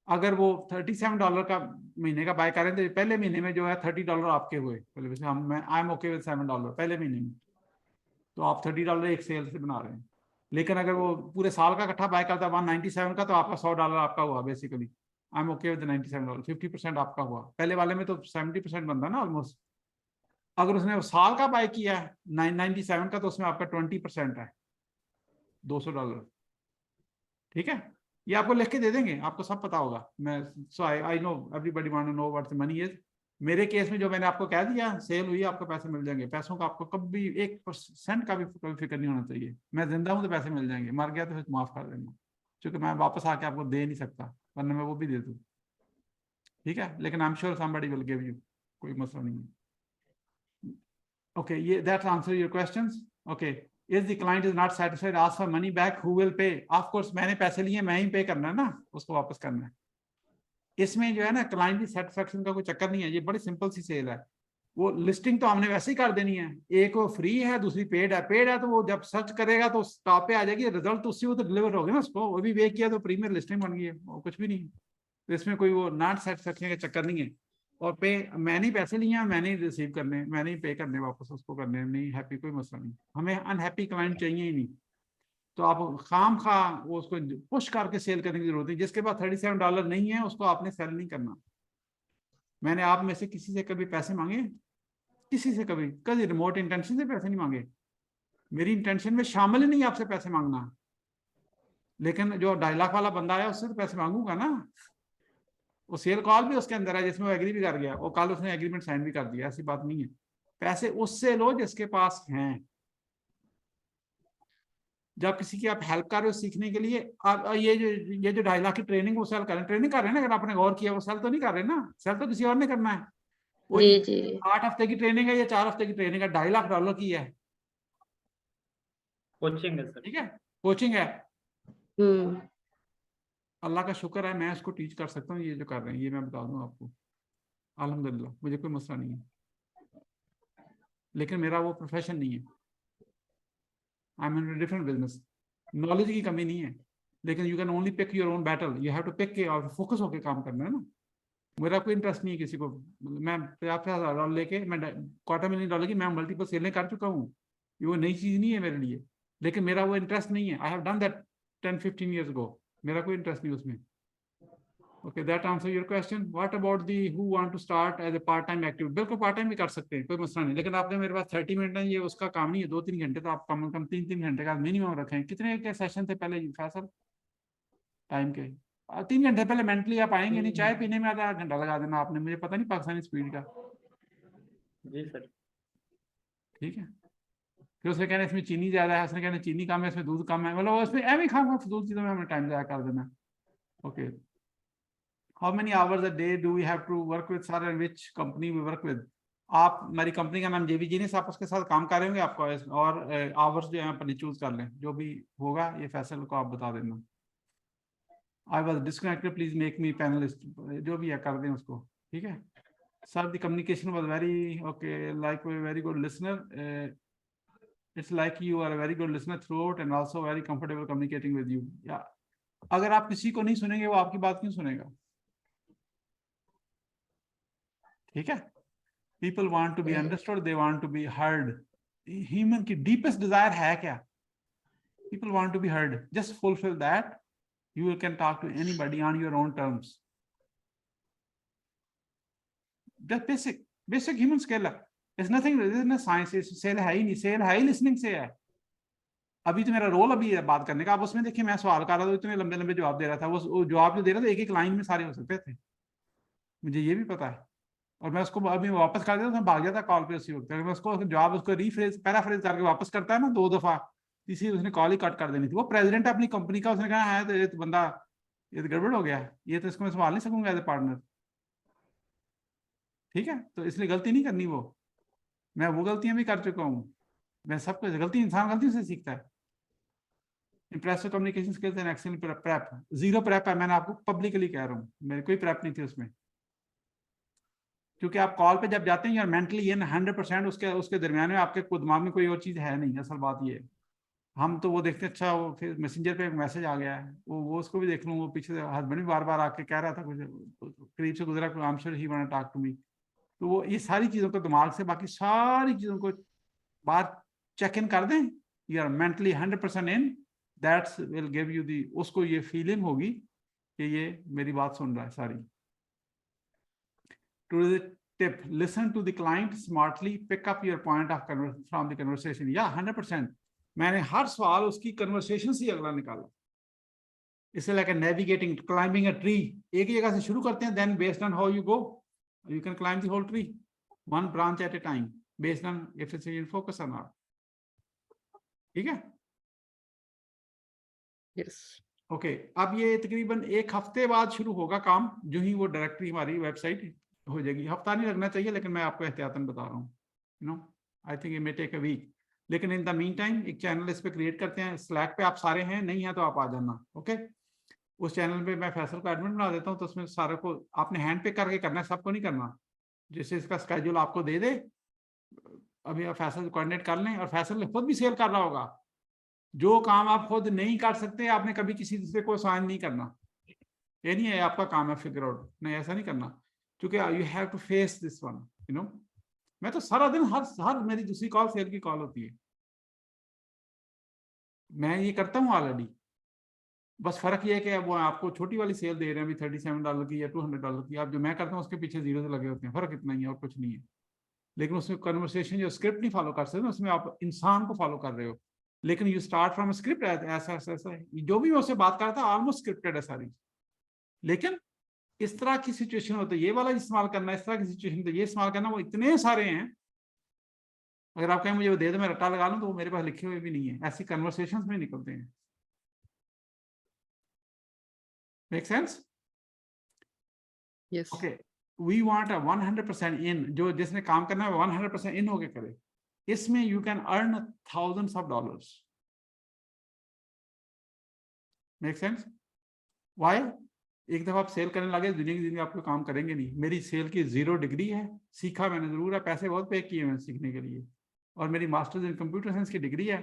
अगर वो $37 का महीने का बाय करें तो पहले महीने में जो है $30 आपके हुए, हम आई एम ओके विद $7 पहले महीने में, तो आप $30 एक सेल से बना रहे हैं। लेकिन अगर वो पूरे साल का इकट्ठा बाय करता है 197 का, तो आपका $100 आपका हुआ basically. I am okay with $97, 50% आपका हुआ। पहले वाले में तो 70% बनता ना ऑलमोस्ट। अगर उसने साल का बाय किया है 997 का, तो उसमें आपका 20% है, $200। ठीक है, ये आपको लिख के दे देंगे, आपको सब पता होगा। मैं so I know everybody want to know what the money is. मेरे केस में जो मैंने आपको कह दिया, सेल हुई, आपको पैसे मिल जाएंगे। पैसों का आपको कभी 1% का भी कोई फिक्र नहीं होना चाहिए। मैं जिंदा हूं तो पैसे मिल जाएंगे, मर गया तो फिर माफ कर देना, क्योंकि मैं वापस आके आपको दे नहीं सकता, वरना मैं वो भी दे दूँ। ठीक है, लेकिन आई am sure somebody will give you. कोई मसला नहीं है। ओके, ये that answer your questions. Okay, if the client is not satisfied ask for money back, who will pay? Of course मैंने पैसे लिए, मैं ही पे करना है ना, उसको वापस करना है। इसमें जो है ना क्लाइंट की सेटिस्फेक्शन का कोई चक्कर नहीं है, ये बड़ी सिंपल सी सेल है। वो लिस्टिंग तो हमने वैसे ही कर देनी है, एक वो फ्री है, दूसरी पेड है। पेड है तो वो जब सर्च करेगा तो टॉप पे आ जाएगी, रिजल्ट तो उससे वो तो डिलीवर हो गया ना उसको, वो भी वे किया तो प्रीमियर लिस्टिंग बन गई है, वो कुछ भी नहीं। तो इसमें कोई वो नॉट सेटिस्फेक्शन का चक्कर नहीं है। और पे मैंने पैसे लिए हैं, मैंने रिसीव करने, मैंने पे करने वापस उसको करने, नहीं हैप्पी कोई मसला नहीं, हमें अनहैप्पी क्लाइंट चाहिए ही नहीं। तो आप खाम खा वो उसको पुश करके सेल करने की जरूरत नहीं। जिसके पास $37 नहीं है उसको आपने सेल नहीं करना। मैंने आप में से किसी से कभी पैसे मांगे? किसी से कभी रिमोट इंटेंशन से पैसे नहीं मांगे। मेरी इंटेंशन में शामिल ही नहीं आपसे पैसे मांगना। लेकिन जो 2.5 लाख वाला बंदा है उससे तो पैसे मांगूंगा ना। वो सेल कॉल भी उसके अंदर है जिसमें वो एग्री भी कर गया, वो कल उसने एग्रीमेंट साइन भी कर दिया, ऐसी बात नहीं है। पैसे उससे लो जिसके पास हैं। जब किसी की आप हेल्प कर रहे हो सीखने के लिए, आप ये जो 2.5 लाख की ट्रेनिंग वो सेल कर रहे हैं, ट्रेनिंग कर रहे हैं ना, अगर आपने गौर किया, वो सेल तो नहीं कर रहे ना, सेल तो किसी और ने करना है। वो जी जी 8 हफ्ते की ट्रेनिंग है या 4 हफ्ते की ट्रेनिंग है, $2.5 लाख की है। कोचिंग है सर। ठीक है, कोचिंग है। हम्म अल्लाह का शुक्र है मैं उसको टीच कर सकता हूँ, ये जो कर रहे हैं ये मैं बता दूं आपको, अल्हम्दुलिल्लाह मुझे कोई मसला नहीं है। लेकिन मेरा वो प्रोफेशन नहीं है, I am in different business. Knowledge की कमी नहीं है, लेकिन you can only pick your own battle, you have to pick के और फोकस होकर काम करना है ना। मेरा कोई इंटरेस्ट नहीं है किसी को, मैं $50,000 लेके मैं $250,000 की मैं मल्टीपल सेलें कर चुका हूँ, ये वो नई चीज़ नहीं है मेरे लिए। लेकिन मेरा वो इंटरेस्ट नहीं है, I have done that 10-15 years ago, मेरा कोई इंटरेस्ट नहीं उसमें। Okay, that answer your question. What about the who want to start as a part time activity? बिल्कुल पार्ट टाइम भी कर सकते हैं, कोई मसला नहीं। लेकिन आपने मेरे पास 30 मिनट है, ये उसका काम नहीं है। 2-3 घंटे तो आप कम से कम 3-3 घंटे का मिनिमम रखें। कितने के सेशन थे पहले फैसल टाइम के? 3 घंटे पहले मेंटली आप आएंगे नहीं, चाय पीने में आधा घंटा लगा देना आपने, मुझे पता नहीं पाकिस्तानी स्पीड का। जी सर। ठीक है, फिर उसने कहना इसमें चीनी ज्यादा है, उसने कहना चीनी कम है, इसमें दूध कम है, मतलब उसमें एवं खाऊंगा फजूल चीजों में हमें टाइम जाया कर देना। Okay, how many hours a day do we have to work with sir and which company we work with? आप, हमारी कंपनी का नाम जेबी जीनियस, आप उसके साथ काम कर रहे होंगे आपको, और आवर्स जो है अपने चूज कर लें, जो भी होगा ये फैसल को आप बता देना। I was disconnected, please make me panelist, जो भी है कर दें उसको। ठीक है sir, the communication was very okay, like very good listener, it's like you are a very good listener throughout and also very comfortable communicating with you. Yeah, अगर आप किसी को नहीं सुनेंगे वो आपकी बात क्यों सुनेगा? ठीक है, people want to be understood, they want to be heard. Human की deepest desire है क्या? People want to be heard. Just fulfill that. You can talk to anybody on your own terms. That's basic human skill है. It's nothing, this is not science, sale है ही नहीं, cell है ही listening से है। अभी तो मेरा रोल अभी है बात करने का, आप उसमें देखिए मैं सवाल कर रहा था, इतने लंबे लंबे जवाब दे रहा था, वो जवाब जो दे रहा था एक एक लाइन में सारे हो सकते थे, मुझे ये भी पता है। और मैं उसको अभी वापस कर देता, भाग जाता कॉल पे उसी वक्त। अगर मैं उसको जवाब उसको रीफ्रेज पैराफ्रेज करके वापस करता है ना 2 दफा, तीसरी उसने कॉल ही कट कर देनी थी। वो प्रेसिडेंट है अपनी कंपनी का, उसने कहा है तो ये तो बंदा, ये तो गड़बड़ हो गया, ये तो इसको मैं संभाल नहीं सकूंगा एज ए पार्टनर। ठीक है, तो इसलिए गलती नहीं करनी वो, मैं वो गलतियां भी कर चुका हूँ। मैं सब कुछ गलती, इंसान गलती से सीखता है। Impressive communication skills and excellent prep, 0 prep है, मैंने आपको पब्लिकली कह रहा हूँ, मेरी कोई प्रेप नहीं थी उसमें। क्योंकि आप कॉल पे जब जाते हैं यार मेंटली ये 100% उसके दरमियान में आपके दिमाग में कोई और चीज है नहीं। असल बात ये है, हम तो वो देखते हैं, अच्छा वो फिर मैसेंजर पे एक मैसेज आ गया है, वो उसको भी देख लूँ, वो पीछे हस्बैंड भी बार बार आके कह रहा था, कुछ करीब से गुजरा, I am sure he want to talk to me. तो वो ये सारी चीजों को दिमाग से, बाकी सारी चीजों को बात चेक इन कर दें, you are mentally 100% in, that's will give you the, उसको ये फीलिंग होगी कि ये मेरी बात सुन रहा है सारी। To the tip, listen to the client smartly, pick up your point of from the conversation. Yeah, 100%. मैंने हर सवाल उसकी कन्वर्सेशन से अगला निकाला। इसे like a navigating, climbing a tree. एक ही जगह से शुरू करते हैं, then based on how you go, you can climb the whole tree, one branch at a time, based on if it's in focus or not. ठीक है? Yes. Okay, अब ये तकरीबन 1 हफ्ते बाद शुरू होगा काम, जो ही वो डायरेक्टरी हमारी वेबसाइट हो जाएगी। हफ्ता नहीं लगना चाहिए, लेकिन मैं आपको एहतियातन बता रहा हूँ, you know, I think it may take a week. लेकिन इन द मीन टाइम एक चैनल इस पे क्रिएट करते हैं, स्लैक पे आप सारे हैं, नहीं है तो आप आ जाना, ओके। उस चैनल पे मैं फैसल को एडमिन बना देता हूँ, तो उसमें सारे को आपने हैंड पे करके करना है, सबको नहीं करना। जैसे इसका स्केड्यूल आपको दे दे, अभी आप फैसल कोऑर्डिनेट कर लें, और फैसल ने खुद भी सेल कर रहा होगा। जो काम आप खुद नहीं कर सकते, आपने कभी किसी दूसरे को साइन नहीं करना। ये नहीं है आपका काम है फिगर आउट, नहीं ऐसा नहीं करना, क्योंकि you have to face this one, you know. मैं तो सारा दिन हर मेरी दूसरी कॉल सेल की कॉल होती है, मैं ये करता हूँ ऑलरेडी। बस फर्क ये है कि वो आपको छोटी वाली सेल दे रहे हैं अभी $37 की या $200 की, आप जो मैं करता हूँ उसके पीछे जीरो से लगे होते हैं, फर्क इतना ही है और कुछ नहीं है। लेकिन उसमें कन्वर्सेशन जो स्क्रिप्ट नहीं फॉलो कर सकते, उसमें आप इंसान को फॉलो कर रहे हो। लेकिन यू स्टार्ट फ्रॉम स्क्रिप्ट, ऐसा ऐसा ऐसा, जो भी मैं उससे बात करता ऑलमोस्ट स्क्रिप्टेड है सारी। लेकिन इस तरह की सिचुएशन हो तो ये वाला इस्तेमाल करना, इस तरह की सिचुएशन तो ये इस्तेमाल करना, वो इतने सारे हैं। अगर आप कहें मुझे वो दे दो मैं रट्टा लगा लूं, तो वो मेरे पास लिखे हुए भी नहीं है, ऐसी कन्वर्सेशंस में निकलते हैं। Make sense? Yes. Okay, we want a 100% in, जो जिसने काम करना है 100% इन होके करे। इसमें you can earn thousands of dollars. Make sense? Why? एक दफा आप सेल करने लगे, दुनिया की जिंदगी आपको काम करेंगे नहीं। मेरी सेल की 0 डिग्री है, सीखा मैंने जरूर है, पैसे बहुत पे किए मैंने सीखने के लिए, और मेरी मास्टर्स इन कंप्यूटर साइंस की डिग्री है।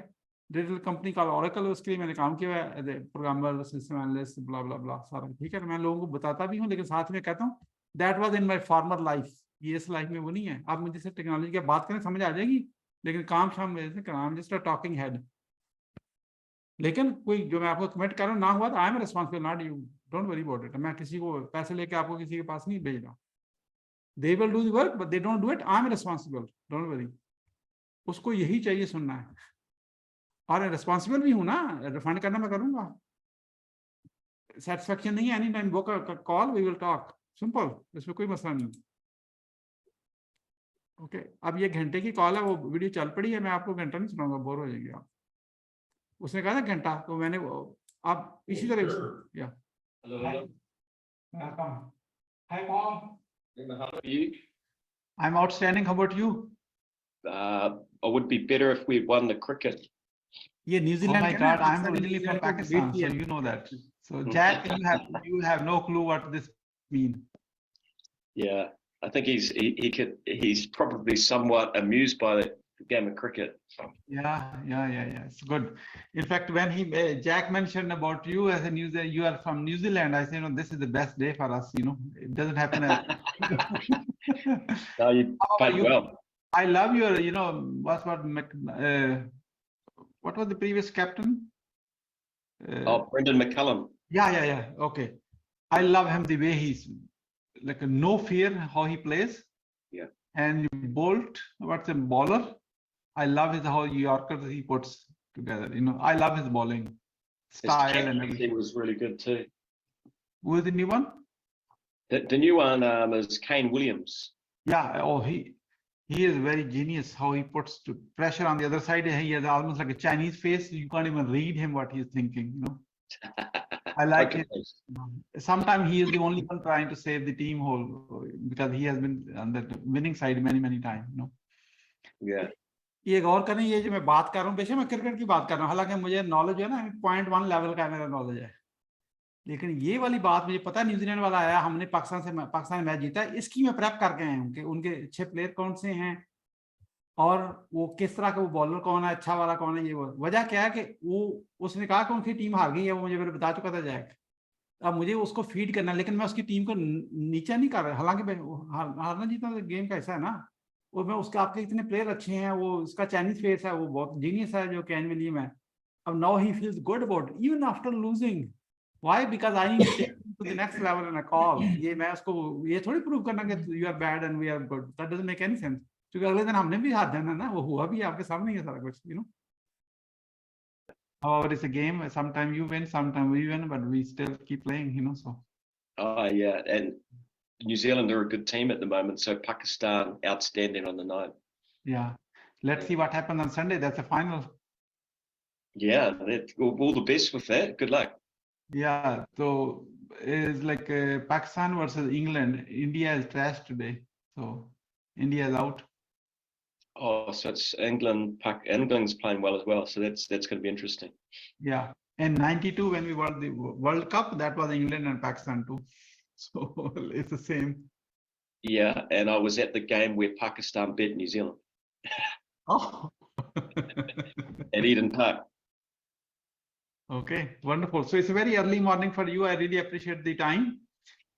डिजिटल कंपनी का ओरेकल, उसके लिए मैंने काम किया है, प्रोग्रामर, सिस्टम एनालिस्ट, ब्ला ब्ला ब्ला सारा, ठीक है। मैं लोगों को बताता भी हूँ, लेकिन साथ में कहता हूँ that was in my farmer life, ये इस लाइफ में वो नहीं है। आप मुझे से टेक्नोलॉजी की बात करें समझ आ जाएगी, लेकिन काम शाम मेरे से काम जस्ट अ टॉकिंग हेड। लेकिन कोई जो मैं आपको कमिट कर रहा हूँ ना हुआ तो I am responsible, not you, don't worry about it. मैं किसी को पैसे लेके आपको किसी के पास नहीं भेज रहा। They will do the work but they don't do it, I am responsible, don't worry. उसको यही चाहिए सुनना है, और रिस्पॉन्सिबल भी हूं ना, रिफंड करना मैं करूंगा। सेटिस्फेक्शन नहीं है, any time book call, we will talk, simple, इसमें कोई मसला नहीं। ओके, अब ये घंटे की कॉल है, वो वीडियो चल पड़ी है, मैं आपको घंटा नहीं सुनाऊंगा, बोर हो जाएंगे आप। उसने कहा था घंटा, तो मैंने आप इसी तरह या welcome. Hi mom. How are you? I'm outstanding. How about you? I would be better if we had won the cricket. ये New Zealand. Oh my God, I'm originally from Pakistan, so you know that. So Jack, you have no clue what this means. Yeah, I think he's probably somewhat amused by the game of cricket. Yeah. It's good. In fact, when Jack mentioned about you as you are from New Zealand, I said, no, this is the best day for us. You know, it doesn't happen. No, you played well. I love your, you know, what was the previous captain? Brendan McCullum. Yeah. Okay. I love him, the way he's like no fear how he plays. Yeah. And Bolt, what's a bowler? I love his how Yorkers he puts together. You know, I love his bowling style and everything. He was really good too. Who is the new one? The new one is Kane Williams. Yeah. Oh, he is very genius how he puts pressure on the other side. He has almost like a Chinese face. You can't even read him what he's thinking. You know. I like it. Sometimes he is the only one trying to save the team whole, because he has been on the winning side many times. You know. Yeah. ये गौर करें, ये जो मैं बात कर रहा हूँ, बेशक मैं क्रिकेट की बात कर रहा हूँ, हालांकि मुझे नॉलेज है ना 0.1 लेवल का मेरा नॉलेज है, लेकिन ये वाली बात मुझे पता है। न्यूजीलैंड वाला आया, हमने पाकिस्तान मैच जीता, इसकी मैं प्रेप करके आया हूँ कि उनके अच्छे प्लेयर कौन से हैं और वो किस तरह का, वो बॉलर कौन है, अच्छा वाला कौन है। ये वजह क्या है कि वो उसने कहा कि उनकी टीम हार गई है, वो मुझे बता चुका था जैक। अब मुझे उसको फीड करना, लेकिन मैं उसकी टीम को नीचा नहीं कर रहा, हालांकि हारना जीतना गेम का ऐसा है ना। वो मैं उसके आपके इतने प्लेयर अच्छे हैं, वो उसका चाइनीज फेस है, वो बहुत जीनियस है जो केन विलियम है। अब now he feels good about even after losing. Why? Because I need to take to the next level in a call. ये मैं उसको ये थोड़ी प्रूव करना कि you are bad and we are good, that doesn't make any sense, क्योंकि अगले दिन हमने भी हाथ देना ना, वो हुआ भी आपके सामने ही है सारा कुछ, you know. However, it's a game. Sometimes you win, sometimes we win, but we still keep playing, you know. So. Oh yeah, and New Zealand are a good team at the moment. So Pakistan outstanding on the night. Yeah, let's see what happens on Sunday. That's the final. Yeah, all the best with that. Good luck. Yeah, so is like Pakistan versus England. India is trashed today, so India is out. Oh, so it's England. England's playing well as well, so that's going to be interesting. Yeah, and 92 when we won the World Cup, that was England and Pakistan too. So it's the same. Yeah, and I was at the game where Pakistan beat New Zealand. Oh. At Eden Park. Okay, wonderful. So it's a very early morning for you. I really appreciate the time.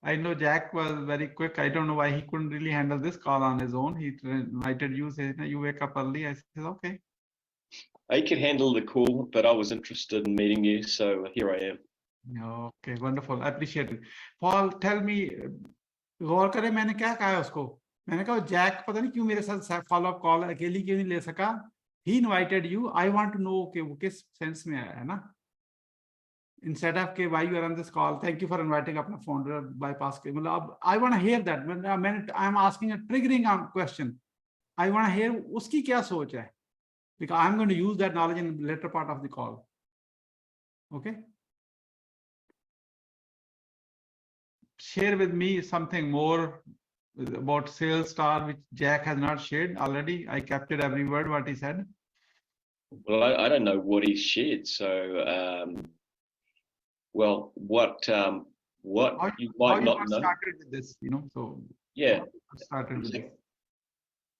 I know Jack was very quick. I don't know why he couldn't really handle this call on his own. He invited you, said, you wake up early. I said, okay. I could handle the call, but I was interested in meeting you, so here I am. Okay, wonderful. I appreciate it. Paul, tell me, गौर करे मैंने क्या कहा है उसको? मैंने कहा Jack पता नहीं क्यों मेरे साथ फॉलो अप कॉल अकेली क्यों नहीं ले सका? He invited you. I want to know कि वो किस सेंस में आया है ना? Instead of के why you are on this call, thank you for inviting अपना phone bypass के मतलब I want to hear that. When I'm asking a triggering question, I want to hear उसकी क्या सोच है? Because I'm going to use that knowledge in the later part of the call. Okay. Share with me something more about Sales Star, which Jack has not shared already. I captured every word what he said. Well, I don't know what he shared. So, well, what how you might not know. Started with this, you know. So yeah, started with this.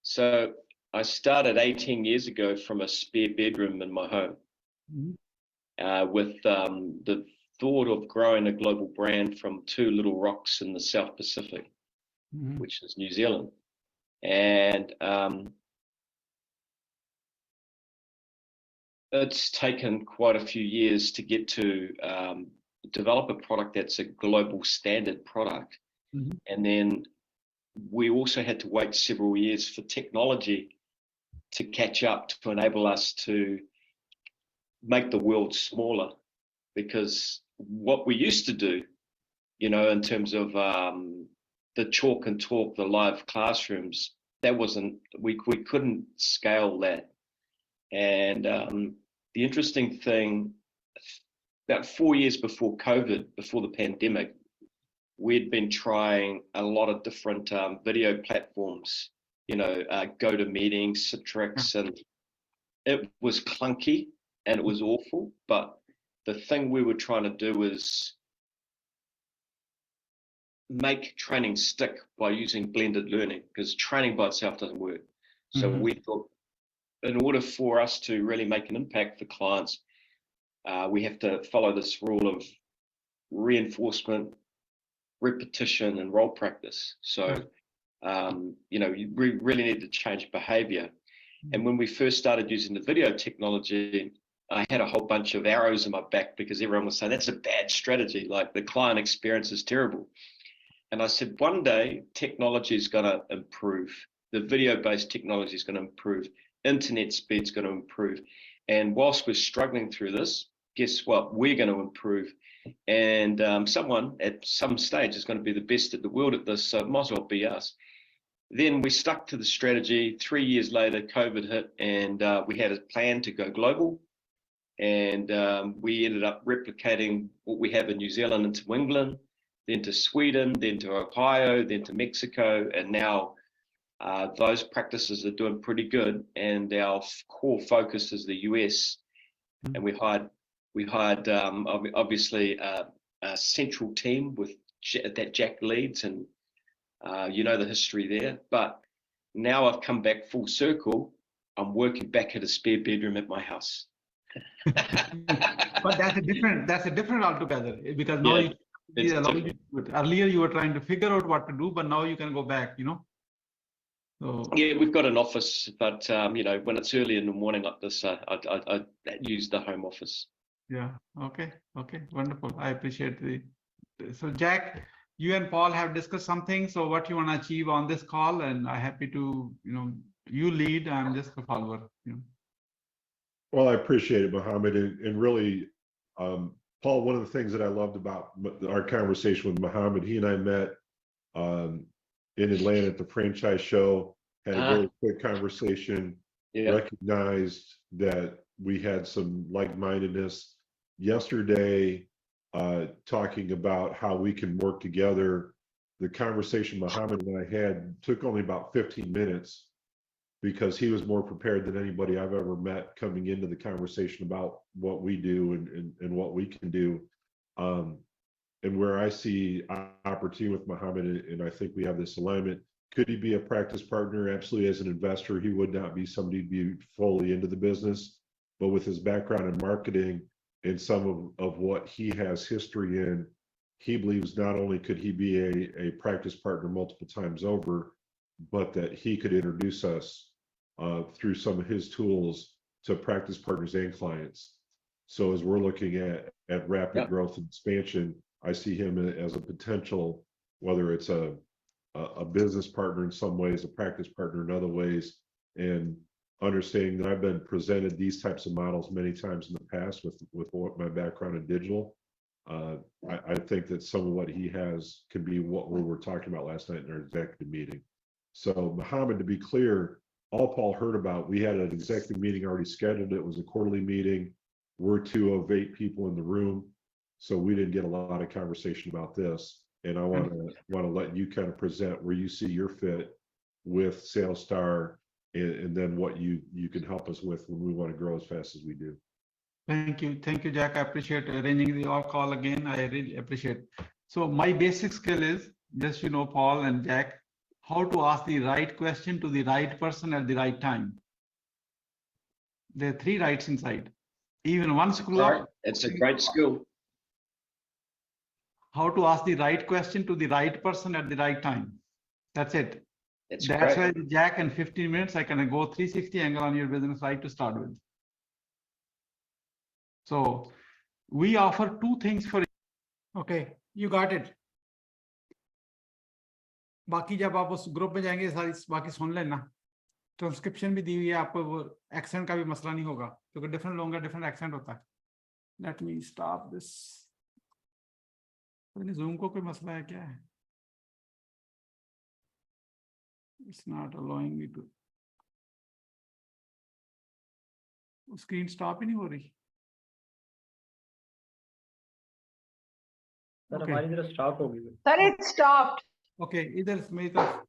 So I started 18 years ago from a spare bedroom in my home, with the thought of growing a global brand from two little rocks in the South Pacific, which is New Zealand. And it's taken quite a few years to get to develop a product that's a global standard product. And then we also had to wait several years for technology to catch up to enable us to make the world smaller, because what we used to do, you know, in terms of the chalk and talk, the live classrooms, that wasn't, we couldn't scale that. And the interesting thing, about 4 years before COVID, before the pandemic, we'd been trying a lot of different video platforms, you know, GoToMeeting, Citrix, and it was clunky and it was awful. But the thing we were trying to do was make training stick by using blended learning, because training by itself doesn't work. So we thought, in order for us to really make an impact for clients, we have to follow this rule of reinforcement, repetition, and role practice. So, you know, you really need to change behavior. And when we first started using the video technology, I had a whole bunch of arrows in my back because everyone was saying, that's a bad strategy. Like, the client experience is terrible. And I said, one day technology is going to improve. The video-based technology is going to improve. Internet speed's going to improve. And whilst we're struggling through this, guess what? We're going to improve. And someone at some stage is going to be the best at the world at this, so it might as well be us. Then we stuck to the strategy. 3 years later, COVID hit, and we had a plan to go global. And we ended up replicating what we have in New Zealand into England, then to Sweden, then to Ohio, then to Mexico, and now those practices are doing pretty good. And our core focus is the US, and we hired obviously a central team with that Jack leads, and you know the history there. But now I've come back full circle. I'm working back at a spare bedroom at my house. But that's a different altogether, because now earlier you were trying to figure out what to do, but now you can go back, you know. So yeah, we've got an office, but you know, when it's early in the morning like this, I use the home office. Yeah. Okay. Wonderful. I appreciate so Jack, you and Paul have discussed something. So what you want to achieve on this call, and I'm happy to, you know, you lead. I'm just a follower. You know. Well, I appreciate it, Mohammed, and really, Paul. One of the things that I loved about our conversation with Mohammed, he and I met in Atlanta at the franchise show. Had a really quick conversation. Recognized that we had some like-mindedness. Yesterday, talking about how we can work together. The conversation Muhammad and I had took only about 15 minutes because he was more prepared than anybody I've ever met coming into the conversation about what we do and what we can do. And where I see opportunity with Muhammad, and I think we have this alignment, could he be a practice partner? Absolutely. As an investor, he would not be somebody to be fully into the business, but with his background in marketing and some of what he has history in, he believes not only could he be a practice partner multiple times over, but that he could introduce us through some of his tools to practice partners and clients. So as we're looking at rapid growth and expansion, I see him as a potential, whether it's a business partner in some ways, a practice partner in other ways, and understanding that I've been presented these types of models many times in the past with what my background in digital. I think that some of what he has can be what we were talking about last night in our executive meeting. So Muhammad, to be clear, all Paul heard about, we had an executive meeting already scheduled. It was a quarterly meeting. We're 2 of 8 people in the room, so we didn't get a lot of conversation about this. And I want to let you kind of present where you see your fit with SalesStar, and then what you can help us with when we want to grow as fast as we do. Thank you, Jack. I appreciate arranging the call again. I really appreciate. So my basic skill is just, you know, Paul and Jack, how to ask the right question to the right person at the right time. There are 3 rights inside. Even one screw up. It's a great skill. How to ask the right question to the right person at the right time. That's it. That's why, Jack, in 15 minutes, I can go 360 angle on your business right to start with. So we offer 2 things for. Okay, you got it. बाकी जब आप उस group में जाएंगे सारी बाकी सुन लेना, transcription भी दी हुई है आपको, वो एक्सेंट का भी मसला नहीं होगा क्योंकि डिफरेंट लोगों का डिफरेंट एक्सेंट होता है. Let me stop this. Zoom को कोई मसला है क्या है? It's not allowing me to. Screen stop ही नहीं हो रही. सर हमारी तरफ स्टॉप हो गई. Sir, it stopped. Okay, इधर मेरी तरफ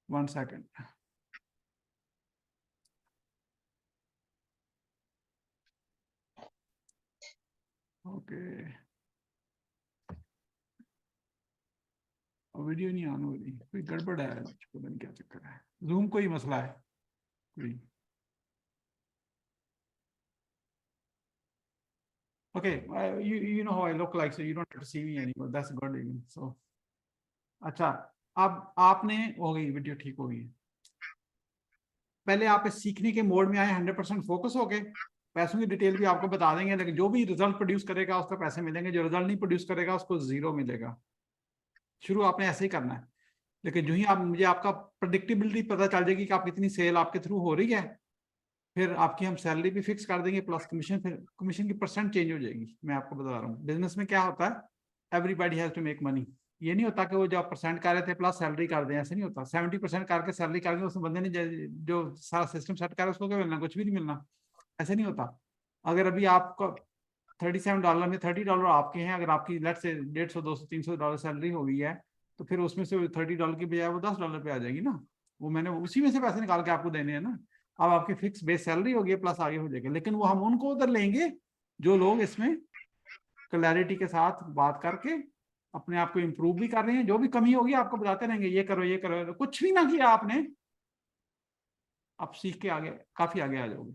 1 second. Okay. वीडियो नहीं ऑन हो रही, कोई गड़बड़ है, पता नहीं क्या चक्कर है. जूम कोई मसला है कोई. Okay, you know how I look like, so you don't have to see me anymore. That's good even. So अच्छा, अब आपने हो गई वीडियो ठीक हो गई. पहले आप इस सीखने के मोड में आए, 100% फोकस हो गए. पैसों की डिटेल भी आपको बता देंगे, लेकिन जो भी रिजल्ट प्रोड्यूस करेगा उसको पैसे मिलेंगे, जो रिजल्ट नहीं प्रोड्यूस करेगा उसको 0 मिलेगा. शुरू आपने ऐसे ही करना है, लेकिन जो ही आप मुझे आपका प्रेडिक्टेबिलिटी पता चल जाएगी कि आप कितनी सेल आपके थ्रू हो रही है, फिर आपकी हम सैलरी भी फिक्स कर देंगे प्लस कमीशन. फिर कमीशन की परसेंट चेंज हो जाएगी. मैं आपको बता रहा हूँ बिजनेस में क्या होता है, everybody has to make money. ये नहीं होता कि वो जो आप परसेंट कर रहे थे प्लस सैलरी कर दें, ऐसे नहीं होता. 70% करके सैलरी करके उस बंदे ने जो सारा सिस्टम सेट करा उसको क्या मिलना? कुछ भी नहीं मिलना. ऐसे नहीं होता. अगर अभी आपको $37 में $30 आपके हैं, अगर आपकी लेट से $150, $200, $300 सैलरी हो गई है, तो फिर उसमें से $30 की बजाय वो $10 पे आ जाएगी ना. वो मैंने उसी में से पैसे निकाल के आपको देने हैं ना. अब आपकी फिक्स बेस सैलरी होगी प्लस आगे हो जाएगी, लेकिन वो हम उनको उधर लेंगे जो लोग इसमें क्लैरिटी के साथ बात करके अपने आप को इम्प्रूव भी कर रहे हैं. जो भी कमी होगी आपको बताते रहेंगे, ये करो ये करो. कुछ भी ना किया आपने, आप सीख के आगे काफी आगे आ जाओगे.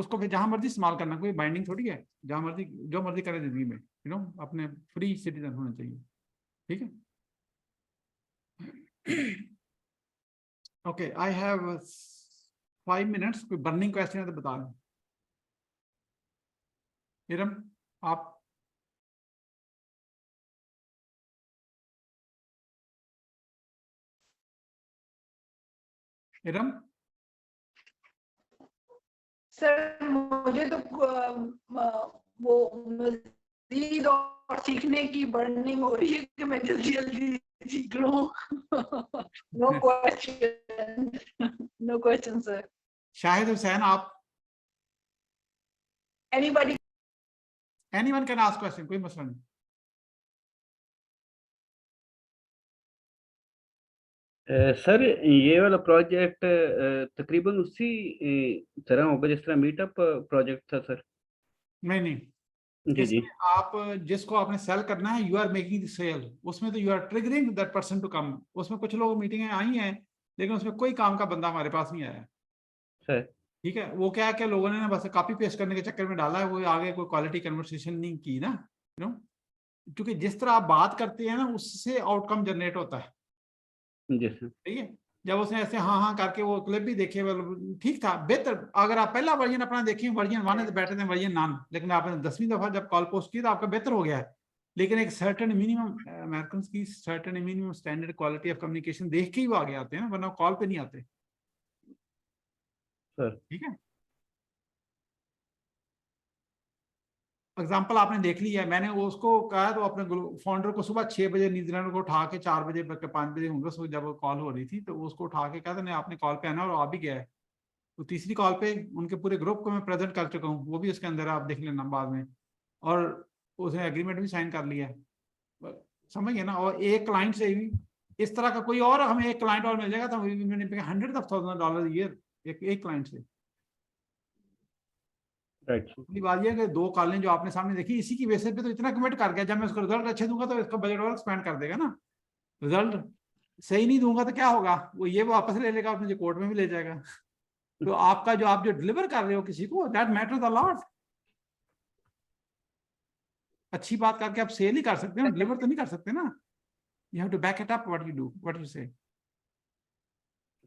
उसको फिर जहां मर्जी इस्तेमाल करना, कोई बाइंडिंग थोड़ी है. जहां मर्जी जो मर्जी करे जिंदगी में, यू नो, अपने फ्री सिटीजन होना चाहिए. ठीक है. Okay, I have 5 minutes. कोई बर्निंग क्वेश्चन है तो बता दें. इरम, आप इरम. सर मुझे तो वो मज़ीद और सीखने की बर्निंग हो रही है कि मैं जल्दी जल्दी सीख लूं. No question sir. Shahid Hussain, आप. Anybody. Anyone can ask question, कोई मसला नहीं। सर ये वाला प्रोजेक्ट तकरीबन उसी तरह होगा जिस तरह मीटअप प्रोजेक्ट था सर। नहीं जी जी। आप जिसको आपने सेल करना है, you are making the sale, उसमें तो you are triggering that person to come. उसमें कुछ लोग मीटिंगें आई हैं लेकिन उसमें कोई काम का बंदा हमारे पास नहीं आया सर। ठीक है, वो क्या है कि लोगों ने ना बस कॉपी पेस्ट करने के चक्कर में डाला है, वो आगे कोई क्वालिटी कन्वर्सेशन नहीं की ना, यू नो, क्योंकि जिस तरह आप बात करते हैं ना उससे आउटकम जनरेट होता है। जी सर। ठीक है, जब उसने ऐसे हाँ हाँ करके वो क्लिप भी देखे, ठीक था, बेहतर। अगर आप पहला वर्जन अपना देखें, version 1 is better than version 9, लेकिन आपने 10वीं दफा जब कॉल पोस्ट की तो आपका बेहतर हो गया है। लेकिन एक सर्टेन मिनिमम, अमेरिकन की certain minimum standard quality of communication देख के ही वो आगे आते हैं ना, वरना कॉल पे नहीं आते। ठीक है, एग्जाम्पल आपने देख लिया है, मैंने उसको कहा तो अपने फाउंडर को सुबह 6 बजे न्यूजीलैंड को उठा के 4 बजे 5 बजे होंगे जब कॉल हो रही थी, तो उसको उठा के कहा था नहीं आपने कॉल पे आना, और आ भी गया है। तो तीसरी कॉल पे उनके पूरे ग्रुप को मैं प्रेजेंट कर चुका हूँ, वो भी उसके अंदर है, आप देख लेना बाद में। और उसने एग्रीमेंट भी साइन कर लिया है, समझ गए ना। और एक क्लाइंट से भी इस तरह का कोई और हमें एक क्लाइंट और मिल जाएगा तो $100,000 ईयर एक क्लाइंट से। अगली बात यह कि 2 कॉलें जो आपने सामने देखी, इसी की बेसिस पे तो इतना कमिट कर गया, जब मैं उसको रिजल्ट अच्छे दूंगा तो इसका बजट और एक्सपेंड कर देगा ना। रिजल्ट सही नहीं दूंगा तो क्या होगा, वो ये वापस ले लेगा, अपने कोर्ट में भी ले जाएगा। तो आपका जो आप जो डिलीवर कर रहे हो किसी को, दैट मैटर्स अ लॉट। अच्छी बात करके आप सेल ही कर सकते हो, डिलीवर तो नहीं कर सकते ना। You have to back it up what you do, what you say.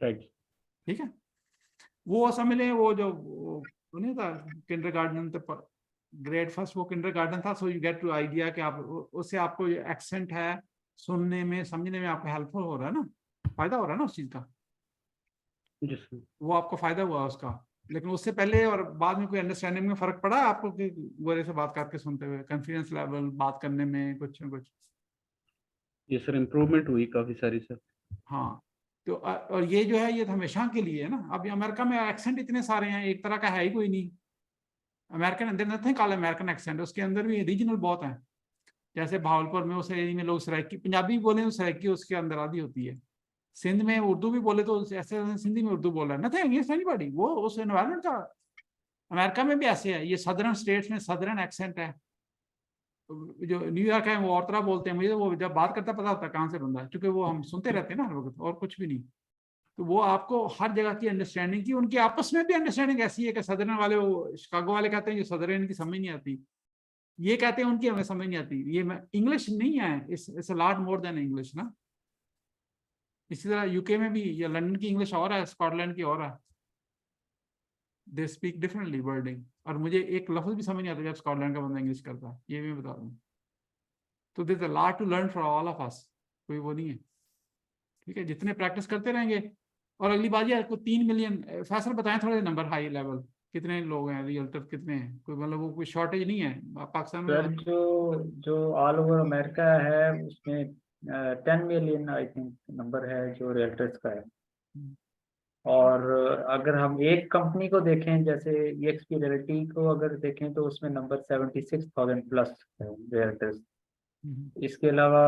Right, ठीक है, वो समझ लें, वो जो नहीं था किंडरगार्टन तो ग्रेड फर्स्ट वो किंडरगार्टन था, so you get to idea कि आप उससे आपको जो एक्सेंट है सुनने में समझने में आपको हेल्पफुल हो रहा है ना, फायदा हो रहा है ना उस चीज का, वो आपको फायदा हुआ उसका। लेकिन उससे पहले और बाद में कोई अंडरस्टैंडिंग में फर्क पड़ा आपको कि गोरे से बात करके सुनते हुए, कॉन्फिडेंस लेवल बात करने में कुछ न कुछ? ये सर इम्प्रूवमेंट हुई काफी सारी सर। हाँ, तो और ये जो है ये तो हमेशा के लिए है ना। अभी अमेरिका में एक्सेंट इतने सारे हैं, एक तरह का है ही कोई नहीं। अमेरिकन अंदर नथिंग कॉल्ड अमेरिकन एक्सेंट, उसके अंदर भी रीजनल बहुत हैं। जैसे भावलपुर में उस एरिया में लोग सराइकी पंजाबी बोले तो सराइकी उसके अंदर आधी होती है। सिंध में उर्दू भी बोले तो ऐसे सिंधी में उर्दू बोल रहा है, नथिंग अगेंस्ट एनीबॉडी, वो उस एनवायरनमेंट का। अमेरिका में भी ऐसे है, ये सदर्न स्टेट्स में सदर्न एक्सेंट है। जो न्यूयॉर्क है वो और तरह बोलते हैं, मुझे वो जब बात करता पता होता है कहाँ से बंदा है, क्योंकि वो हम सुनते रहते हैं ना हर वक्त, और कुछ भी नहीं। तो वो आपको हर जगह की अंडरस्टैंडिंग की, उनकी आपस में भी अंडरस्टैंडिंग ऐसी है कि सदर्न वाले, वो शिकागो वाले कहते हैं जो सदर्न इनकी समझ नहीं आती, ये कहते हैं उनकी हमें समझ नहीं आती। ये इंग्लिश नहीं है, it's a lot more than English ना। इसी तरह यूके में भी, या लंदन की इंग्लिश और है, स्कॉटलैंड की और है, दे स्पीक डिफरेंटली वर्डिंग। और मुझे एक लफ्ज भी समझ नहीं आता जब स्कॉटलैंड का बंदा इंग्लिश करता है, ये भी मैं बता दूं। तो there is a lot to learn for all of us, कोई वो नहीं है। ठीक है, जितने प्रैक्टिस करते रहेंगे। और अगली बात ये आपको 3 मिलियन, फैसल बताएं थोड़े नंबर हाई लेवल, कितने लोग हैं रियल्टर, कितने हैं, कोई मतलब वो कोई शॉर्टेज नहीं है पाकिस्तान सर में। जो ऑल ओवर अमेरिका है उसमें 10 मिलियन आई थिंक नंबर है जो रियल्टर्स का है। और अगर हम एक कंपनी को देखें जैसे EXP रियल्टी को अगर देखें तो उसमें नंबर 76,000 प्लस है रियल्टर्स। इसके अलावा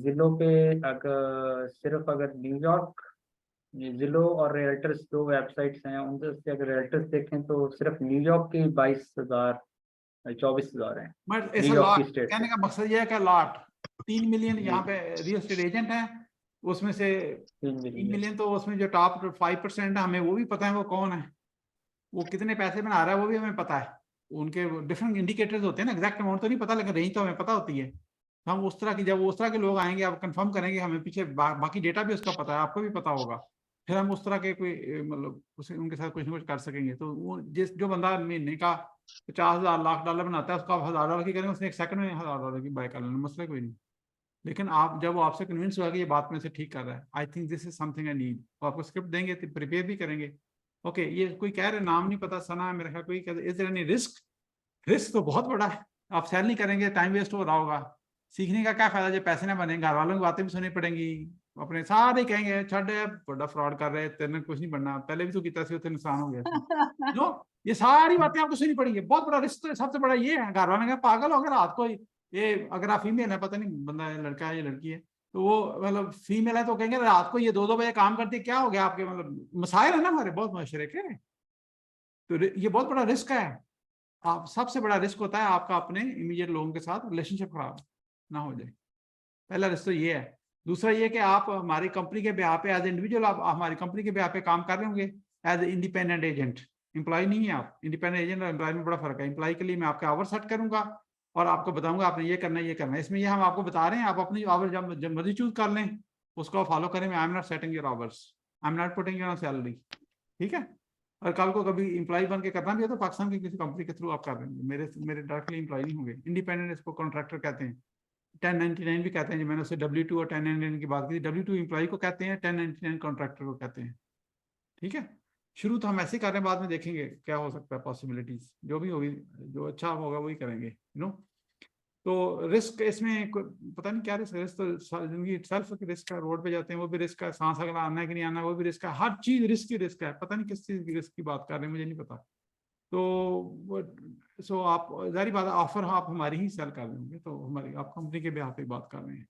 जिलों पे अगर सिर्फ अगर न्यूयॉर्क, जिलो और रियल्टर्स 2 वेबसाइट्स हैं, उनसे से अगर रियल्टर्स देखें तो सिर्फ न्यूयॉर्क की 22,000 24,000 है। बट ऐसा न्यूयॉर्क की लॉट स्टेट कहने का मकसद ये है कि लॉट 3 मिलियन यहाँ पे रियल एस्टेट एजेंट हैं, उसमें से 3 मिलियन तो उसमें जो टॉप 5% है, हमें वो भी पता है वो कौन है, वो कितने पैसे बना रहा है वो भी हमें पता है। उनके डिफरेंट इंडिकेटर्स होते हैं ना, एग्जैक्ट अमाउंट तो नहीं पता लेकिन रेंज तो हमें पता होती है। हम उस तरह की, जब उस तरह के लोग आएंगे आप कंफर्म करेंगे, हमें पीछे बाकी डेटा भी उसका पता है, आपको भी पता होगा, फिर हम उस तरह के कोई मतलब उसे उनके साथ कुछ ना कुछ कर सकेंगे। तो वो जो बंदा महीने का 50,000 लाख डॉलर बनाता है, उसका आप $1,000 की करेंगे, उसने एक सेकंड में $1,000 की बाय कर लेना, मसला कोई नहीं। लेकिन आप जब वो आपसे कन्विंस हुआ कि ये बात में से ठीक कर रहा है, I think this is something I need, तो आपको स्क्रिप्ट देंगे तो प्रिपेयर भी करेंगे। ओके, ये कोई कह रहे नाम नहीं पता, सना है मेरे ख्याल, कोई कहते is there any risk? Risk तो बहुत बड़ा है, आप सेल नहीं करेंगे, टाइम वेस्ट हो रहा होगा। सीखने का क्या फायदा जब पैसे ना बने, घर वालों की बातें भी सुननी पड़ेंगी, अपने सारे कहेंगे छड़ बड़ा फ्रॉड कर रहे, तेरे कुछ नहीं बनना, पहले भी तो किया नुकसान हो गया नो, ये सारी बातें आपको सुनी पड़ेंगी। बहुत बड़ा रिस्क तो सबसे बड़ा ये है, घर वाले का पागल हो, अगर रात को ये अगर आप फीमेल है, पता नहीं बंदा है, लड़का है या लड़की है, तो वो मतलब फीमेल है तो कहेंगे रात को ये 2-2 बजे काम करती है, क्या हो गया आपके, मतलब मसाइल है ना हमारे बहुत माशरे के। तो ये बहुत बड़ा रिस्क है। आप सबसे बड़ा रिस्क होता है आपका अपने इमीडिएट लोगों के साथ रिलेशनशिप खराब ना हो जाए। पहला रिस्क तो ये है। दूसरा ये कि आप हमारी कंपनी के ब्याह पे एज इंडिविजुअल आप हमारी कंपनी के ब्याह पे काम कर रहे होंगे एज इंडिपेंडेंट एजेंट। एम्प्लॉय नहीं है आप। इंडिपेंडेंट एजेंट और एम्प्लॉय में बड़ा फर्क है। एम्प्लॉय के लिए मैं आपके आवर सेट करूंगा और आपको बताऊंगा आपने ये करना है, ये करना है। इसमें ये हम आपको बता रहे हैं, आप अपनी आवर जब मर्जी चूज कर लें, उसको फॉलो करें। I am not setting your hours, I am not putting your salary, ठीक है। और कल को कभी एम्प्लॉय बन के करना भी है तो पाकिस्तान की किसी कंपनी के थ्रू आप कर रहे हैं, मेरे डायरेक्टली एम्प्लॉय नहीं होंगे। इंडिपेंडेंट इसको कॉन्ट्रैक्टर कहते हैं, 1099 भी कहते हैं। जो मैंने उससे W2 और 1099 की बात की, W2 एम्प्लॉय को कहते हैं, 1099 कॉन्ट्रैक्टर को कहते हैं, ठीक है। शुरू तो हम ऐसे कर रहे हैं, बाद में देखेंगे क्या हो सकता है, पॉसिबिलिटीज जो भी होगी, जो अच्छा होगा वही करेंगे, यू नो। तो रिस्क इसमें पता नहीं क्या रिस्क तो जिंदगी सेल्फ की रिस्क है। रोड पे जाते हैं वो भी रिस्क है, सांस अगला आना है कि नहीं आना वो भी रिस्क है, हर चीज रिस्क ही रिस्क है। पता नहीं किस चीज की रिस्क की बात कर रहे हैं, मुझे नहीं पता। तो सो आप जारी बात है, ऑफर आप हमारी ही सेल कर रहे होंगे, तो हमारी आप कंपनी के ब्याह पे बात कर रहे हैं,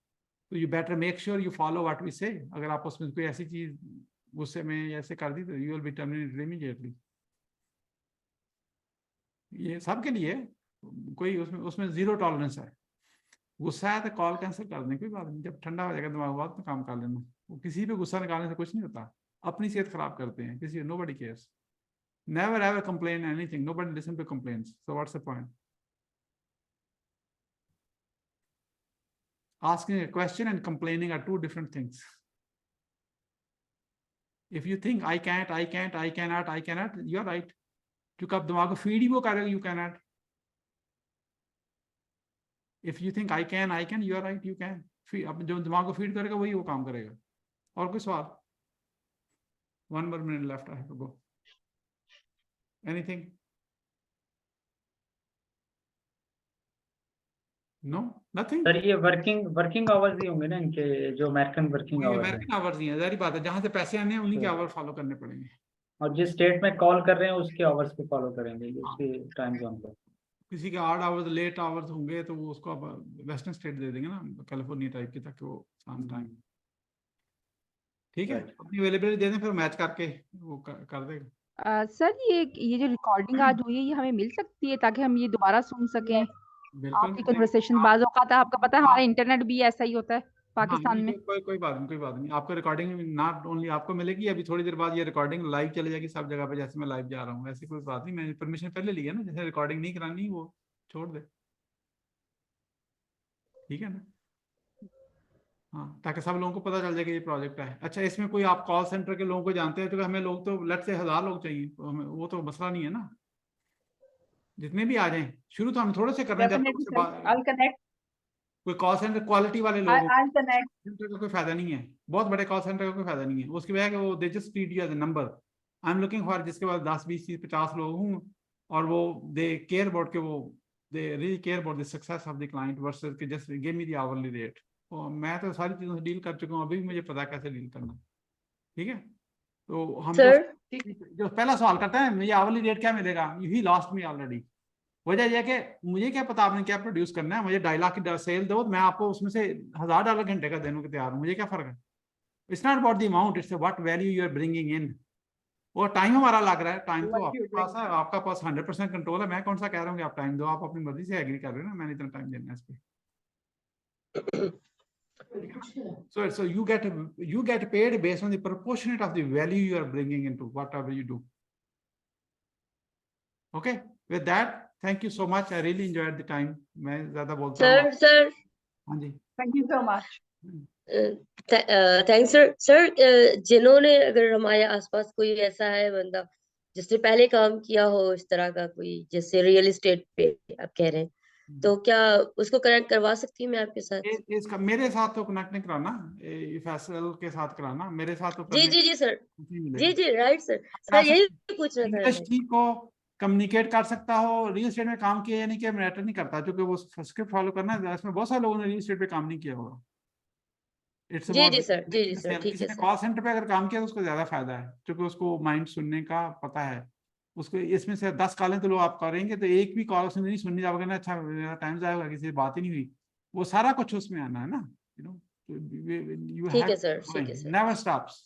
तो you better make sure you follow what we say. अगर आप उसमें कोई ऐसी चीज गुस्से में ऐसे कर दी तो you will be terminated immediately. ये सबके लिए, कोई उसमें जीरो टॉलरेंस है। गुस्सा है तो कॉल कैंसिल कर दें, कोई बात नहीं, जब ठंडा हो जाएगा दिमाग बाद में काम कर लेना। वो किसी पे गुस्सा निकालने से कुछ नहीं होता, अपनी सेहत खराब करते हैं, किसी nobody cares. Never ever complain anything. Nobody listen to complaints. So what's the point? Asking a question and complaining are two different things. If you think I can't, I can't, I cannot, I cannot, you're right. क्योंकि आप दिमाग को feed ही वो करेगा, you cannot. If you think I can, you're right, you can. अब जो दिमाग को फीड करेगा वही वो काम करेगा। और कोई सवाल? 1 more minute left. I have to go. Anything? No, nothing. Sir ये वर्किंग आवर्स ही होंगे ना इनके, जो अमेरिकन वर्किंग आवर्स है। अमेरिकन आवर्स ही है, जारी बात है, जहां से पैसे आने हैं उन्हीं के आवर फॉलो करने पड़ेंगे। और जिस स्टेट में कॉल कर रहे हैं उसके आवर्स को फॉलो करेंगे, उसके टाइम जोन पर। किसी के 8 आवर्स लेट आवर्स होंगे तो वो उसको अब वेस्टर्न स्टेट दे देंगे ना, कैलिफोर्निया टाइप की, ताकि वो शाम टाइम, ठीक है। अपनी अवेलेबिलिटी दे दें, फिर मैच करके वो कर देगा। सर ये जो रिकॉर्डिंग आज हुई है ये हमें मिल सकती है ताकि हम ये दोबारा सुन सकें आपकी कन्वर्सेशन? बाज़ औक़ात आपका पता है हमारा इंटरनेट भी ऐसा ही होता है पाकिस्तान में। कोई बात नहीं। आपको रिकॉर्डिंग नॉट ओनली आपको मिलेगी, अभी थोड़ी देर बाद ये रिकॉर्डिंग लाइव चली जाएगी सब जगह पे, जैसे मैं लाइव जा रहा हूँ। ऐसी कोई बात नहीं, मैंने परमिशन पहले ली है ना, जैसे रिकॉर्डिंग नहीं करानी वो छोड़ दे, ठीक है ना। हाँ, ताकि सब लोगों को पता चल जाए कि ये प्रोजेक्ट है। अच्छा, इसमें कोई आप कॉल सेंटर के लोगों को जानते हैं? तो हमें लोग तो लेट से 1000 लोग चाहिए, तो हमें वो तो मसला नहीं है ना, जितने भी आ जाएं। शुरू तो हम थोड़े से कर रहे हैं, कोई कॉल सेंटर क्वालिटी वाले लोग सेंटर का कोई फायदा नहीं है, बहुत बड़े कॉल सेंटर का कोई फायदा नहीं है। उसकी वजह कि वो they just feed you as a number. I am looking for जिसके पास 10 20 30 50 लोग हों और वो दे केयर अबाउट के वो they really care about the success of the client versus के just give me the hourly rate. और मैं तो सारी चीजों से डील कर चुका हूँ, अभी भी मुझे पता है कैसे डील करना, ठीक है। तो हम जो पहला सवाल करते हैं मुझे आवरली रेट क्या मिलेगा, ही लॉस्ट मी ऑलरेडी। वजह यह कि मुझे क्या पता आपने क्या प्रोड्यूस करना है, मुझे $2.5 लाख की सेल दो, मैं आपको उसमें से $1000 घंटे का देने को तैयार हूँ, मुझे क्या फर्क है। It's not about the amount, it's what value you are bringing in. और टाइम हमारा लग रहा है, टाइम तो आपके पास है, आपका पास 100% कंट्रोल है। मैं कौन सा कह रहा हूँ कि आप टाइम दो, आप अपनी मर्जी से एग्री कर रहे हो ना, मैंने इतना टाइम देना है इस पे। So you get paid based on the proportionate of the value you are bringing into whatever you do. Okay, with that, thank you so much. I really enjoyed the time. मैं ज़्यादा बोलता हूँ। Sir हाँ जी। Thank you so much. Thanks sir. जिन्होंने, अगर हमारे आसपास कोई ऐसा है बंदा जिसने पहले काम किया हो इस तरह का, कोई जैसे रियल एस्टेट पे आप कह रहे हैं, तो क्या उसको कनेक्ट करवा सकती हूँ मैं आपके साथ? इसका मेरे साथ तो कनेक्ट नहीं कराना, फैसल के साथ कराना, मेरे साथ तो जी सर, जी राइट सर यही पूछना था। इंडस्ट्री को कम्युनिकेट कर सकता हो, रियल एस्टेट में काम किया या नहीं किया मैटर नहीं करता, क्योंकि वो स्क्रिप्ट फॉलो करना है। इसमें बहुत सारे लोगों ने रियल एस्टेट पे काम नहीं किया होगा। इट्स जी सर ठीक है सर। कॉल सेंटर पे अगर काम किया तो उसको ज्यादा फायदा है, क्योंकि उसको माइंड सुनने का पता है उसको इसमें से 10 कॉलें तो लोग आप करेंगे तो एक भी कॉल उसने नहीं सुननी, आप कहना अच्छा मेरा टाइम जाएगा, किसी से बात ही नहीं हुई, वो सारा कुछ उसमें आना है ना, यू नो, यू ठीक है हैव सर, ठीक है सर। Never stops.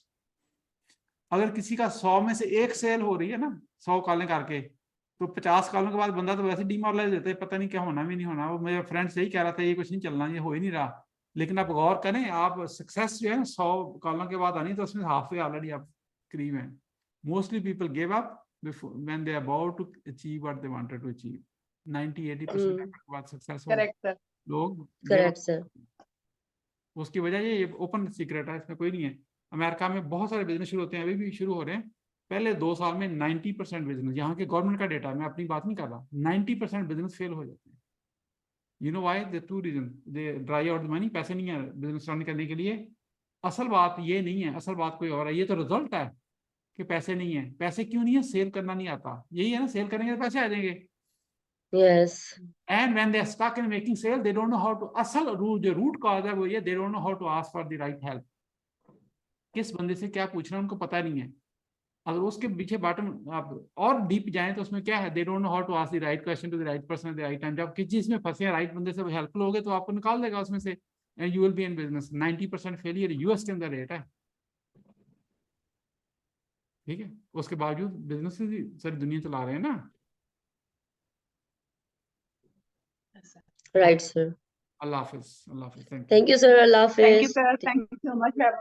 अगर किसी का 100 में से एक सेल हो रही है ना 100 कॉलें करके, तो 50 कॉलों के बाद बंदा तो वैसे डिमोरलाइज देता है, पता नहीं क्या होना भी नहीं होना। वो मेरा फ्रेंड यही कह रहा था ये कुछ नहीं चलना, ये हो ही नहीं रहा। लेकिन आप गौर करें, आप सक्सेस जो है 100 कॉलों के बाद आनी, तो उसमें हाफ वे ऑलरेडी आप करीब है। Mostly people give up when they are about to achieve what they wanted to achieve. 90-80% के बाद सक्सेस हो करेक्ट सर, लोग करेक्ट सर। उसकी वजह ये ओपन सीक्रेट है, इसमें कोई नहीं है। अमेरिका में बहुत सारे बिजनेस शुरू होते हैं, अभी भी शुरू हो रहे हैं। पहले 2 साल में 90% बिजनेस, यहाँ के गवर्नमेंट का डेटा, मैं अपनी बात नहीं कर रहा, 90% बिजनेस फेल हो जाते हैं। You know why? The 2 reason, they dry out the money, पैसे नहीं है बिजनेस रन करने के लिए। असल बात ये नहीं है, असल बात कोई और है। ये तो रिजल्ट है कि पैसे नहीं है। पैसे क्यों नहीं है? सेल करना नहीं आता, यही है ना। सेल करेंगे तो पैसे आ जाएंगे। Yes. And when they are stuck in making sale, they don't know how to, असल जो रूट कॉज है वो ये, they don't know how to ask for the right help. किस बंदे से क्या पूछना है उनको पता नहीं है। अगर उसके पीछे बॉटम आप और डीप जाएं तो उसमें क्या है, they don't know how to ask the right question to the right person at the right time. जब किस चीज में फंसे हैं, राइट बंदे से हेल्प लोगे तो आपको निकाल देगा उसमें से, and you will be in business. 90% failure US के अंदर रेट है, ठीक है। उसके बावजूद बिजनेस सारी दुनिया चला रहे हैं ना। Right sir. Allah Hafiz, Allah Hafiz, thank you sir, Allah thank you Hafiz. Sir, thank you so much.